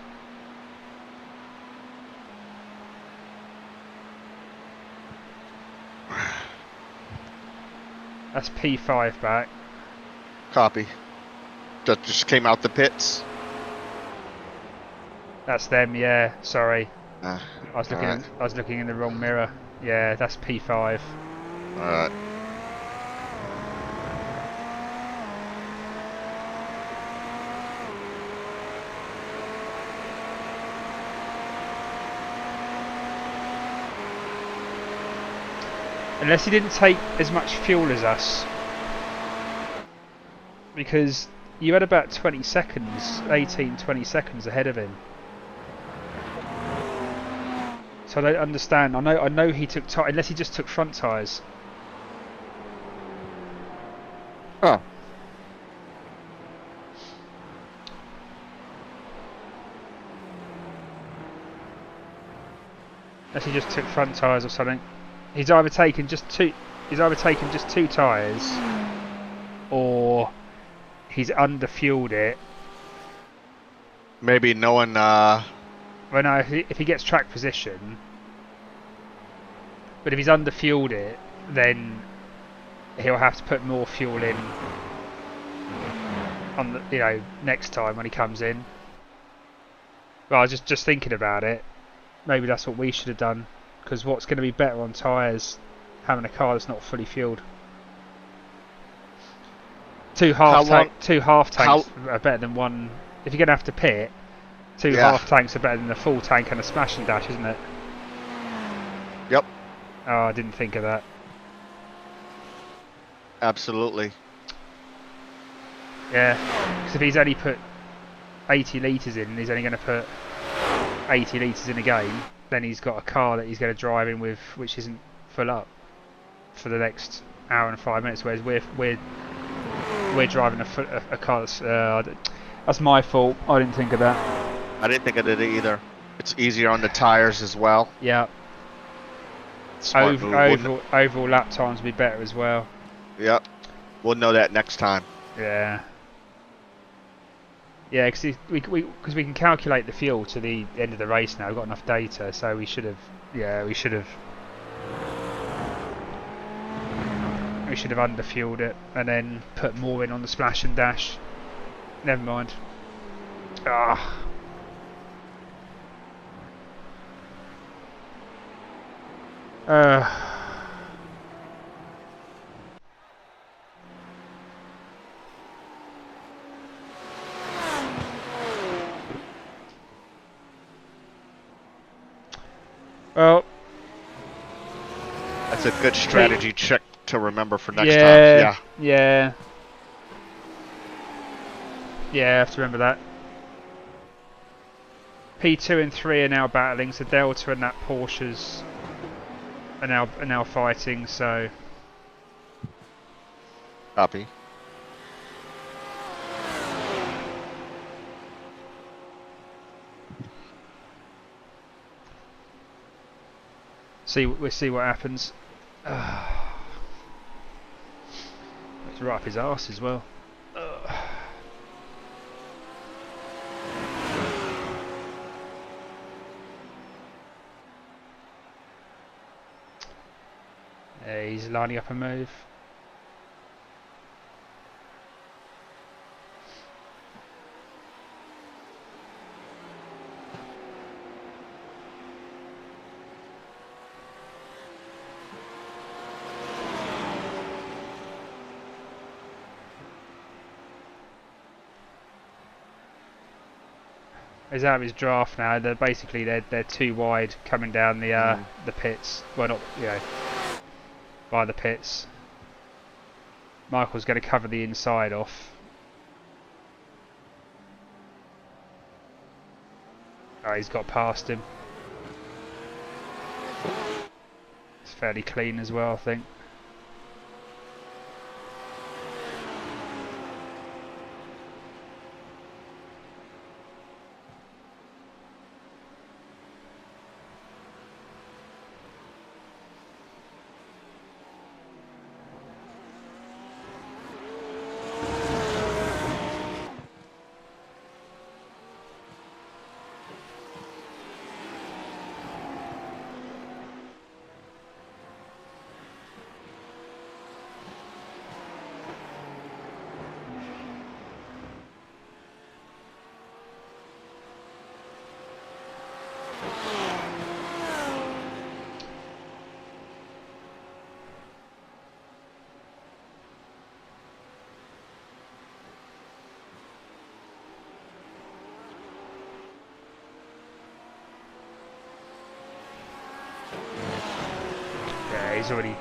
That's P5 back. Copy. That just came out the pits. That's them, yeah. Sorry, I was looking in the wrong mirror. Yeah, that's P5. All right. Unless he didn't take as much fuel as us. Because you had about 20 seconds, 18, 20 seconds ahead of him. So I don't understand. I know he took tyres, unless he just took front tyres. Oh. Unless he just took front tyres or something. He's either taken just two tyres, or he's underfueled it. Maybe no one. Well, no, if he gets track position, but if he's underfueled it, then he'll have to put more fuel in on the next time when he comes in. Well, I was just thinking about it. Maybe that's what we should have done. because what's going to be better on tyres, having a car that's not fully fueled. Two half tanks are better than one. If you're going to have to pit, two half tanks are better than a full tank and a smash and dash, isn't it? Yep. Oh, I didn't think of that. Absolutely. Yeah, because if he's only put 80 litres in and he's only going to put 80 litres in a game, then he's got a car that he's going to drive in with which isn't full up for the next hour and 5 minutes, whereas we're driving a car that's my fault. I didn't think of that. I didn't think of it either. It's easier on the tyres as well. Yeah. Overall lap times will be better as well. Yep. We'll know that next time. Yeah. Yeah, because we can calculate the fuel to the end of the race now. We've got enough data, so we should have underfueled it and then put more in on the splash and dash. Never mind. Ah. Well, that's a good strategy check to remember for next time. Yeah, I have to remember that. P2 and 3 are now battling, so Delta and that Porsche's are now fighting, so copy. We'll see what happens. It's right up his arse as well. Yeah, he's lining up a move. He's out of his draft now. They're too wide coming down the pits. Well, not by the pits. Michael's going to cover the inside off. Oh, he's got past him. It's fairly clean as well, I think.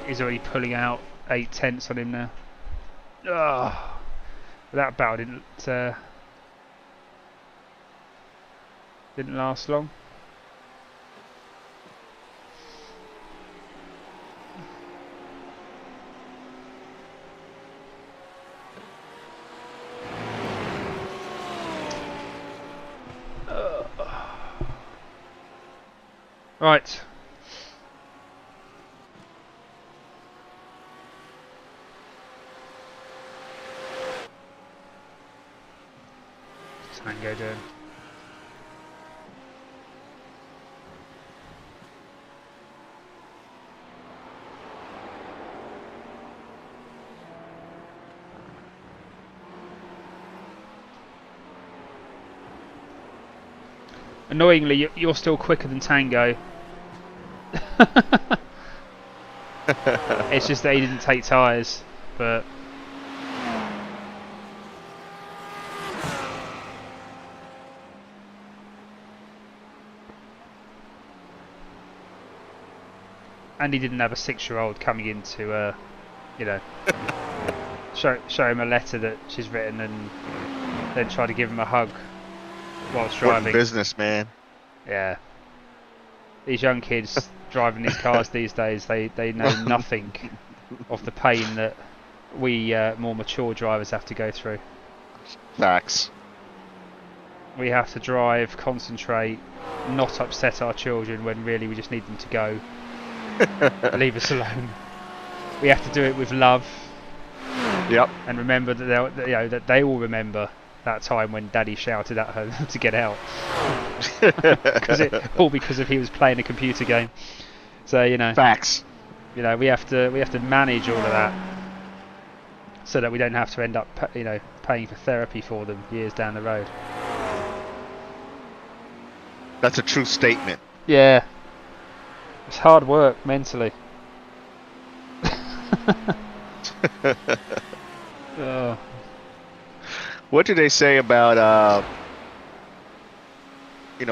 He's already pulling out 8/10 on him now. Oh, that battle didn't last long. Right. Tango doing. Annoyingly, you're still quicker than Tango. It's just that he didn't take tyres, but and he didn't have a 6-year-old coming in to, you know, show him a letter that she's written and then try to give him a hug whilst driving. Business, man. Yeah. These young kids driving these cars these days, they know nothing of the pain that we more mature drivers have to go through. Facts. We have to drive, concentrate, not upset our children when really we just need them to go. Leave us alone. We have to do it with love. Yep. And remember that you know that they will remember that time when Daddy shouted at her to get out, because he was playing a computer game. So you know. Facts. You know we have to manage all of that, so that we don't have to end up paying for therapy for them years down the road. That's a true statement. Yeah. It's hard work mentally. Oh. What do they say about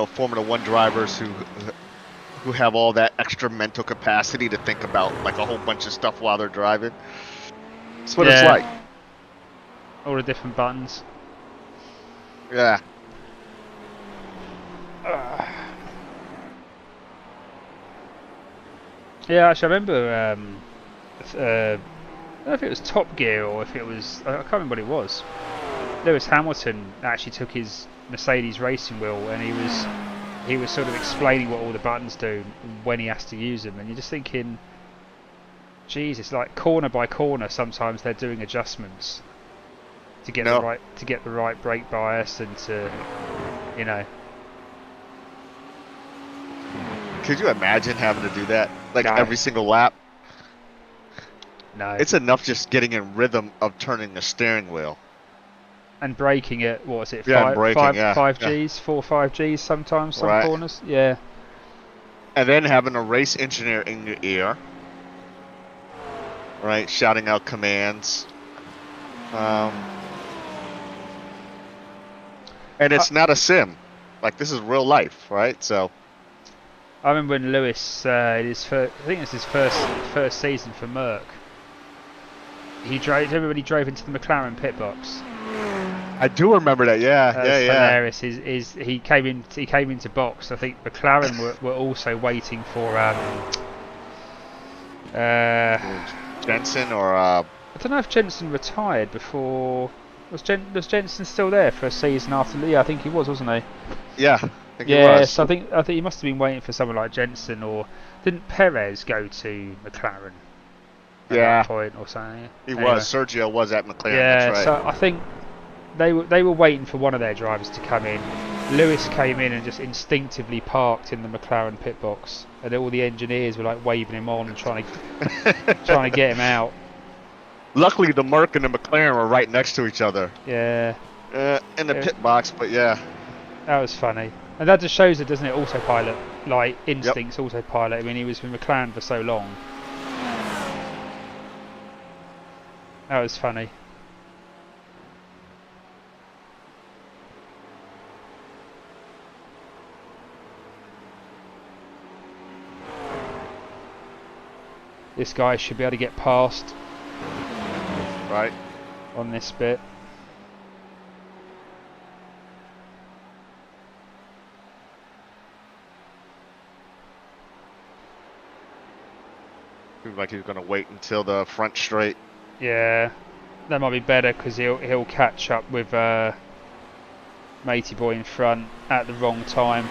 Formula One drivers who have all that extra mental capacity to think about like a whole bunch of stuff while they're driving? That's what it's like. All the different buttons. Yeah. Yeah, actually, I remember. I don't know if it was Top Gear or if it was. I can't remember what it was. Lewis Hamilton actually took his Mercedes racing wheel and he was sort of explaining what all the buttons do when he has to use them, and you're just thinking, Jesus, like corner by corner, sometimes they're doing adjustments to get the right brake bias and to, you know. Could you imagine having to do that like every single lap? No. It's enough just getting in rhythm of turning the steering wheel. And braking at, what was it, yeah, 5 Gs, 4 or 5 Gs sometimes, some corners? Yeah. And then having a race engineer in your ear, right, shouting out commands. And it's not a sim. Like, this is real life, right? So I remember when Lewis, I think it's his first season for Merck. Everybody drove into the McLaren pit box. I do remember that. Yeah, hilarious. He came into box. I think McLaren were also waiting for Jensen or I don't know if Jensen retired before. Was Jensen still there for a season after? Yeah, I think he was, wasn't he? Yeah. So I think he must have been waiting for someone like Jensen, or didn't Perez go to McLaren at that point or something? He was. Sergio was at McLaren. Yeah, that's right. So I think they were waiting for one of their drivers to come in. Lewis came in and just instinctively parked in the McLaren pit box, and all the engineers were like waving him on and trying to get him out. Luckily, the Merc and the McLaren were right next to each other. Yeah. In the pit box, but yeah. That was funny. And that just shows it, doesn't it? Autopilot, like instincts, autopilot. I mean, he was with McLaren for so long. That was funny. This guy should be able to get past. Right. On this bit. Seems like he's going to wait until the front straight. Yeah, that might be better because he'll catch up with Matey Boy in front at the wrong time.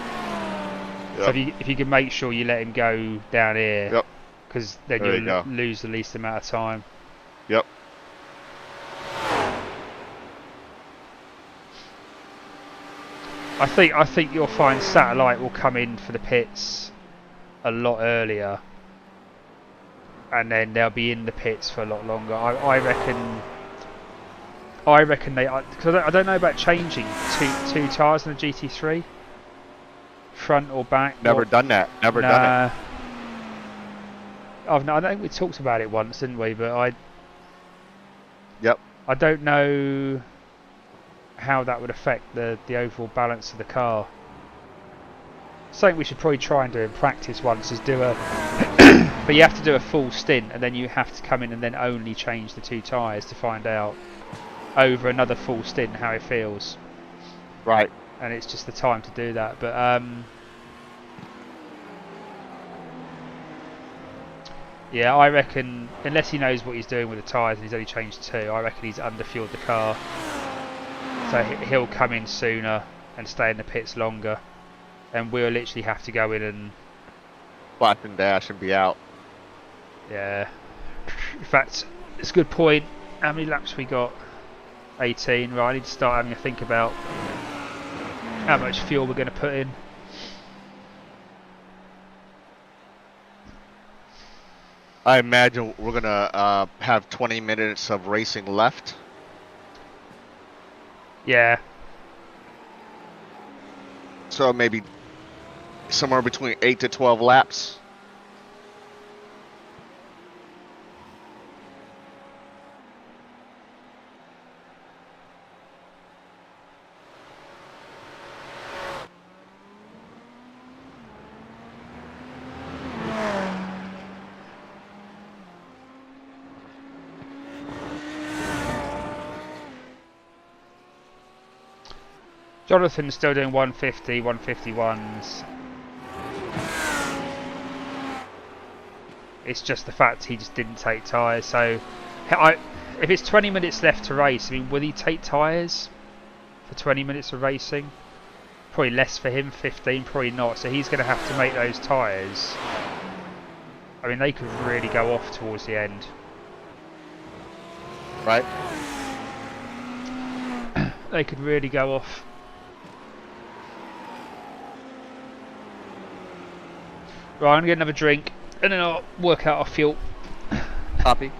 Yep. So if you can make sure you let him go down here, because then you'll lose the least amount of time. Yep. I think you'll find Satellite will come in for the pits a lot earlier, and then they'll be in the pits for a lot longer. I reckon they, because I don't know about changing two tyres in the GT3, front or back. Never done that. Never done it. I think we talked about it once, didn't we? But Yep. I don't know how that would affect the overall balance of the car. Something we should probably try and do in practice once is do a but you have to do a full stint and then you have to come in and then only change the 2 tyres to find out over another full stint how it feels. Right. And it's just the time to do that. But yeah, I reckon unless he knows what he's doing with the tyres and he's only changed 2, I reckon he's underfueled the car. So he'll come in sooner and stay in the pits longer. And we'll literally have to go in and Flash and dash and be out. yeah. In fact, it's a good point. How many laps we got? 18. Right, I need to start having a think about how much fuel we're going to put in. I imagine we're gonna have 20 minutes of racing left. Yeah. So maybe somewhere between 8 to 12 laps. Jonathan's still doing 150, 151s. It's just the fact he just didn't take tyres. So, if it's 20 minutes left to race, I mean, will he take tyres for 20 minutes of racing? Probably less for him, 15, probably not. So he's going to have to make those tyres. I mean, they could really go off towards the end. Right. They could really go off. Right, I'm going to get another drink and then I'll work out our fuel. Copy.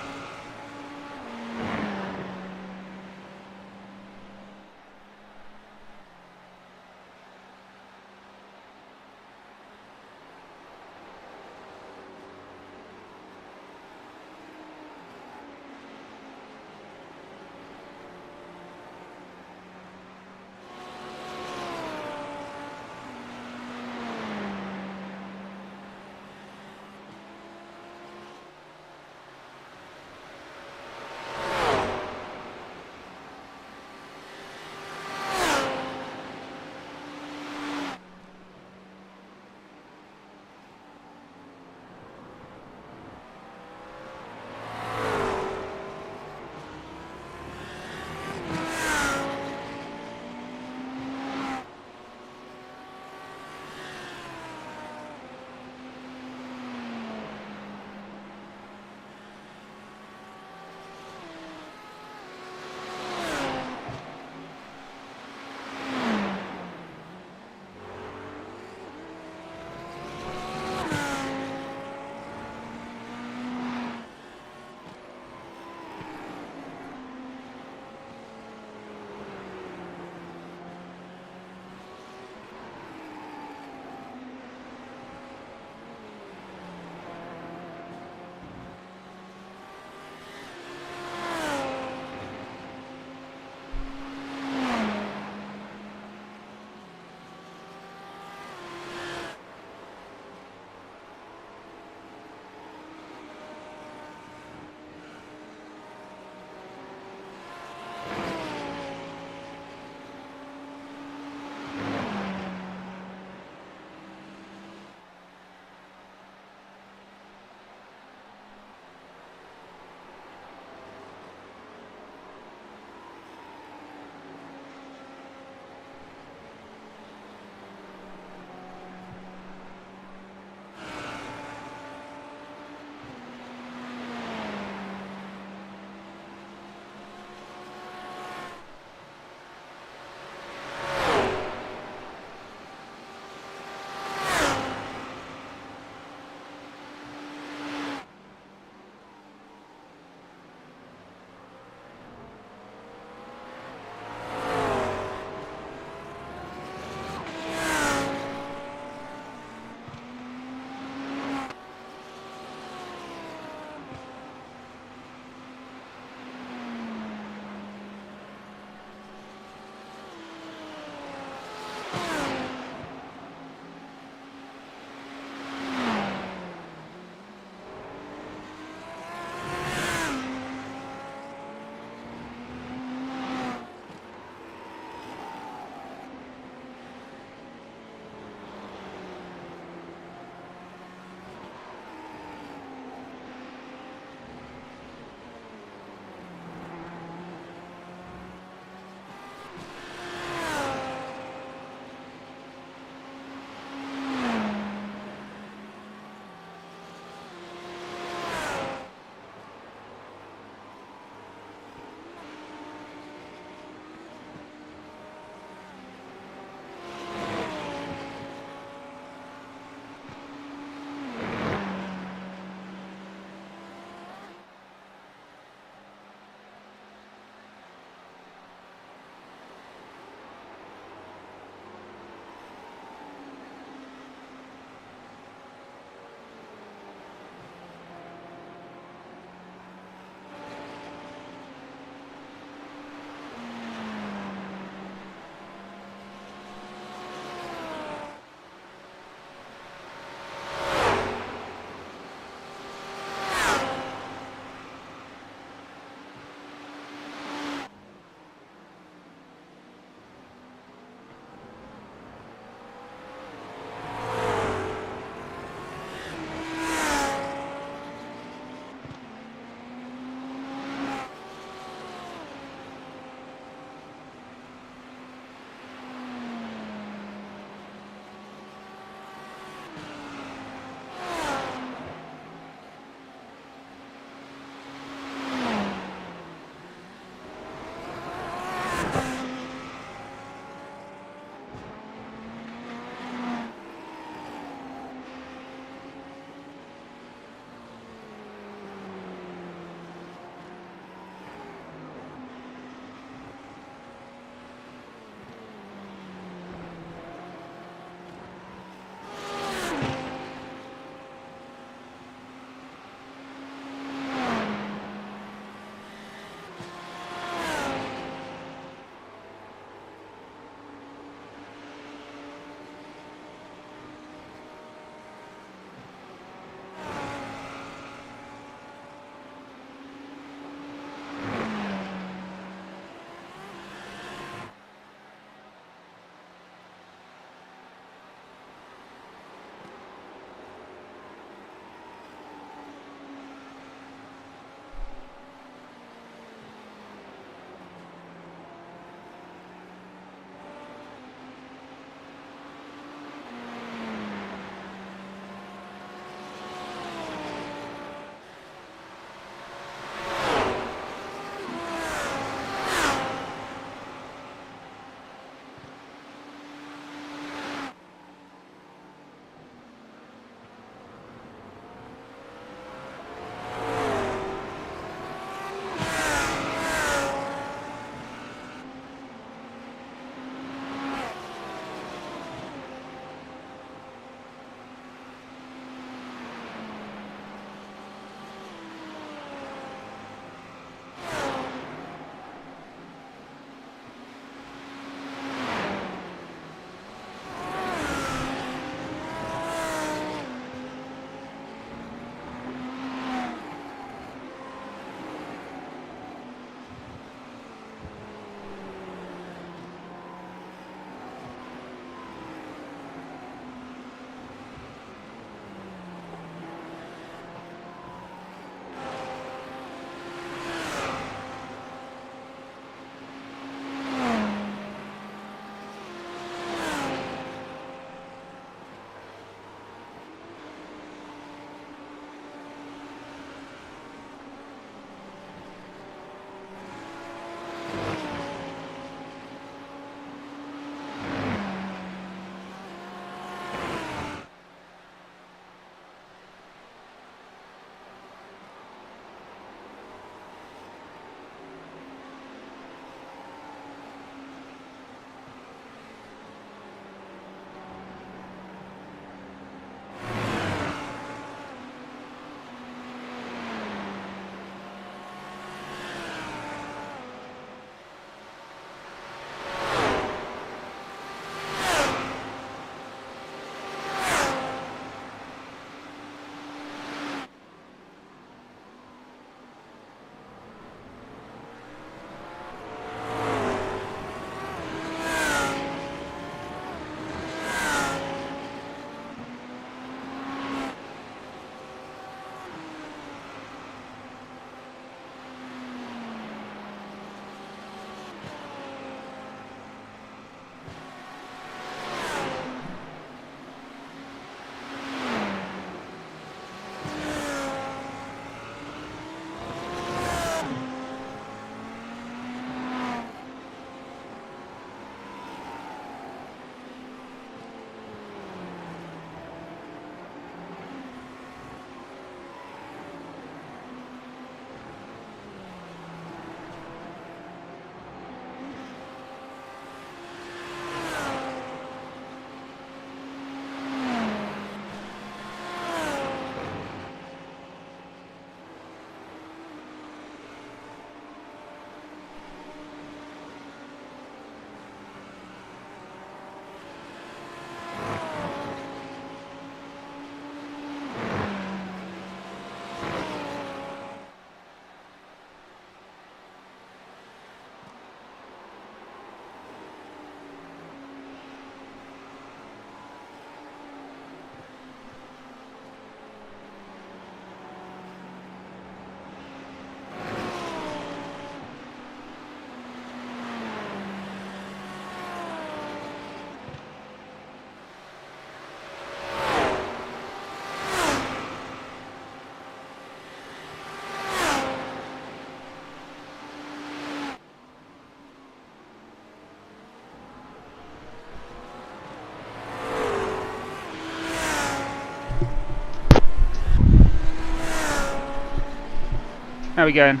How we going?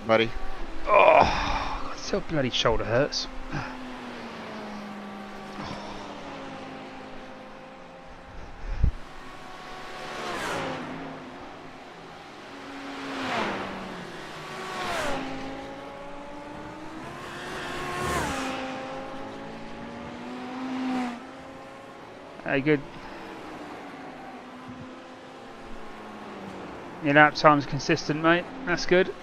Buddy. Oh, God, still bloody shoulder hurts. Hey, good. Your lap time's consistent, mate. That's good.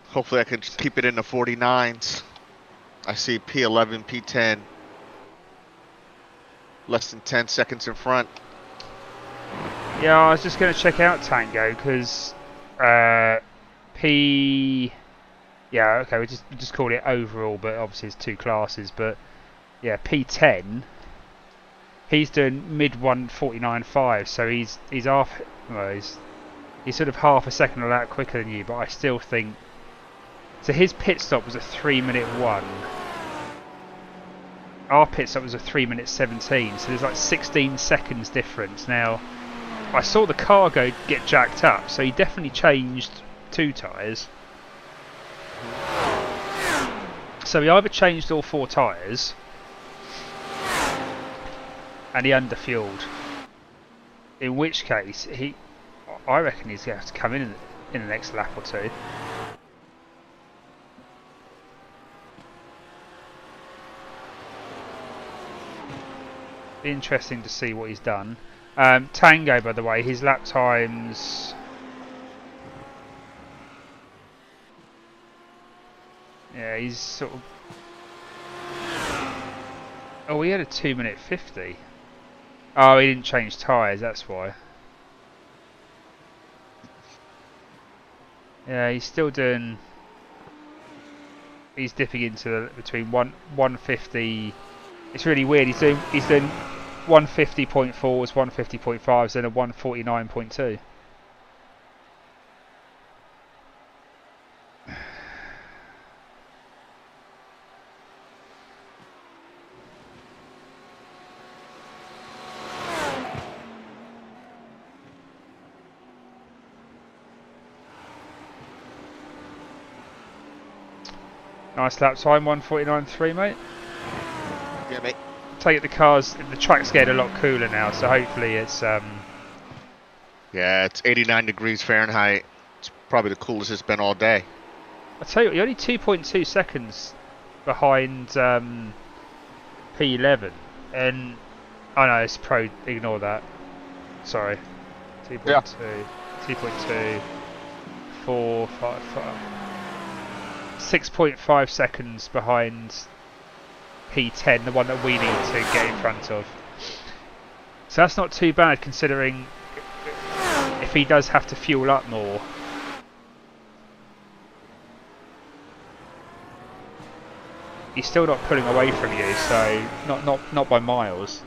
Hopefully I can just keep it in the 49s. I see P11, P10. Less than 10 seconds in front. Yeah, I was just going to check out Tango because P. Yeah, okay, we just call it overall, but obviously it's two classes. But yeah, P10. He's doing mid 149.5, so he's half. Well, he's sort of half a second or that quicker than you, but I still think. So his pit stop was a 3-minute 1. Our pit stop was a 3-minute 17, so there's like 16 seconds difference. Now, I saw the cargo get jacked up, so he definitely changed 2 tyres. So he either changed all 4 tyres, and he underfueled. In which case, I reckon he's going to have to come in the next lap or 2. Be interesting to see what he's done. Tango, by the way, his lap times. Yeah, he's sort of. Oh, he had a 2-minute 50. Oh, he didn't change tyres, that's why. Yeah, he's still doing. He's dipping into between 150. It's really weird. He's doing 150.4s, 150.5s, and a 149.2. Nice lap time, 149.3, mate. Yeah, mate. Take it the track's getting a lot cooler now, so hopefully it's Yeah, it's 89 degrees Fahrenheit. It's probably the coolest it's been all day. I tell you what, you're only 2.2 seconds behind P11, and oh no, it's Pro. Ignore that. Sorry, 2.2, Yeah. 2.2, 4, 5, 6.5 seconds behind P10, the one that we need to get in front of. So that's not too bad considering if he does have to fuel up more. He's still not pulling away from you, so not by miles.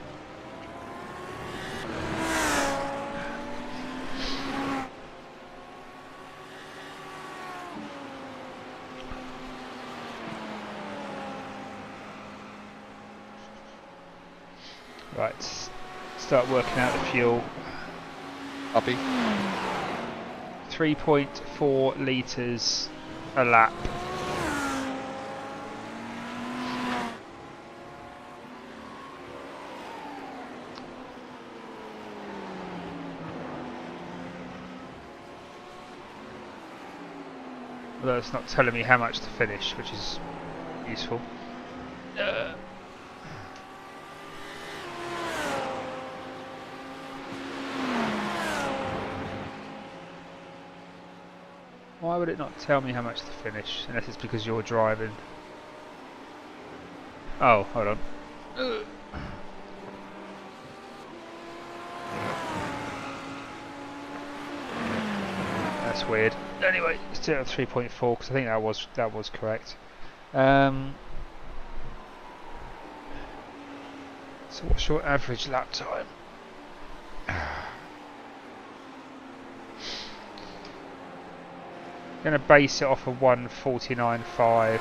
Right, start working out the fuel. Uppy. 3.4 litres a lap. Although it's not telling me how much to finish, which is useful. Why would it not tell me how much to finish? Unless it's because you're driving. Oh, hold on. That's weird. Anyway, still at 3.4 because I think that was correct. So what's your average lap time? Going to base it off of 1:49.5.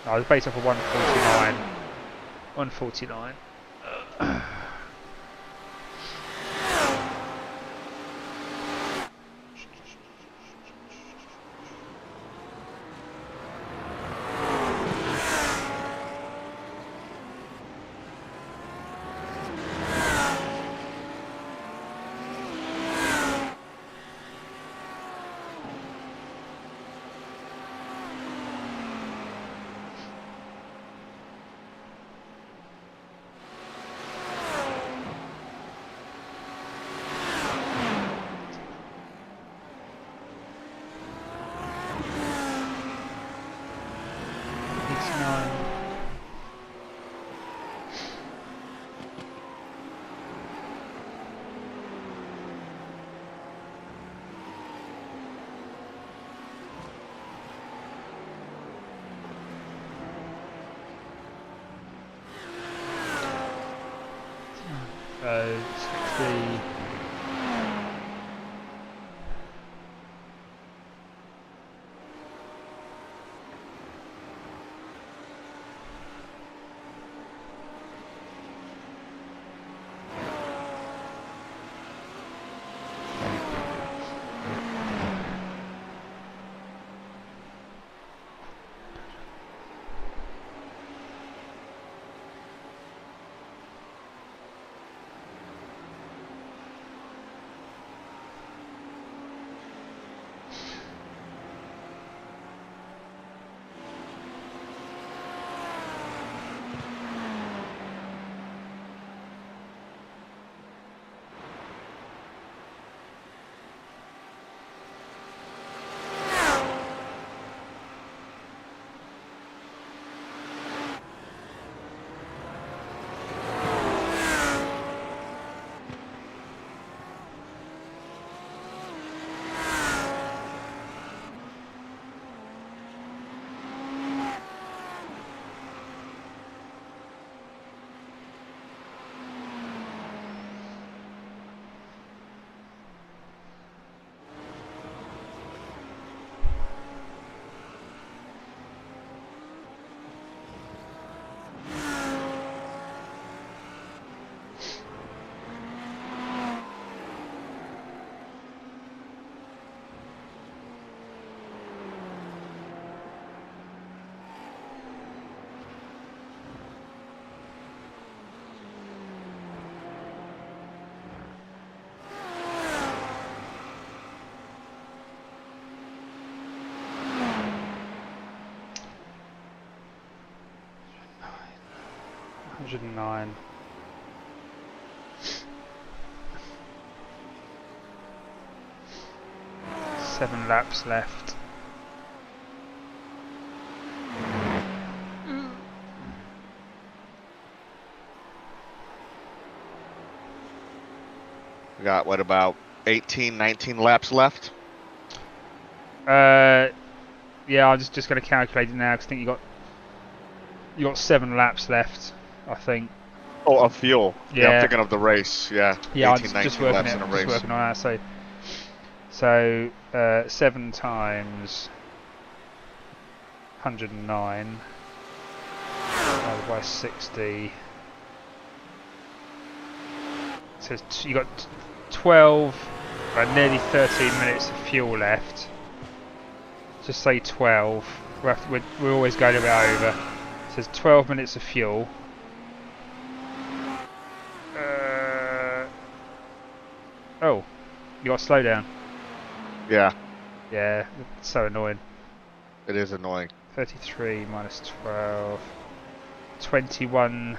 No, I was based off of 1:49. 1:49. So 60. $109. Seven laps left. We got, what, about 18, 19 laps left? Yeah, I'm just going to calculate it now because I think you got 7 laps left. I think. Oh, of fuel. Yeah, I'm thinking of the race. Yeah. Yeah, 18, I'm just 19 working laps in a race. just working on that. So 7 times 109 divided by 60. So you got 12, nearly 13 minutes of fuel left. Just say 12. We're always going a bit over. So there's 12 minutes of fuel. Oh, you got to slow down. Yeah. Yeah, it's so annoying. It is annoying. 33 minus 12. 21.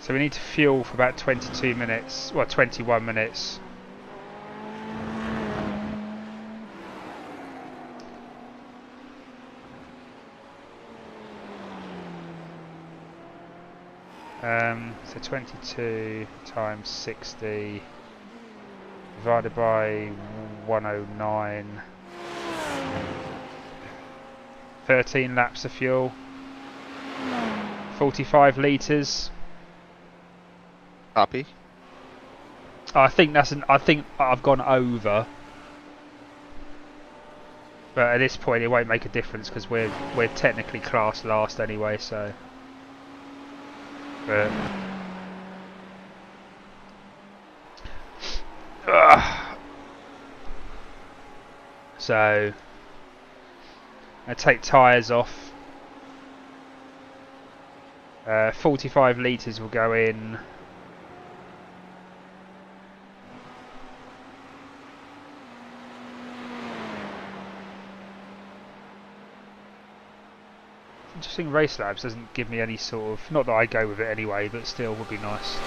So we need to fuel for about 22 minutes. Well, 21 minutes. So 22 times 60 divided by 109. 13 laps of fuel. 45 litres. Copy. I think I think I've gone over. But at this point, it won't make a difference because we're technically class last anyway. So, but so I take tyres off. 45 litres will go in. Interesting, Race Labs doesn't give me any sort of, not that I go with it anyway, but still would be nice.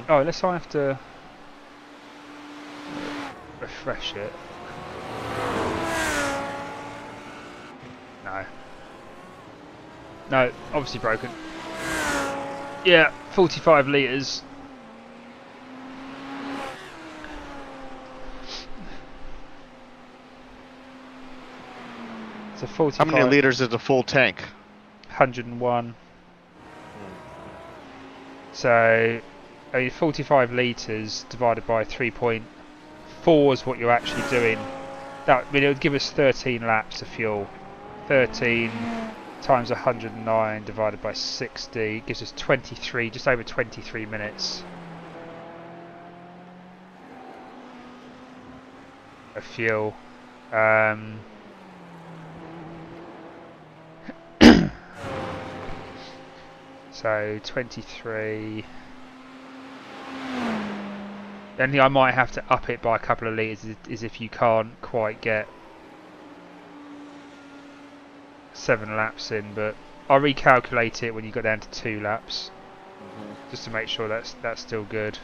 Oh, unless I have to refresh it. No, obviously broken. Yeah, 45 litres. So 45. How many litres is a full tank? 101. So, I mean, 45 litres divided by 3.4 is what you're actually doing. That, I mean, it would give us 13 laps of fuel. 13 times 109 divided by 60 gives us 23, just over 23 minutes of fuel. So 23. The only thing I might have to up it by a couple of litres is if you can't quite get 7 laps in, but I'll recalculate it when you got down to 2 laps, just to make sure that's still good.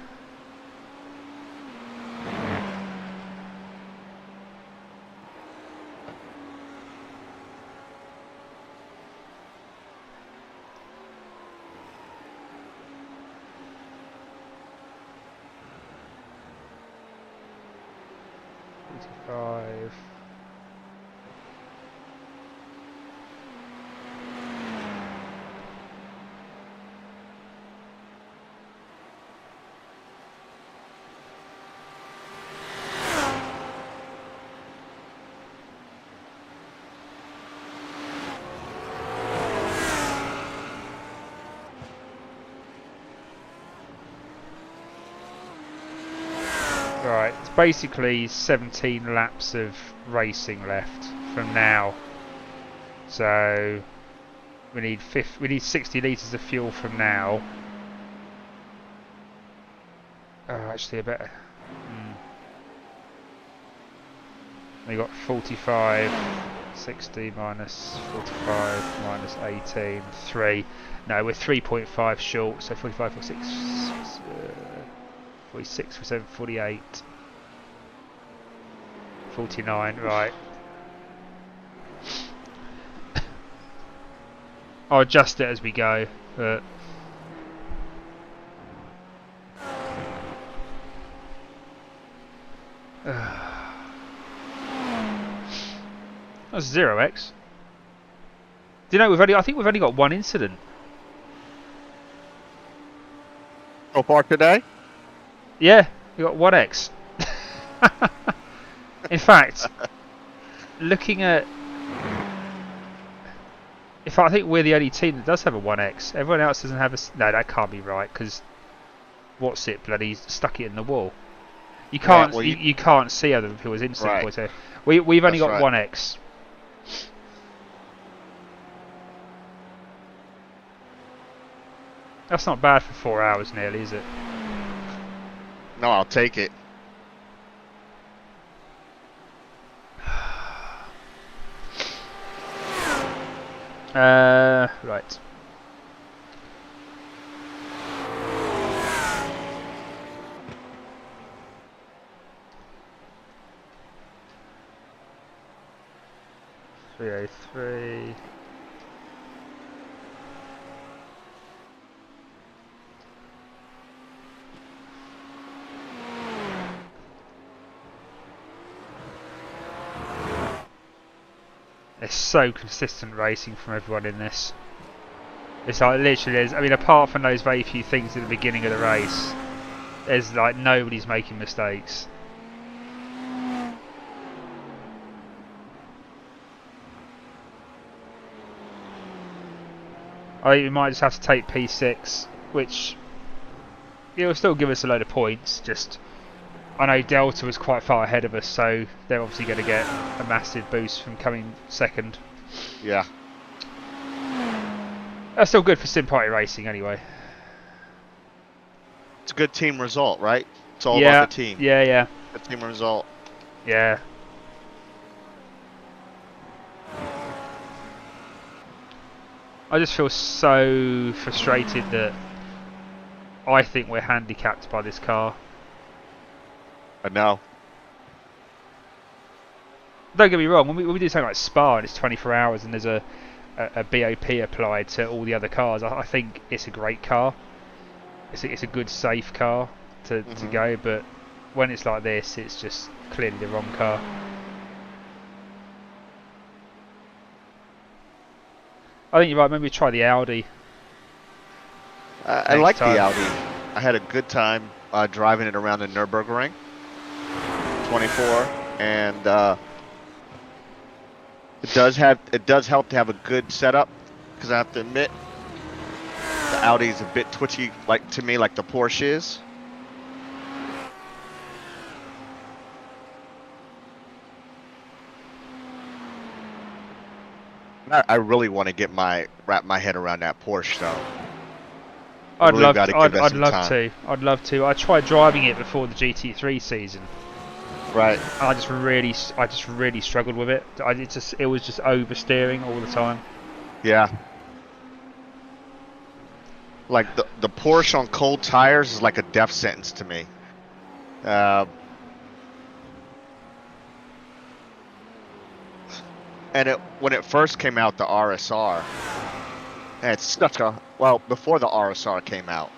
Right, it's basically 17 laps of racing left from now. So we need 60 litres of fuel from now. Oh, actually a better. We got 45, 60 minus 45 minus 18, 3. No, we're 3.5 short, so 45, 46. 46, 47, 48, 49, right. I'll adjust it as we go, but that's 0x. Do you know I think we've only got one incident So far today? Yeah, we got 1x. In fact, looking at, I think we're the only team that does have a 1x. Everyone else doesn't have a. No, that can't be right because what's it? Bloody stuck it in the wall. You can't. Well, you can't see other people's instant right. points here. We've only got right. 1x. That's not bad for 4 hours, nearly, is it? No, I'll take it. Right. .303. It's so consistent racing from everyone in this. It's like literally, I mean, apart from those very few things at the beginning of the race, there's like nobody's making mistakes. I think we might just have to take P6, which it'll still give us a load of points. Just I know Delta was quite far ahead of us, so they're obviously going to get a massive boost from coming second. Yeah. That's still good for Sim Party Racing anyway. It's a good team result, right? It's all Yeah, about the team. yeah. The team result. Yeah. I just feel so frustrated that I think we're handicapped by this car. I know. Don't get me wrong, when we do something like Spa and it's 24 hours and there's a BOP applied to all the other cars, I think it's a great car. It's a good, safe car to go, but when it's like this, it's just clearly the wrong car. I think you're right, maybe try the Audi. I like the Audi. I had a good time driving it around the Nürburgring 24, and it does help to have a good setup, because I have to admit the Audi is a bit twitchy, like to me, like the Porsche is. I really want to wrap my head around that Porsche though. I'd love to. I tried driving it before the GT3 season. Right. And I just really struggled with it. It was just oversteering all the time. Yeah. Like the Porsche on cold tires is like a death sentence to me. And when it first came out, the RSR, before the RSR came out,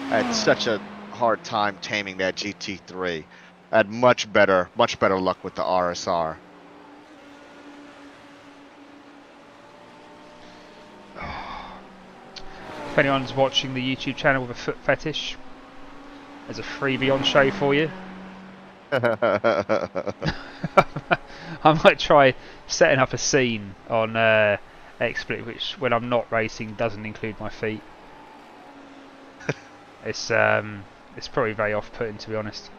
I had such a hard time taming that GT3. I had much better luck with the RSR. If anyone's watching the YouTube channel with a foot fetish, there's a freebie on show for you. I might try setting up a scene on XSplit, which when I'm not racing doesn't include my feet. It's probably very off-putting, to be honest.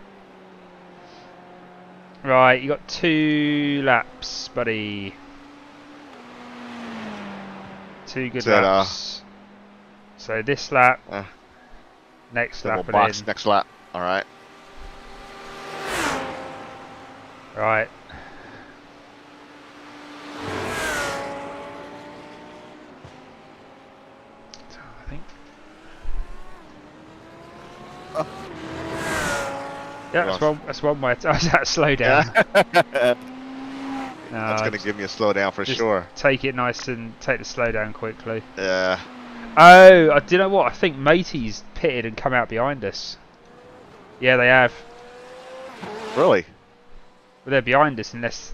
Right, you got 2 laps, buddy. 2 good laps. So this lap, next lap, and next lap. All right. Right. So I think. Yeah, that's one way. That's slow down. No, that's going to give me a slow down for sure. Take it nice and take the slow down quickly. Yeah. Oh, do you know what? I think Matey's pitted and come out behind us. Yeah, they have. Really? Well, they're behind us unless...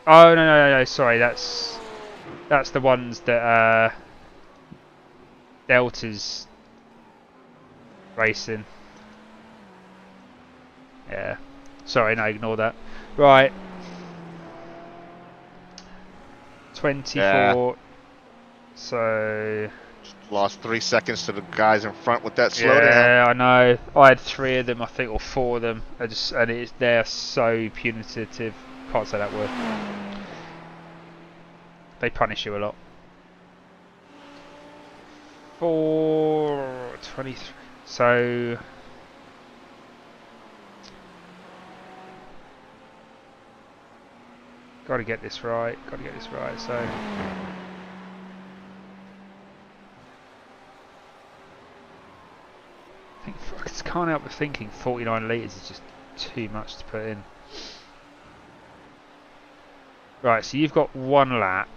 Oh, no, sorry, that's the ones that Delta's racing. Yeah. Sorry, no, ignore that. Right. 24. Yeah. So... Lost 3 seconds to the guys in front with that slowdown. Yeah, I know. I had 3 of them, I think, or 4 of them. They're so punitive. Can't say that word. They punish you a lot. 4:23. So got to get this right. So. I just can't help but thinking 49 litres is just too much to put in. Right, so you've got 1 lap.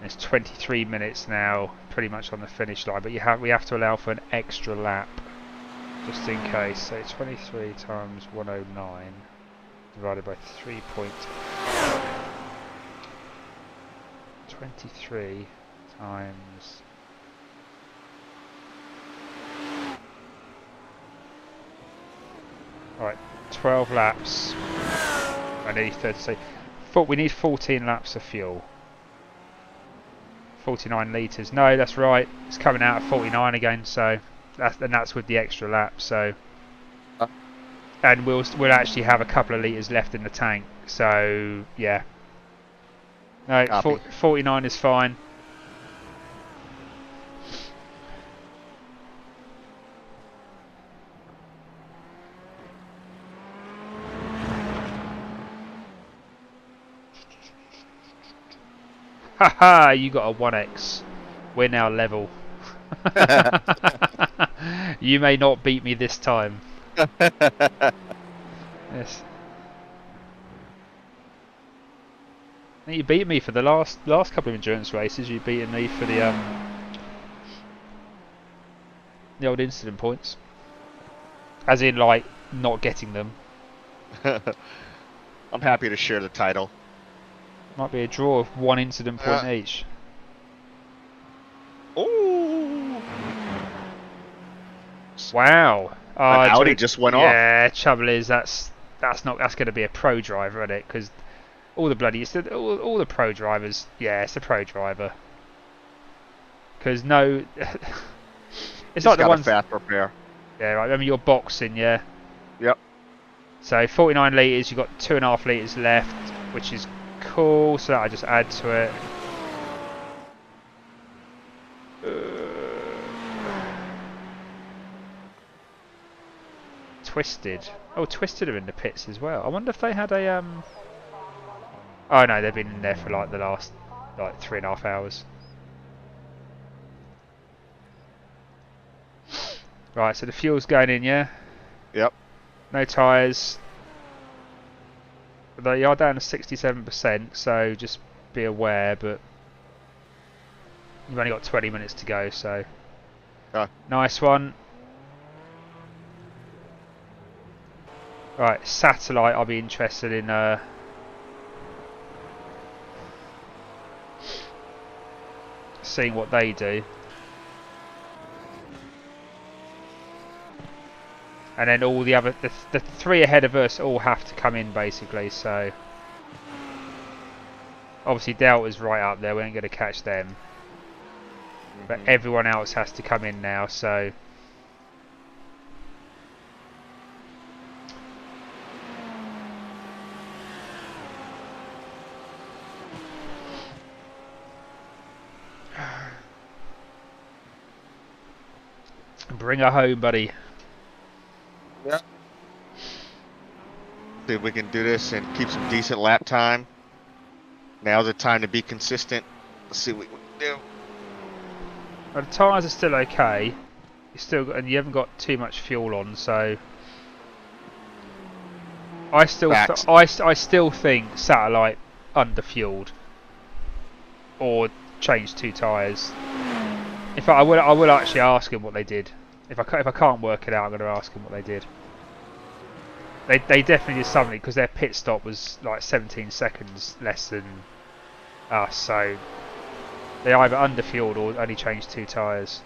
It's 23 minutes now, pretty much on the finish line, but we have to allow for an extra lap, just in case. So 23 times 109 divided by 3.23 times. Alright, 12 laps. I need 30. We need 14 laps of fuel. 49 litres. No, that's right. It's coming out at 49 again, so that's with the extra lap. So, and we'll actually have a couple of litres left in the tank. So yeah. No, 49 is fine. Haha, you got a 1x. We're now level. You may not beat me this time. Yes. You beat me for the last couple of endurance races. You've beaten me for the old incident points. As in, like, not getting them. I'm happy to share the title. Might be a draw of 1 incident point each. Ooh! Wow! Audi just went off. Yeah, trouble is that's going to be a pro driver, isn't it? Because all the bloody all the pro drivers, yeah, it's a pro driver. Because no, it's like the ones. Fast repair. Yeah, right. Remember your boxing, yeah. Yep. So 49 litres, you've got 2.5 litres left, which is cool. So I just add to it. Twisted. Oh, Twisted are in the pits as well. I wonder if they had a Oh no, they've been in there for like the last 3.5 hours. Right, so the fuel's going in, yeah? Yep. No tyres. They are down to 67%, so just be aware, but you've only got 20 minutes to go, so nice one. Right, Satellite, I'll be interested in seeing what they do. And then all the other, the 3 ahead of us all have to come in basically, so obviously Delta's right up there, we ain't going to catch them. But everyone else has to come in now, so bring her home, buddy. Yeah. See if we can do this and keep some decent lap time. Now's the time to be consistent. Let's see what we can do. Well, the tyres are still okay. And you haven't got too much fuel on, so I still think Satellite underfueled or changed 2 tyres. In fact, I will actually ask him what they did. If I can't work it out, I'm going to ask them what they did. They definitely did something because their pit stop was like 17 seconds less than us, so they either underfueled or only changed 2 tyres.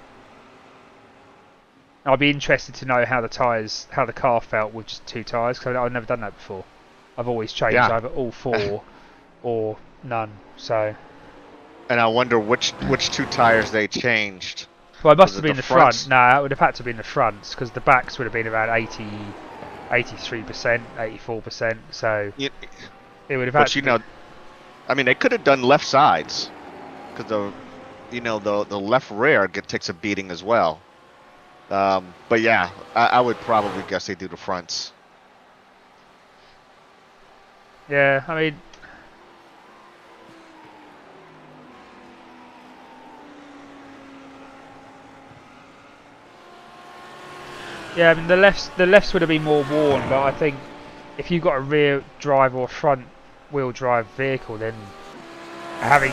I'll be interested to know how the car felt with just 2 tyres, because I've never done that before. I've always changed either all 4 or none. So. And I wonder which 2 tires they changed. Well, it must have been the front. No, it would have had to be in the fronts because the backs would have been around 83%, 84%. So it would have had. But you know, I mean, they could have done left sides because the left rear takes a beating as well. But yeah, I would probably guess they do the fronts. Yeah, I mean. Yeah, I mean the lefts would have been more worn, but I think if you've got a rear drive or front wheel drive vehicle, then having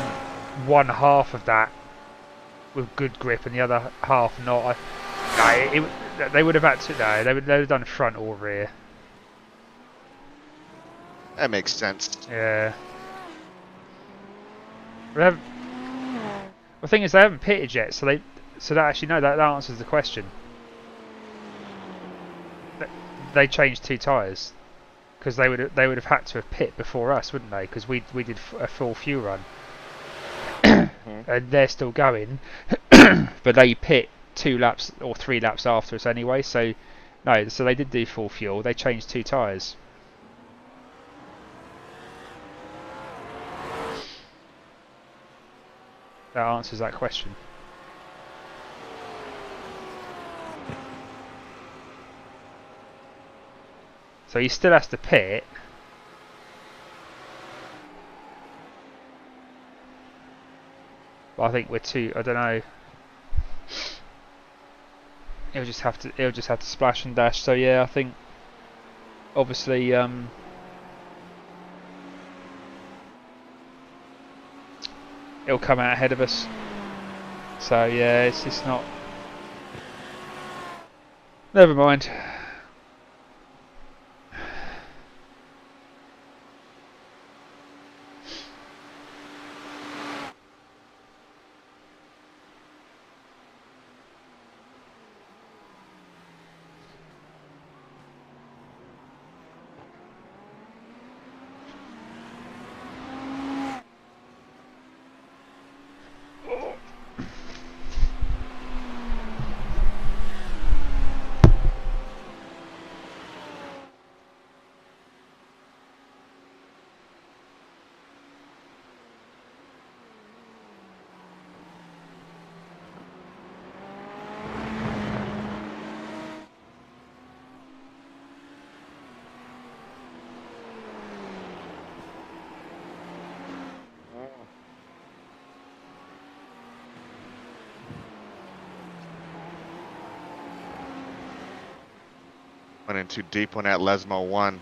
one half of that with good grip and the other half not, they would have had to. No, they would have done front or rear. That makes sense. Yeah. Well, The thing is, they haven't pitted yet, so that actually no, that answers the question. They changed 2 tyres because they would have had to have pit before us, wouldn't they? Because we did a full fuel run, and they're still going, but they pit 2 laps or 3 laps after us anyway. So no, so they did do full fuel. They changed 2 tyres. That answers that question. So he still has to pit. But I think we're too. I don't know. He'll just have to splash and dash. So yeah, I think obviously he'll come out ahead of us. So yeah, it's just not. Never mind. Went in too deep on that Lesmo 1.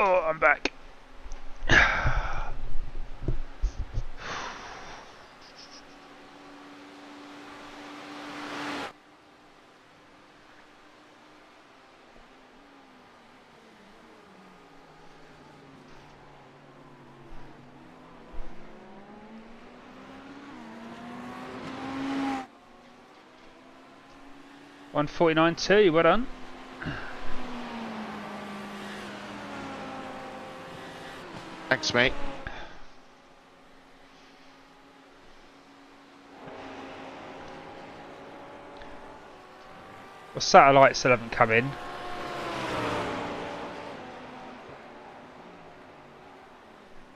Oh, I'm back. 1:49.2. Well done. Thanks, mate. Well, satellites still haven't come in.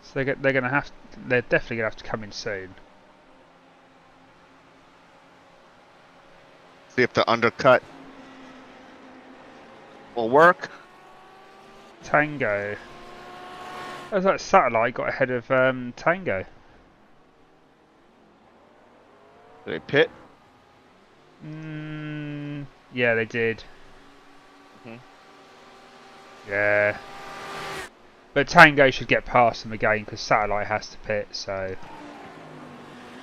So they're definitely gonna have to come in soon. See if the undercut will work. Tango. Oh, that satellite got ahead of Tango. Did they pit? Yeah, they did. Yeah. But Tango should get past them again because Satellite has to pit, so...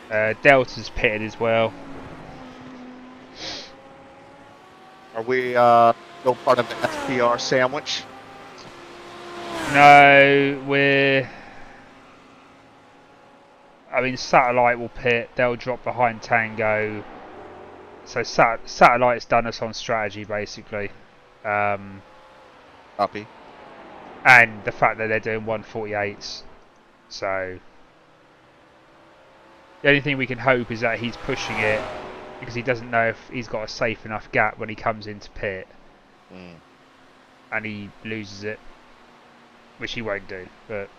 Delta's pitted as well. Are we still part of the SPR sandwich? No, we're... I mean, Satellite will pit, they'll drop behind Tango. So Satellite's done us on strategy, basically. Copy. And the fact that they're doing 1:48s. So... The only thing we can hope is that he's pushing it because he doesn't know if he's got a safe enough gap when he comes into pit. And he loses it. Which he won't do, but...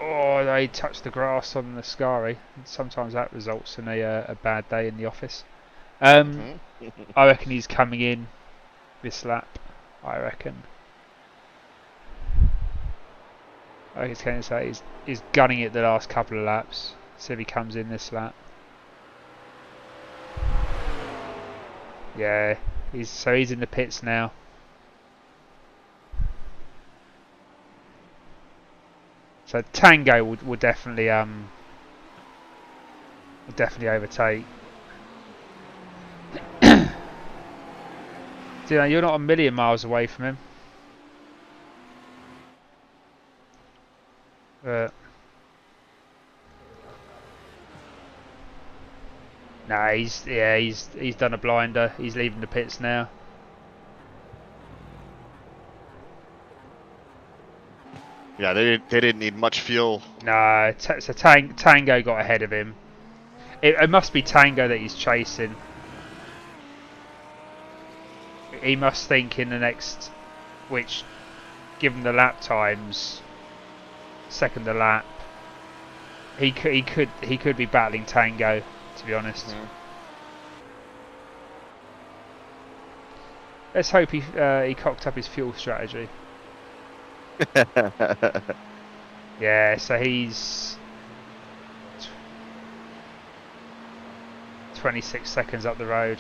Oh, they touched the grass on the Scari. Sometimes that results in a bad day in the office. I reckon he's coming in this lap. I reckon he's going to say he's gunning it the last couple of laps. See if he comes in this lap. Yeah, he's in the pits now. So Tango will definitely overtake. You know, you're not a million miles away from him. Nah, he's done a blinder. He's leaving the pits now. Yeah, they didn't need much fuel. No, so Tango got ahead of him. It must be Tango that he's chasing. He must think in the next, which, given the lap times, second a lap, he could be battling Tango, to be honest. Let's hope he cocked up his fuel strategy. Yeah, so he's 26 seconds up the road.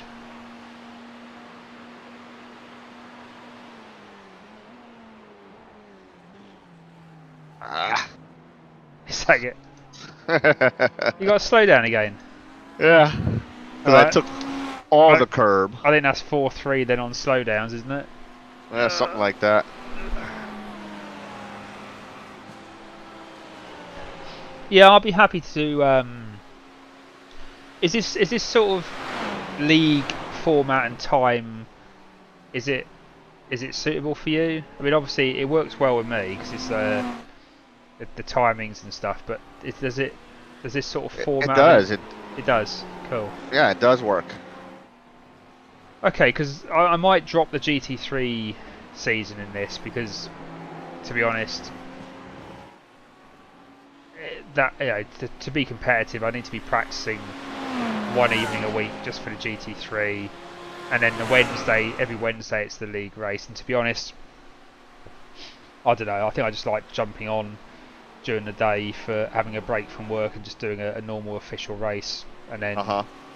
Sag it. You got to slow down again. Yeah. Right. I took all the curb. I think that's 4-3 then on slowdowns, isn't it? Yeah, something like that. Yeah, I'll be happy to. Is this sort of league format and time? Is it suitable for you? I mean, obviously it works well with me because it's the timings and stuff. But does this sort of format? It does. It does. Cool. Yeah, it does work. Okay, because I might drop the GT3 season in this because, to be honest, to be competitive, I need to be practicing one evening a week just for the GT3, and then every Wednesday it's the league race. And to be honest, I don't know. I think I just like jumping on during the day for having a break from work and just doing a normal official race, and then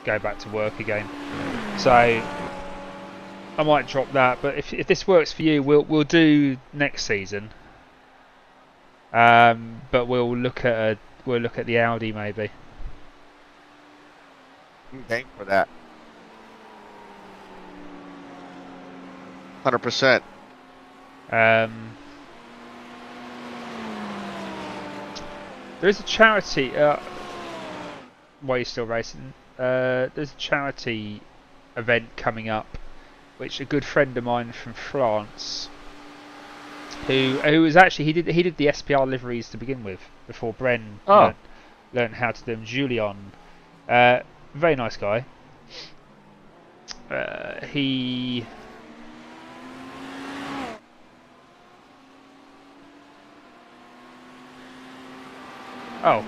go back to work again. So I might drop that. But if this works for you, we'll do next season. But we'll look at the Audi maybe. Thank for that. 100%. There is a charity. Why are you still racing? There's a charity event coming up, which a good friend of mine from France, who was actually he did the SPR liveries to begin with before Bren learned how to do them. Julian, very nice guy. He. Oh.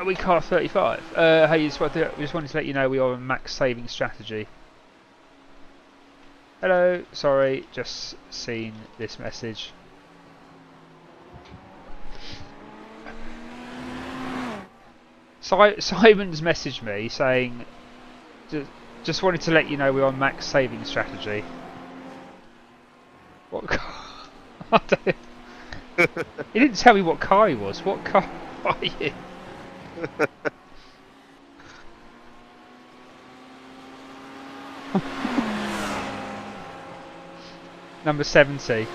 We car 35. Hey, we just wanted to let you know we are on max saving strategy. Hello, sorry, just seen this message. Simon's messaged me saying, just wanted to let you know we're on max saving strategy. What car? I don't. He didn't tell me what car he was. What car are you? Number 70.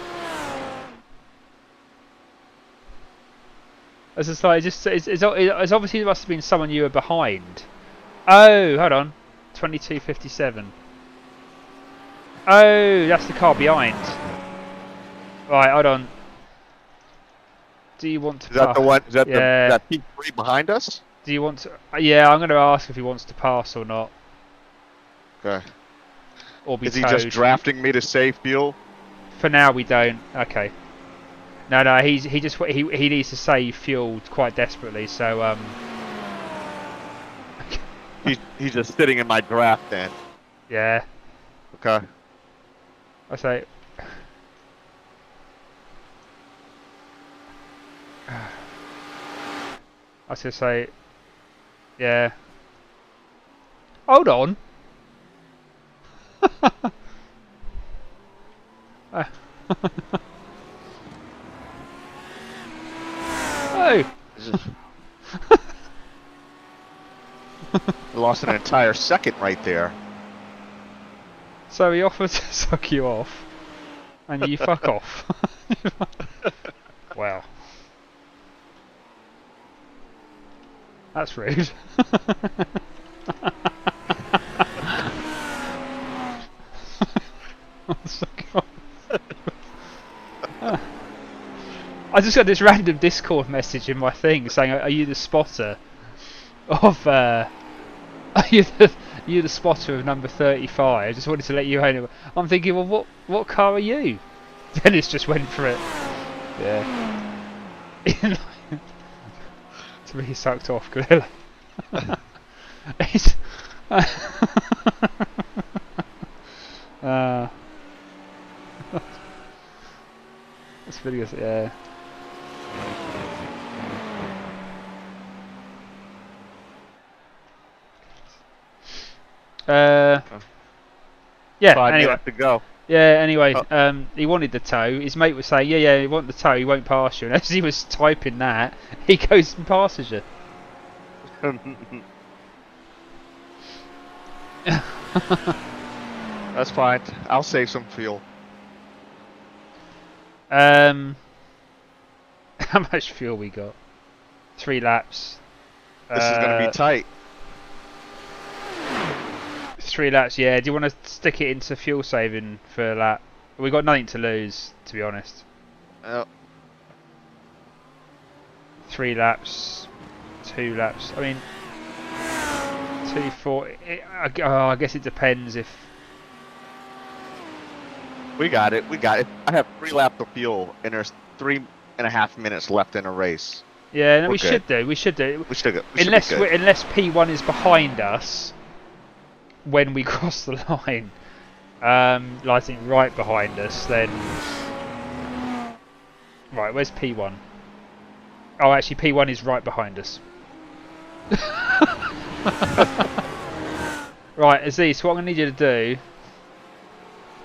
As it's like, it's obviously it must have been someone you were behind. Oh, hold on, 2257. Oh, that's the car behind. Right, hold on. Do you want to? Is that the one? Is that that P3 behind us? Do you want to? Yeah, I'm going to ask if he wants to pass or not. Okay. Or be Is he towed. just drafting me to save fuel? For now, we don't. Okay. No, he needs to save fuel quite desperately. So he's just sitting in my draft then. Yeah. Okay. I say. I was going to say, yeah. Hold on. Oh. Lost an entire second right there. So he offered to suck you off, and you fuck off. Wow. That's rude. I just got this random Discord message in my thing saying, "Are you the spotter of? Are you the spotter of number 35?" I just wanted to let you know. I'm thinking, well, what car are you? Dennis just went for it. Yeah. To be sucked off, Gorilla. It's this video's yeah. Yeah. 5 anyway, minutes to go. Yeah. Anyway, he wanted the tow. His mate was saying, "Yeah, he want the tow. He won't pass you." And as he was typing that, he goes and passes you. That's fine. I'll save some fuel. How much fuel we got? 3 laps. This is going to be tight. 3 laps, yeah. Do you want to stick it into fuel saving for a lap? We've got nothing to lose, to be honest. 3 laps, 2 laps. I mean, 2, 4. I guess it depends if. We got it. I have 3 laps of fuel, and there's 3.5 minutes left in a race. Yeah, no, we should do. We should do. Unless P1 is behind us when we cross the line, lighting right behind us, then. Right, where's P1? Oh, actually, P1 is right behind us. Right, Aziz, what I'm going to need you to do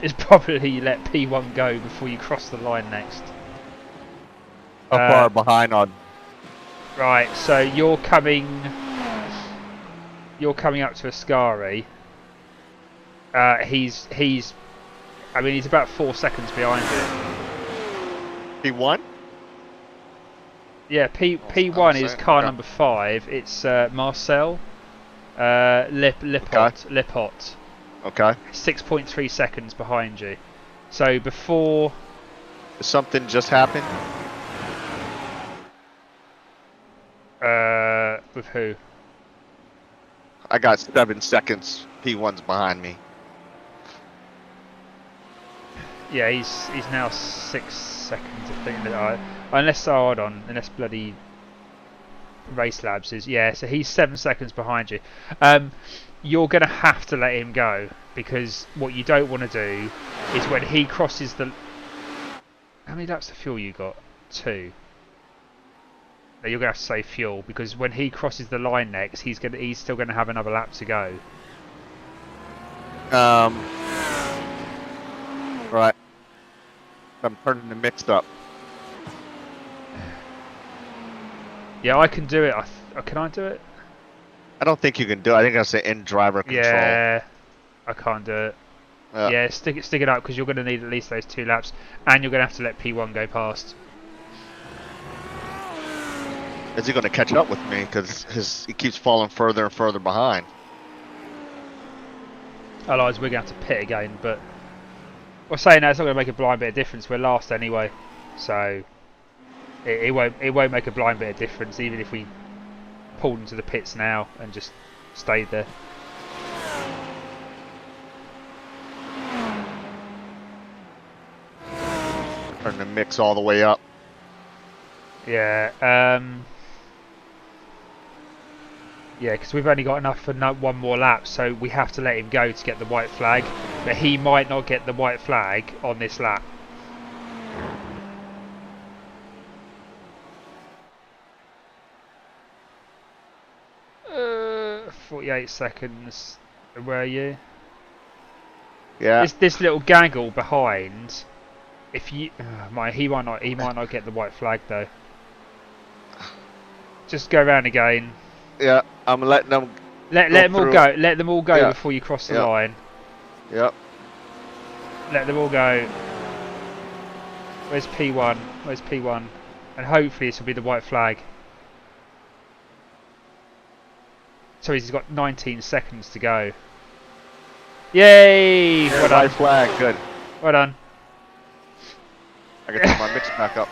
is probably let P1 go before you cross the line next. How far behind on? Right, so you're coming up to Ascari. He's about 4 seconds behind you. P1? Yeah, P1 is car number 5. It's Marcel Lipot. Okay. 6.3 seconds behind you. So before... Something just happened? With who? I got 7 seconds. P1's behind me. Yeah, he's now 6 seconds, I think. Unless, hold on, unless bloody Race Labs is... Yeah, so he's 7 seconds behind you. You're going to have to let him go, because what you don't want to do is when he crosses the... How many laps of fuel you got? 2. No, you're going to have to say fuel, because when he crosses the line next, he's still going to have another lap to go. Right. I'm turning the mix up. Yeah, I can do it. Can I do it? I don't think you can do it. I think that's the in driver control. Yeah, I can't do it. Yeah, stick it up, because you're going to need at least those 2 laps, and you're going to have to let P1 go past. Is he going to catch up with me? Because he keeps falling further and further behind. Otherwise, we're going to have to pit again. But we're saying that it's not going to make a blind bit of difference. We're last anyway, so it won't make a blind bit of difference, even if we pulled into the pits now and just stayed there. Turn the mix all the way up. Yeah. Yeah, because we've only got enough for one more lap, so we have to let him go to get the white flag. But he might not get the white flag on this lap. Uh, 48 seconds. Where are you? Yeah. This little gaggle behind. If you, he might not get the white flag though. Just go around again. Yeah, I'm letting them. Let them all go. Let them all go before you cross the line. Yep. Let them all go. Where's P1? Where's P1? And hopefully this will be the white flag. So he's got 19 seconds to go. Yay! Well done. White flag, good. Well done. I can turn my mix back up.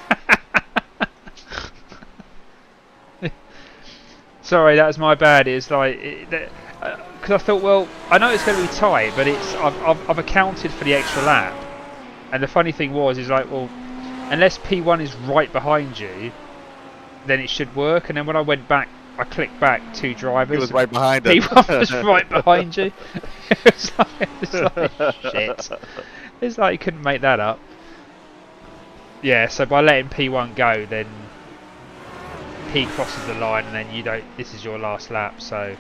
Sorry, that was my bad. It's like because I thought, well, I know it's going to be tight, but I've accounted for the extra lap. And the funny thing is like, well, unless P1 is right behind you, then it should work. And then when I went back, I clicked back 2 drivers. He was right behind us. P1 was right behind you. It's like shit. It's like you couldn't make that up. Yeah, so by letting P1 go, then he crosses the line, and then you don't. This is your last lap, so.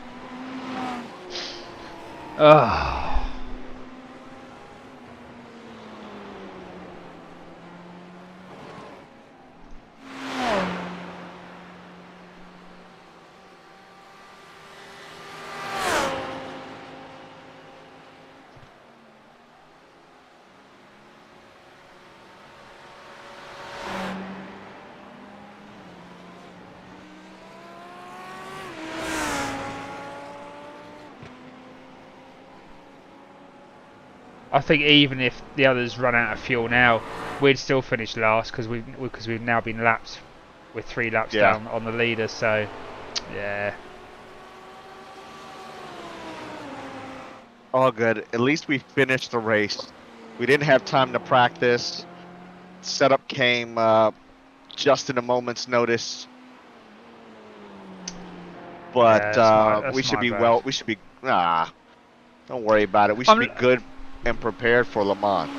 I think even if the others run out of fuel now, we'd still finish last because we've now been lapped with 3 laps down on the leader. So, yeah. All good. At least we finished the race. We didn't have time to practice. Setup came just in a moment's notice. But we should be bad. We should be. Don't worry about it. We should be good and prepared for Le Mans.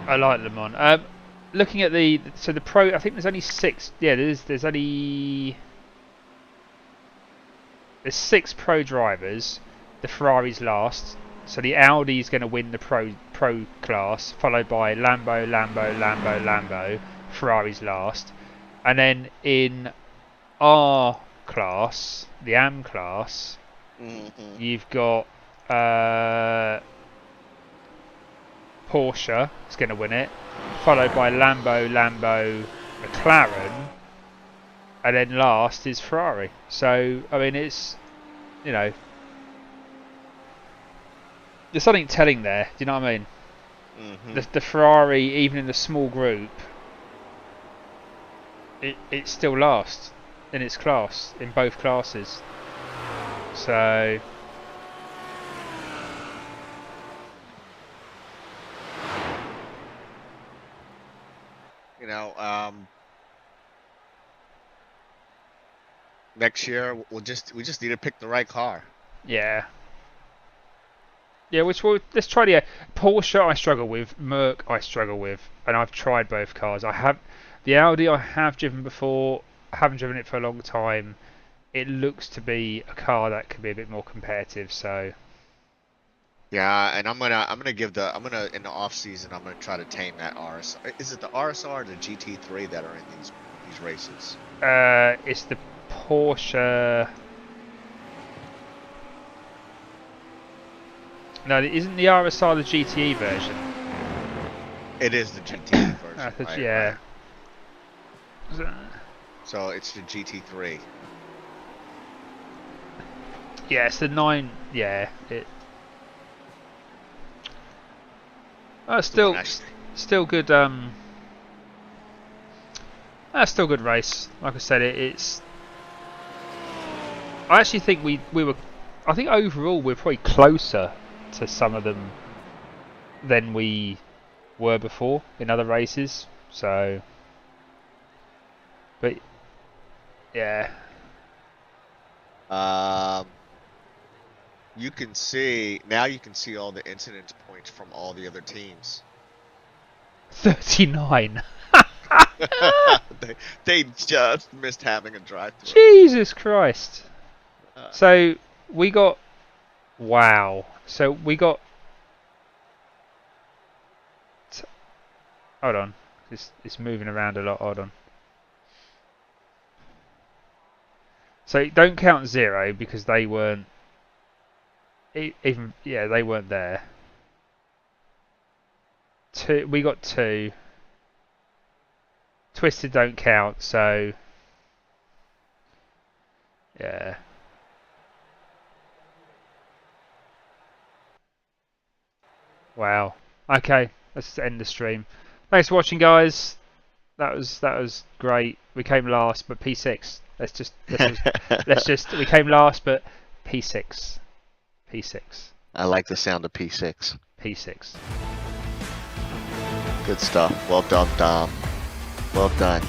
I like Le Mans. Looking at the pro, I think there's only 6. Yeah, there's 6 pro drivers. The Ferrari's last, so the Audi's going to win the pro class, followed by Lambo. Ferrari's last, and then in our class, the AM class, you've got Porsche is going to win it, followed by Lambo, McLaren, and then last is Ferrari. So I mean, it's, you know, there's something telling there. Do you know what I mean? The Ferrari, even in the small group, it's still last in its class, in both classes. So you know, next year we just need to pick the right car. yeah. Yeah, let's try the Porsche. I struggle with Merc. I struggle with, and I've tried both cars. I have the Audi. I have driven before. I haven't driven it for a long time. It looks to be a car that could be a bit more competitive. So yeah, and I'm gonna in the off season I'm gonna try to tame that RSR. Is it the RSR or the GT3 that are in these races? it's the Porsche. No, isn't the RSR the GTE version? It is the GTE version. Right, yeah. Right. So it's the GT3. Yeah, it's the 9. Yeah, still good. Still good race. Like I said, it's. I actually think we were. I think overall we're probably closer to some of them than we were before in other races. So, but yeah. You can see now. You can see all the incidence points from all the other teams. 39. they just missed having a drive-through. Jesus Christ! So we got. Wow. So we got. Hold on. It's moving around a lot. Hold on. So don't count 0 because they weren't. Even they weren't there. 2. We got 2. Twisted don't count. So yeah. Wow. Okay, let's end the stream. Thanks for watching, guys. That was great. We came last, but P6. We came last, but P6. P6. I like the sound of P6. P6. Good stuff. Well done, Dom. Well done.